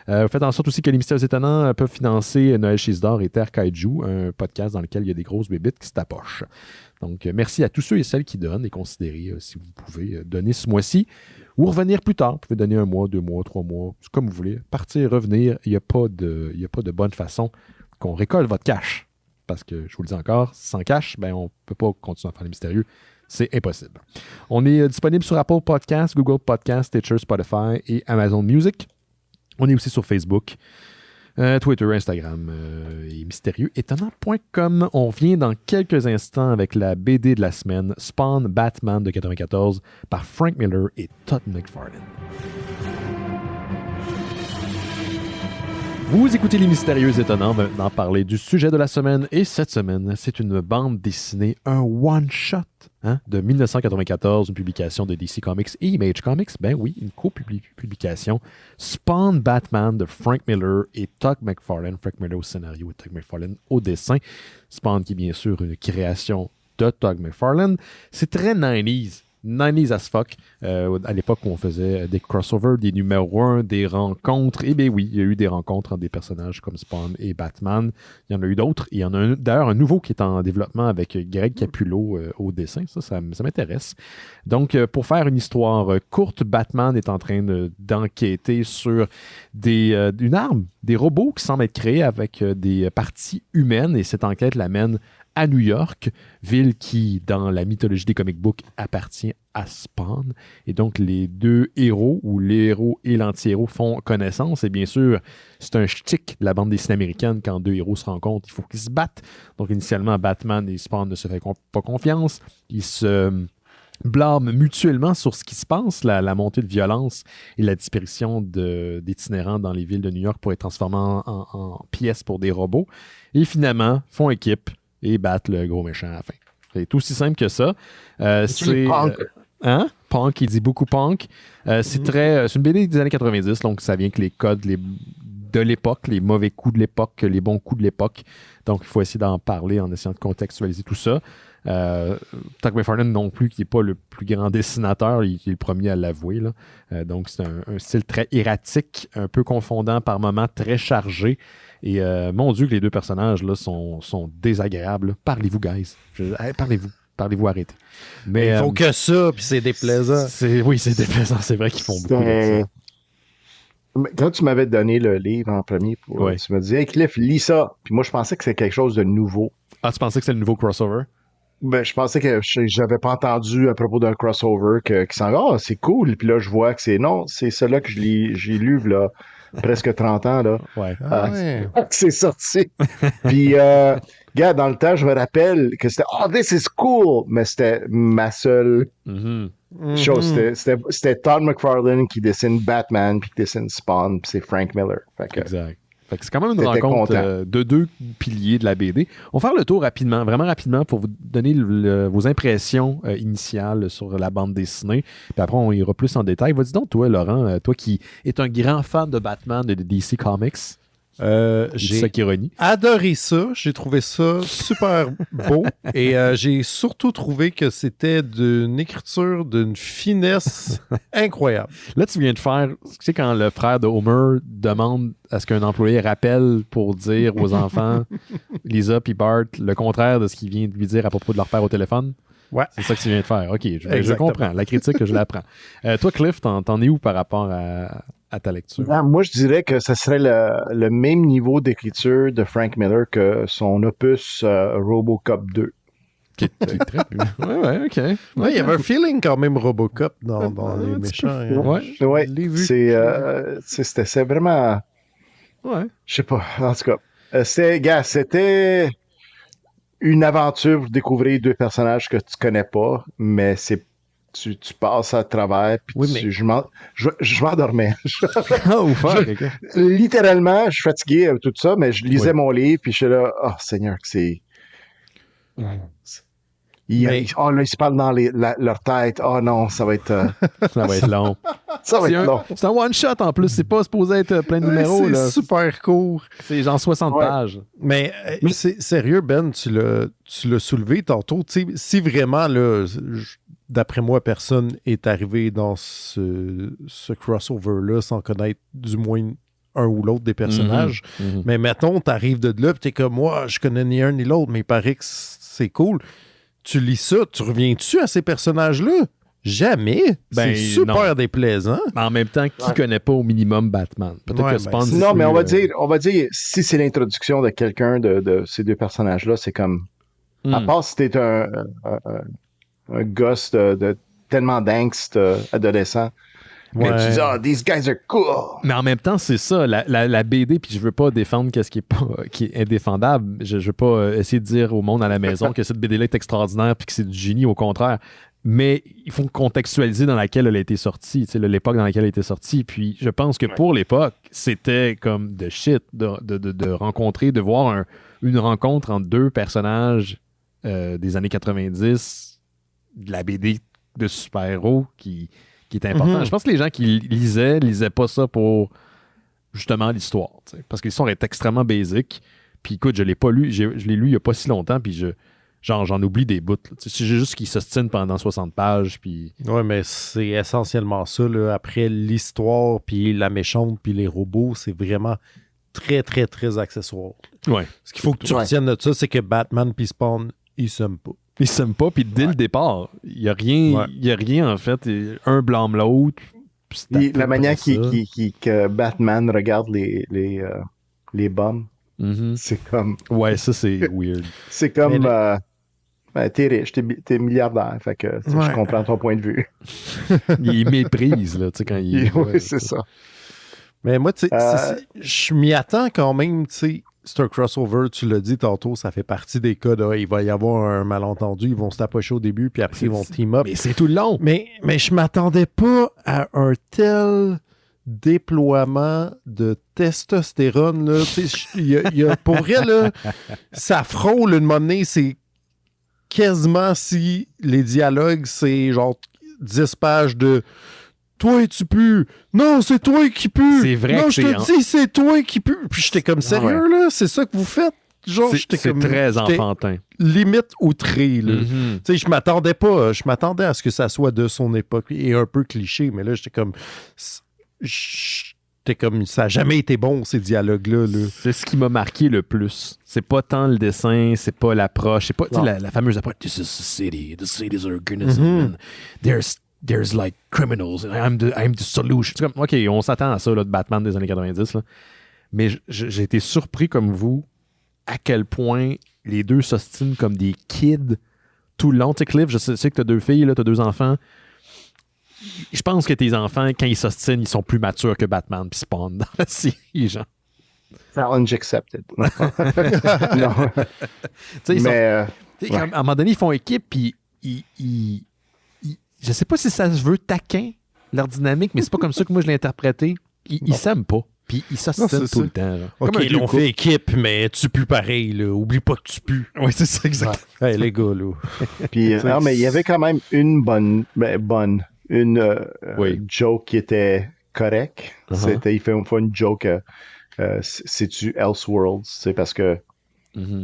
Faites en sorte aussi que les Mystérieux Étonnants peuvent financer Noël chez Isidore et Terre Kaiju, un podcast dans lequel il y a des grosses bébites qui se tapochent. Donc, merci à tous ceux et celles qui donnent et considérez si vous pouvez donner ce mois-ci ou revenir plus tard. Vous pouvez donner 1 mois, 2 mois, 3 mois, comme vous voulez. Partir, revenir, il n'y a pas de bonne façon qu'on récolte votre cash. Parce que, je vous le dis encore, sans cash, on ne peut pas continuer à faire les mystérieux. C'est impossible. On est disponible sur Apple Podcasts, Google Podcasts, Stitcher, Spotify et Amazon Music. On est aussi sur Facebook. Twitter, Instagram et mystérieuxétonnant.com. On revient dans quelques instants avec la BD de la semaine, Spawn Batman de 94 par Frank Miller et Todd McFarlane. Vous écoutez Les Mystérieux Étonnants, maintenant parler du sujet de la semaine. Et cette semaine, c'est une bande dessinée, un one-shot de 1994, une publication de DC Comics et Image Comics. Ben oui, une co-publication. Spawn Batman de Frank Miller et Todd McFarlane. Frank Miller au scénario et Todd McFarlane au dessin. Spawn qui est bien sûr une création de Todd McFarlane. C'est très 90s. 90s as fuck, à l'époque où on faisait des crossovers, des numéros 1, des rencontres. Et bien oui, il y a eu des rencontres entre des personnages comme Spawn et Batman. Il y en a eu d'autres. Il y en a d'ailleurs un nouveau qui est en développement avec Greg Capullo au dessin. Ça m'intéresse. Donc, pour faire une histoire courte, Batman est en train d'enquêter sur une arme, des robots qui semblent être créés avec des parties humaines. Et cette enquête l'amène à New York, ville qui, dans la mythologie des comic books, appartient à Spawn. Et donc, les deux héros, ou les héros et l'anti-héros, font connaissance. Et bien sûr, c'est un shtick de la bande dessinée américaine. Quand deux héros se rencontrent, il faut qu'ils se battent. Donc, initialement, Batman et Spawn ne se font pas confiance. Ils se blâment mutuellement sur ce qui se passe, la montée de violence et la disparition d'itinérants dans les villes de New York pour être transformés en pièces pour des robots. Et finalement, font équipe et battent le gros méchant à la fin. C'est aussi simple que ça. C'est
Punk.
Punk, il dit beaucoup punk. C'est une BD des années 90, donc ça vient que les codes de l'époque, les mauvais coups de l'époque, les bons coups de l'époque. Donc, il faut essayer d'en parler en essayant de contextualiser tout ça. Todd McFarlane non plus, qui n'est pas le plus grand dessinateur, il est le premier à l'avouer. Donc, c'est un style très erratique, un peu confondant par moments, très chargé. Et mon Dieu, que les deux personnages là, sont désagréables. Parlez-vous, guys. Parlez-vous, arrêtez. Mais,
il faut que ça, puis c'est déplaisant.
Oui, c'est déplaisant. C'est vrai qu'ils font beaucoup de ça.
Quand tu m'avais donné le livre en premier, tu me disais, hey Cliff, lis ça. Puis moi, je pensais que c'était quelque chose de nouveau.
Ah, tu pensais que c'était le nouveau crossover?
Ben, je pensais que j'avais pas entendu à propos d'un crossover qui s'en va, c'est cool. Puis là, je vois que c'est celui-là que j'ai lu, là, presque 30 ans, là.
Ouais.
Que c'est sorti. Puis, gars, dans le temps, je me rappelle que c'était, this is cool, mais c'était ma seule chose. C'était Todd McFarlane qui dessine Batman, puis qui dessine Spawn, puis c'est Frank Miller.
Exact. Fait que c'est quand même une rencontre de deux piliers de la BD. On va faire le tour rapidement, vraiment rapidement, pour vous donner vos impressions initiales sur la bande dessinée. Puis après, on ira plus en détail. Vas-y donc, toi, Laurent, toi qui es un grand fan de Batman de DC Comics.
J'ai adoré ça. J'ai trouvé ça super beau. Et j'ai surtout trouvé que c'était d'une écriture, d'une finesse incroyable.
Là, tu viens de faire... Tu sais, quand le frère de Homer demande à ce qu'un employé rappelle pour dire aux enfants, Lisa puis Bart, le contraire de ce qu'il vient de lui dire à propos de leur père au téléphone?
Ouais.
C'est ça que tu viens de faire. OK, je comprends. La critique, je l'apprends. Toi, Cliff, t'en es où par rapport à ta lecture?
Moi, je dirais que ce serait le même niveau d'écriture de Frank Miller que son opus Robocop 2.
Qui est très... Ouais, OK.
Ouais, il y avait un feeling quand même Robocop dans les méchants.
Ouais,
je l'ai vu.
C'est vraiment...
Ouais.
Je sais pas. En tout cas, c'était une aventure pour découvrir deux personnages que tu connais pas, mais tu passes à travers, puis je m'endormais. Littéralement, je suis fatigué avec tout ça, mais je lisais mon livre, puis je suis là, oh Seigneur, que c'est... Ils se parlent dans leur tête. Oh non, ça va être...
ça va être long. C'est un one-shot en plus. C'est pas supposé être plein de numéros.
C'est super court.
C'est genre 60 pages.
Mais c'est sérieux, Ben, tu l'as soulevé tantôt. Si vraiment, là, d'après moi, personne est arrivé dans ce crossover-là sans connaître du moins un ou l'autre des personnages. Mais mettons, t'arrives de là, pis t'es comme moi, je connais ni un ni l'autre, mais il paraît que c'est cool. Tu lis ça, tu reviens-tu à ces personnages-là? Jamais. C'est super déplaisant.
Mais en même temps, qui connaît pas au minimum Batman? Peut-être que Spawn...
Non, mais on va dire, si c'est l'introduction de quelqu'un de ces deux personnages-là, c'est comme... À part si t'es un gosse de tellement d'angst adolescent, Mais tu dis, ah, these guys are cool.
Mais en même temps, c'est ça, la BD, puis je veux pas défendre qu'est-ce qui est indéfendable. Je veux pas essayer de dire au monde à la maison que cette BD-là est extraordinaire puis que c'est du génie, au contraire. Mais il faut contextualiser dans laquelle elle a été sortie, l'époque dans laquelle elle a été sortie. Puis je pense que pour l'époque, c'était comme de shit de rencontrer, de voir une rencontre entre deux personnages des années 90 de la BD de super-héros qui est important. Je pense que les gens qui lisaient pas ça pour justement l'histoire. Parce que l'histoire est extrêmement basique. Puis écoute, je l'ai pas lu, je l'ai lu il y a pas si longtemps, puis j'en oublie des bouts. C'est juste qu'il s'ostine pendant 60 pages. Puis...
Ouais, mais c'est essentiellement ça. Là. Après l'histoire, puis la méchante, puis les robots, c'est vraiment très, très, très accessoire.
Ouais.
Ce qu'il faut que tu retiennes de ça, c'est que Batman puis Spawn, ils s'aiment pas.
Ils s'aiment pas, puis dès le départ, il n'y a rien, en fait. Un blâme l'autre.
La manière que Batman regarde les bums, c'est comme...
Ouais, ça, c'est weird.
C'est comme... t'es riche, t'es milliardaire, fait que je comprends ton point de vue.
Il méprise, là, tu sais, quand il...
Oui, c'est ça.
Mais moi, tu sais, je m'y attends quand même, tu sais. C'est un crossover, tu l'as dit tantôt, ça fait partie des cas il va y avoir un malentendu, ils vont se tapocher au début, puis après ils vont team up.
Mais c'est tout le long.
Mais je m'attendais pas à un tel déploiement de testostérone. Là. Y a, pour vrai, là, ça frôle une monnaie, c'est quasiment si les dialogues, c'est genre 10 pages de toi, tu pues. Non, c'est toi qui pues.
C'est vrai
non,
que
je te dis, c'est toi qui pues. Puis j'étais comme sérieux, là, c'est ça que vous faites? Genre,
c'est très enfantin.
Limite outré, là. Tu sais, je m'attendais pas. Je m'attendais à ce que ça soit de son époque et un peu cliché, mais là, j'étais comme. Ça n'a jamais été bon, ces dialogues-là. Là.
C'est ce qui m'a marqué le plus. C'est pas tant le dessin, c'est pas l'approche, c'est pas la fameuse approche. This is the city. The cities are organism. And there's like criminals. I'm the solution. C'est comme, OK, on s'attend à ça là, de Batman des années 90. Là. Mais j'ai été surpris comme vous à quel point les deux s'ostinent comme des kids tout le long. Tu sais, Cliff, je sais que t'as 2 filles, t'as 2 enfants. Je pense que tes enfants, quand ils s'ostinent, ils sont plus matures que Batman puis Spawn dans la série, genre.
Challenge accepted. Non.
À un moment donné, ils font équipe, puis je sais pas si ça se veut taquin, leur dynamique, mais c'est pas comme ça que moi je l'ai interprété. Ils s'aiment pas, puis ils s'ostinent tout le temps. Genre.
OK, ils ont fait équipe, mais tu pues pareil, là. Oublie pas que tu pues.
Oui, c'est ça, exactement.
Ouais. Hey, les gars, là.
Puis, non, mais il y avait quand même une joke qui était correcte. Il fait une fois une joke, c'est-tu Elseworlds? C'est parce que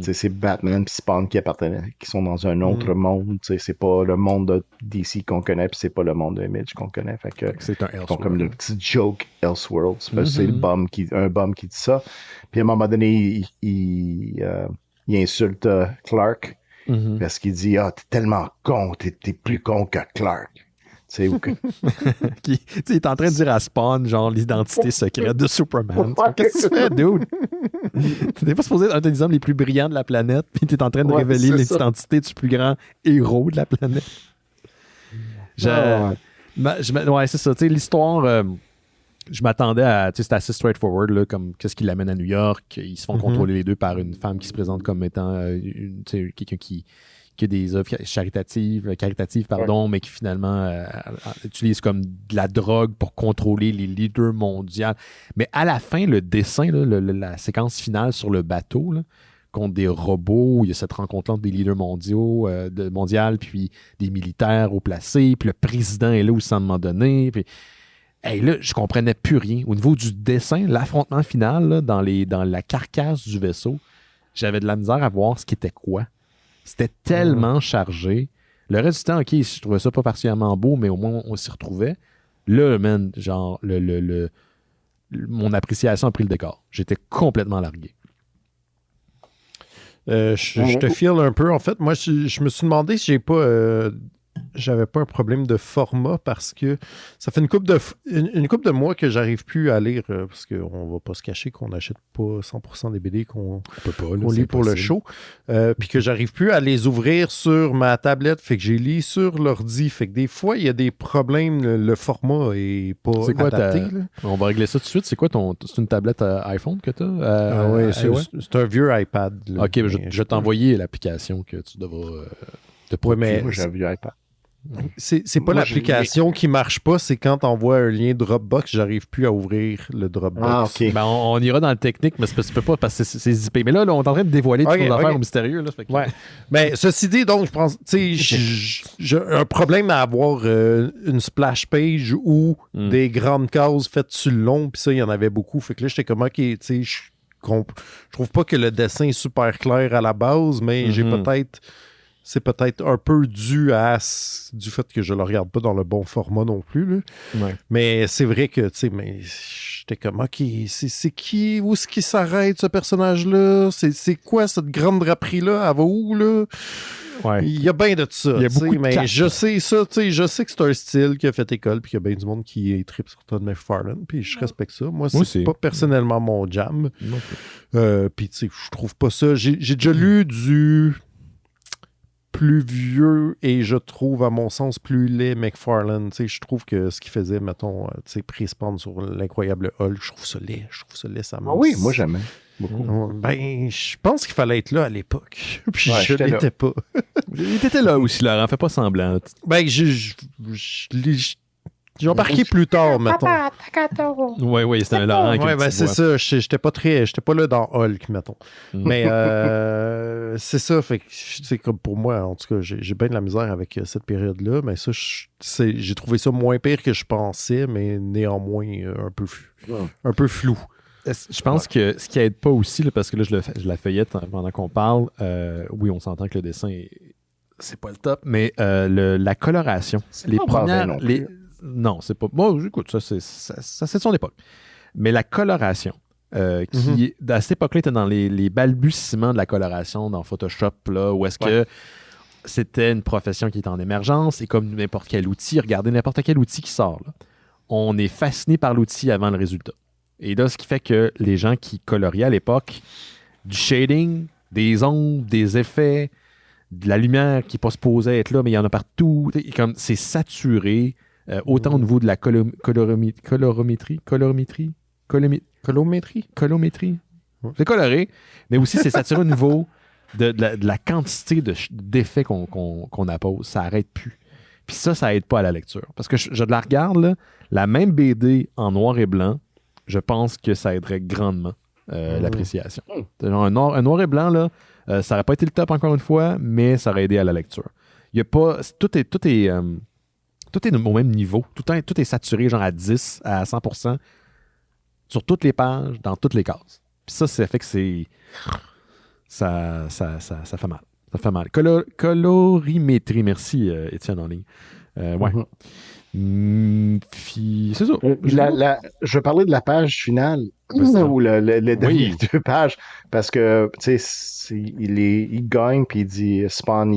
c'est Batman et Spawn qui sont dans un autre monde. C'est pas le monde de DC qu'on connaît, puis c'est pas le monde de Image qu'on connaît. Fait que
c'est un Elseworld.
Comme le petit joke Elseworlds. C'est un bum qui dit ça. Puis à un moment donné, il insulte Clark. Parce qu'il dit, t'es tellement con, t'es plus con que Clark. Tu sais,
il est en train de dire à Spawn, genre, l'identité secrète de Superman. Qu'est-ce que tu fais, dude? T'es pas supposé être un des hommes les plus brillants de la planète, puis t'es en train de révéler l'identité du plus grand héros de la planète. C'est ça. Tu sais, l'histoire, je m'attendais à. Tu sais, c'est assez straightforward, là, comme qu'est-ce qui l'amène à New York. Ils se font contrôler les deux par une femme qui se présente comme étant quelqu'un qui a des œuvres caritatives, mais qui finalement utilise comme de la drogue pour contrôler les leaders mondiaux. Mais à la fin, le dessin, là, la séquence finale sur le bateau, là, contre des robots, il y a cette rencontre entre des leaders mondiaux, puis des militaires haut placés, puis le président est là aussi à un moment donné, puis là, je comprenais plus rien. Au niveau du dessin, l'affrontement final, là, dans la carcasse du vaisseau, j'avais de la misère à voir ce qui était quoi. C'était tellement chargé. Le reste du temps, OK, je trouvais ça pas particulièrement beau, mais au moins, on s'y retrouvait. Là, man, genre, mon appréciation a pris le décor. J'étais complètement largué.
Je te file un peu. En fait, moi, je me suis demandé si j'ai pas j'avais pas un problème de format parce que ça fait une couple de mois que j'arrive plus à lire parce qu'on va pas se cacher qu'on n'achète pas 100% des BD qu'on lit pour le show. Puis que j'arrive plus à les ouvrir sur ma tablette, fait que j'ai lu sur l'ordi. Fait que des fois, il y a des problèmes, le format est pas adapté. Là.
On va régler ça tout de suite. C'est quoi c'est une tablette iPhone que tu as?
Oui, c'est un vieux iPad. Là,
OK, je vais t'envoyer l'application que tu devras te procurer.
Mais moi, j'ai un vieux iPad.
C'est pas l'application qui marche pas, c'est quand on voit un lien Dropbox, j'arrive plus à ouvrir le Dropbox.
Ah, OK.
Ben, on ira dans le technique, mais tu peux pas parce que c'est zippé. Mais là, on est en train de dévoiler toutes nos affaires au mystérieux. Là, fait que...
Ouais. Ben, ceci dit, donc, je pense, tu sais, j'ai un problème à avoir une splash page ou des grandes cases faites sur le long, puis ça, il y en avait beaucoup. Fait que là, j'étais comme, OK, tu sais, je trouve pas que le dessin est super clair à la base, mais c'est peut-être un peu dû du fait que je le regarde pas dans le bon format non plus. Là.
Ouais.
Mais c'est vrai que, tu sais, j'étais comme, OK, c'est qui? Où est-ce qu'il s'arrête, ce personnage-là? C'est quoi cette grande draperie-là? Elle va où, là?
Ouais.
Il y a bien de ça.
Il y a beaucoup de
mais je sais ça, tu sais, je sais que c'est un style qui a fait école puis qu'il y a bien du monde qui tripe sur Todd McFarlane, puis je respecte ça. Moi, c'est pas personnellement mon jam. Puis, tu sais, je trouve pas ça. J'ai déjà lu du plus vieux et je trouve, à mon sens, plus laid McFarlane. Tu sais, je trouve que ce qu'il faisait, mettons, tu sais, Pre-Spawn sur l'incroyable Hulk, je trouve ça laid, ça
Ah oui, moi j'aimais beaucoup.
Ben, je pense qu'il fallait être là à l'époque. Puis je l'étais pas.
T'étais là aussi, Laurent, fais pas semblant.
Ben, j'ai embarqué plus tard, mettons.
Oui, c'était un Laurent.
Oui, ben c'est ça. J'étais pas là dans Hulk, mettons. Mais c'est ça. Fait que c'est comme pour moi, en tout cas, j'ai bien de la misère avec cette période-là. Mais ça, j'ai trouvé ça moins pire que je pensais, mais néanmoins un peu flou.
Je pense que ce qui aide pas aussi, là, parce que là, je la feuillette pendant qu'on parle, oui, on s'entend que le dessin, c'est pas le top, mais la coloration. Les premières... Non, c'est pas... Bon, écoute, ça c'est de son époque. Mais la coloration, qui, à cette époque-là, était dans les balbutiements de la coloration dans Photoshop, là, où est-ce que c'était une profession qui était en émergence, et comme n'importe quel outil, regardez n'importe quel outil qui sort, là, on est fasciné par l'outil avant le résultat. Et là, ce qui fait que les gens qui coloriaient à l'époque, du shading, des ombres, des effets, de la lumière qui n'est pas supposée être là, mais il y en a partout, c'est saturé, autant au niveau de la colorimétrie. C'est coloré, mais aussi c'est saturé au niveau de la quantité d'effets qu'on appose. Ça n'arrête plus. Puis ça aide pas à la lecture. Parce que je la regarde, là, la même BD en noir et blanc, je pense que ça aiderait grandement l'appréciation. Un noir et blanc, là, ça n'aurait pas été le top encore une fois, mais ça aurait aidé à la lecture. Il y a pas... Tout est au même niveau. Tout est saturé, genre à 10, à 100%, sur toutes les pages, dans toutes les cases. Puis ça fait que c'est... Ça fait mal. Ça fait mal. Colorimétrie, merci Étienne en ligne. Ouais. C'est ça.
Je vais parler de la page finale, ou les dernières deux pages, parce que, tu sais, il gagne, puis il dit, Spawn,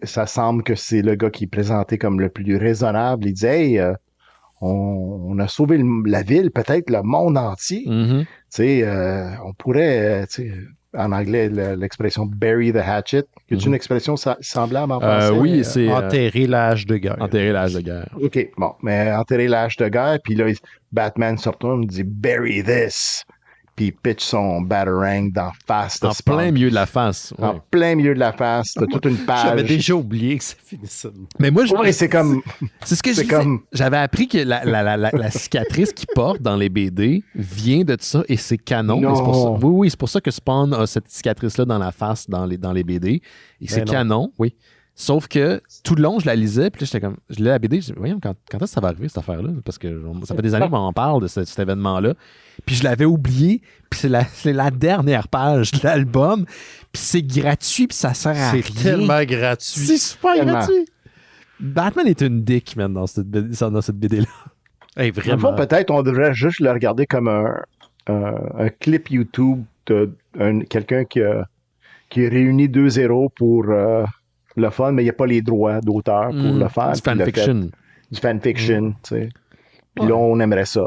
ça semble que c'est le gars qui est présenté comme le plus raisonnable. Il dit, hey, on a sauvé la ville, peut-être le monde entier. Tu sais, on pourrait, tu sais, en anglais, l'expression bury the hatchet. Y a-t-il une expression semblable en français?
Oui, c'est...
enterrer la hache de guerre.
Enterrer la hache de guerre.
OK, bon, mais enterrer la hache de guerre, puis là, Batman se retourne et dit « Bury this », puis il pitch son batarang d'en face de Spawn.
En plein milieu de la face. Ouais.
En plein milieu de la face, t'as toute une page.
J'avais déjà oublié que ça finissait.
Mais moi, c'est comme...
C'est ce que j'avais appris que la cicatrice qu'il porte dans les BD vient de ça, et c'est canon.
Non.
C'est pour ça, oui, c'est pour ça que Spawn a cette cicatrice-là dans la face dans les BD. Et c'est canon, oui. Sauf que tout le long, je la lisais, puis là, j'étais comme... Je lisais la BD, je disais, voyons, quand est-ce que ça va arriver, cette affaire-là? Parce que ça fait des années qu'on en parle de cet événement-là. Puis je l'avais oublié, puis c'est la dernière page de l'album, puis c'est gratuit, puis ça sert à rien.
C'est tellement gratuit.
C'est super gratuit. Batman est une dick, man, dans cette BD-là.
Hey, vraiment. Peut-être on devrait juste le regarder comme un clip YouTube de quelqu'un qui a réuni 2 héros pour le fun, mais il n'y a pas les droits d'auteur pour le faire.
Du
Puis le
fanfiction.
fait- Du fanfiction, tu sais. Puis là, on aimerait ça.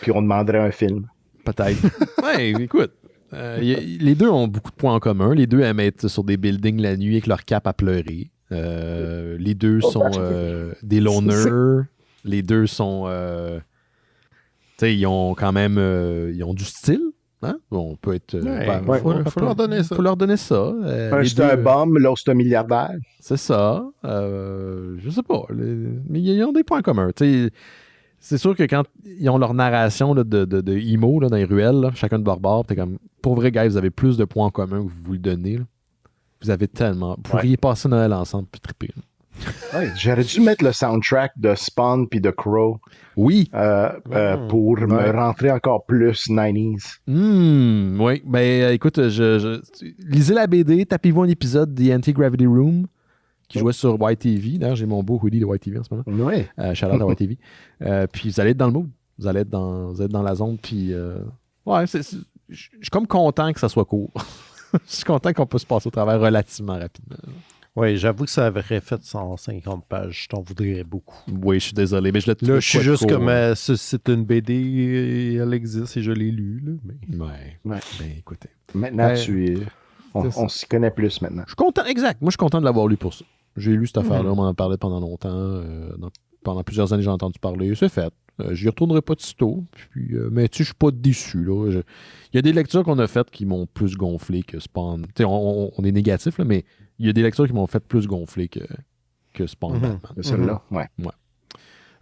Puis on demanderait un film.
Peut-être. Ouais, écoute. Les deux ont beaucoup de points en commun. Les deux aiment être sur des buildings la nuit avec leur cap à pleurer. Les deux sont des loners. Les deux sont... tu sais, ils ont quand même... ils ont du style. Hein? On peut être...
Faut leur donner ça.
Faut leur donner ça.
Un,
Les
c'est
deux,
un bum, l'autre, c'est un milliardaire.
c'est ça. Je sais pas. Mais ils ont des points communs. Tu sais, c'est sûr que quand ils ont leur narration là, de emo là, dans les ruelles, là, chacun de leur bord, t'es comme, pour vrai, gars, vous avez plus de points en commun que vous le donnez. Là. Vous avez tellement. Vous pourriez passer Noël ensemble puis triper. Là.
Ouais, j'aurais dû mettre le soundtrack de Spawn puis de Crow
Oui.
pour me rentrer encore plus 90s.
Oui. Ben, écoute, lisez la BD, tapez-vous un épisode de The Anti-Gravity Room qui jouait sur YTV. D'ailleurs, j'ai mon beau hoodie de YTV en ce moment.
Oui.
Shout-out à YTV. Puis vous allez être dans le mood. Vous allez être dans la zone. Puis, ouais, je suis comme content que ça soit court. Je suis content qu'on puisse passer au travers relativement rapidement.
Oui, j'avoue que ça aurait fait 150 pages. Je t'en voudrais beaucoup.
Oui, je suis désolé, mais je l'ai
Là, je suis juste
court.
comme c'est une BD, elle existe et je l'ai lue. Là, mais...
Ouais. Ben, écoutez.
Maintenant,
Ouais.
on s'y connaît plus maintenant.
Je suis content, exact. Moi, je suis content de l'avoir lu pour ça. J'ai lu cette affaire-là, on m'en a parlé pendant longtemps. Pendant plusieurs années, j'ai entendu parler. C'est fait. J'y retournerai pas de sitôt. Puis, mais tu sais, je suis pas déçu. Là. Il y a des lectures qu'on a faites qui m'ont plus gonflé que Spawn. Tu sais, on est négatif, là, mais il y a des lectures qui m'ont fait plus gonfler que Spawn Batman.
C'est celle-là, ouais.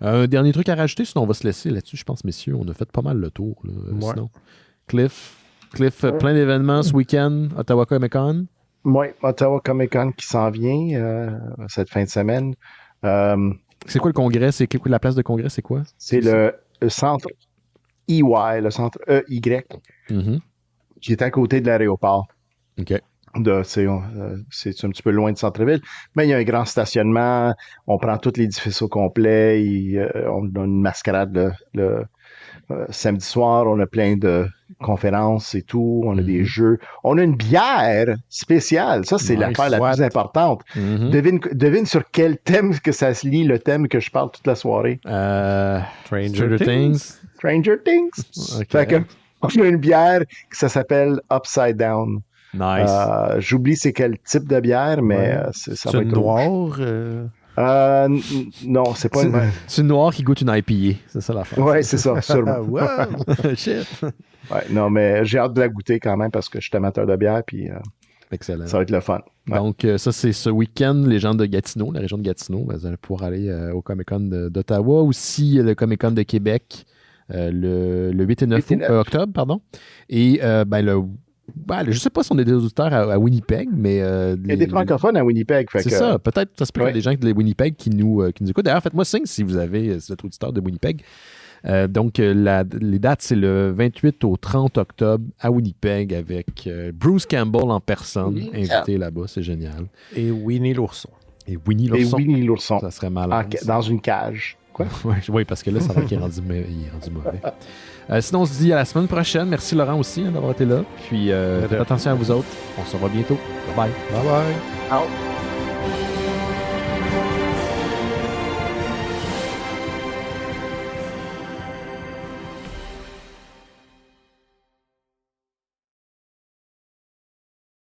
Un dernier truc à rajouter, sinon on va se laisser là-dessus. Je pense, messieurs, on a fait pas mal le tour. Là, sinon. Cliff, plein d'événements ce week-end, Ottawa Comic-Con.
Oui, Ottawa Comic-Con qui s'en vient cette fin de semaine.
C'est quoi le congrès? La place de congrès, c'est quoi?
C'est le centre EY, le centre EY, qui est à côté de l'aéroport.
OK.
C'est un petit peu loin du centre-ville, mais il y a un grand stationnement. On prend tout l'édifice au complet. On a une mascarade le samedi soir. On a plein de conférences et tout. On a des jeux. On a une bière spéciale. Ça, c'est l'affaire la plus importante. Devine sur quel thème que ça se lie, le thème que je parle toute la soirée.
Stranger Things.
Stranger Things.
Okay.
Fait que, on a une bière ça s'appelle Upside Down.
Nice.
J'oublie c'est quel type de bière, mais ça va être
noir.
Non, c'est pas une.
C'est une noire qui goûte une IPA. C'est ça l'affaire.
Ouais, c'est ça, sûrement.
Wow.
Shit.
Ouais, non, mais j'ai hâte de la goûter quand même parce que je suis amateur de bière, puis
excellent.
Ça va être le fun. Ouais.
Donc, ça, c'est ce week-end, les gens de Gatineau, la région de Gatineau, vous allez pouvoir aller au Comic-Con d'Ottawa. Aussi, le Comic-Con de Québec, le 8 et 9 octobre, pardon. Et je ne sais pas si on est des auditeurs à Winnipeg, mais...
il y a des francophones à Winnipeg.
C'est ça. Peut-être ça se peut qu'il y a des gens de Winnipeg qui nous écoutent. D'ailleurs, faites-moi signe si vous êtes auditeur de Winnipeg. Donc, les dates, c'est le 28 au 30 octobre à Winnipeg avec Bruce Campbell en personne, invité là-bas. C'est génial.
Et Winnie l'ourson.
Et Winnie l'ourson. Ça serait malade.
Dans une cage. Quoi?
Oui, parce que là, ça va qu'il est rendu mauvais. Sinon, on se dit à la semaine prochaine. Merci Laurent aussi d'avoir été là. Puis, faites attention à vous autres. On se revoit bientôt. Bye bye.
Bye bye.
Ciao.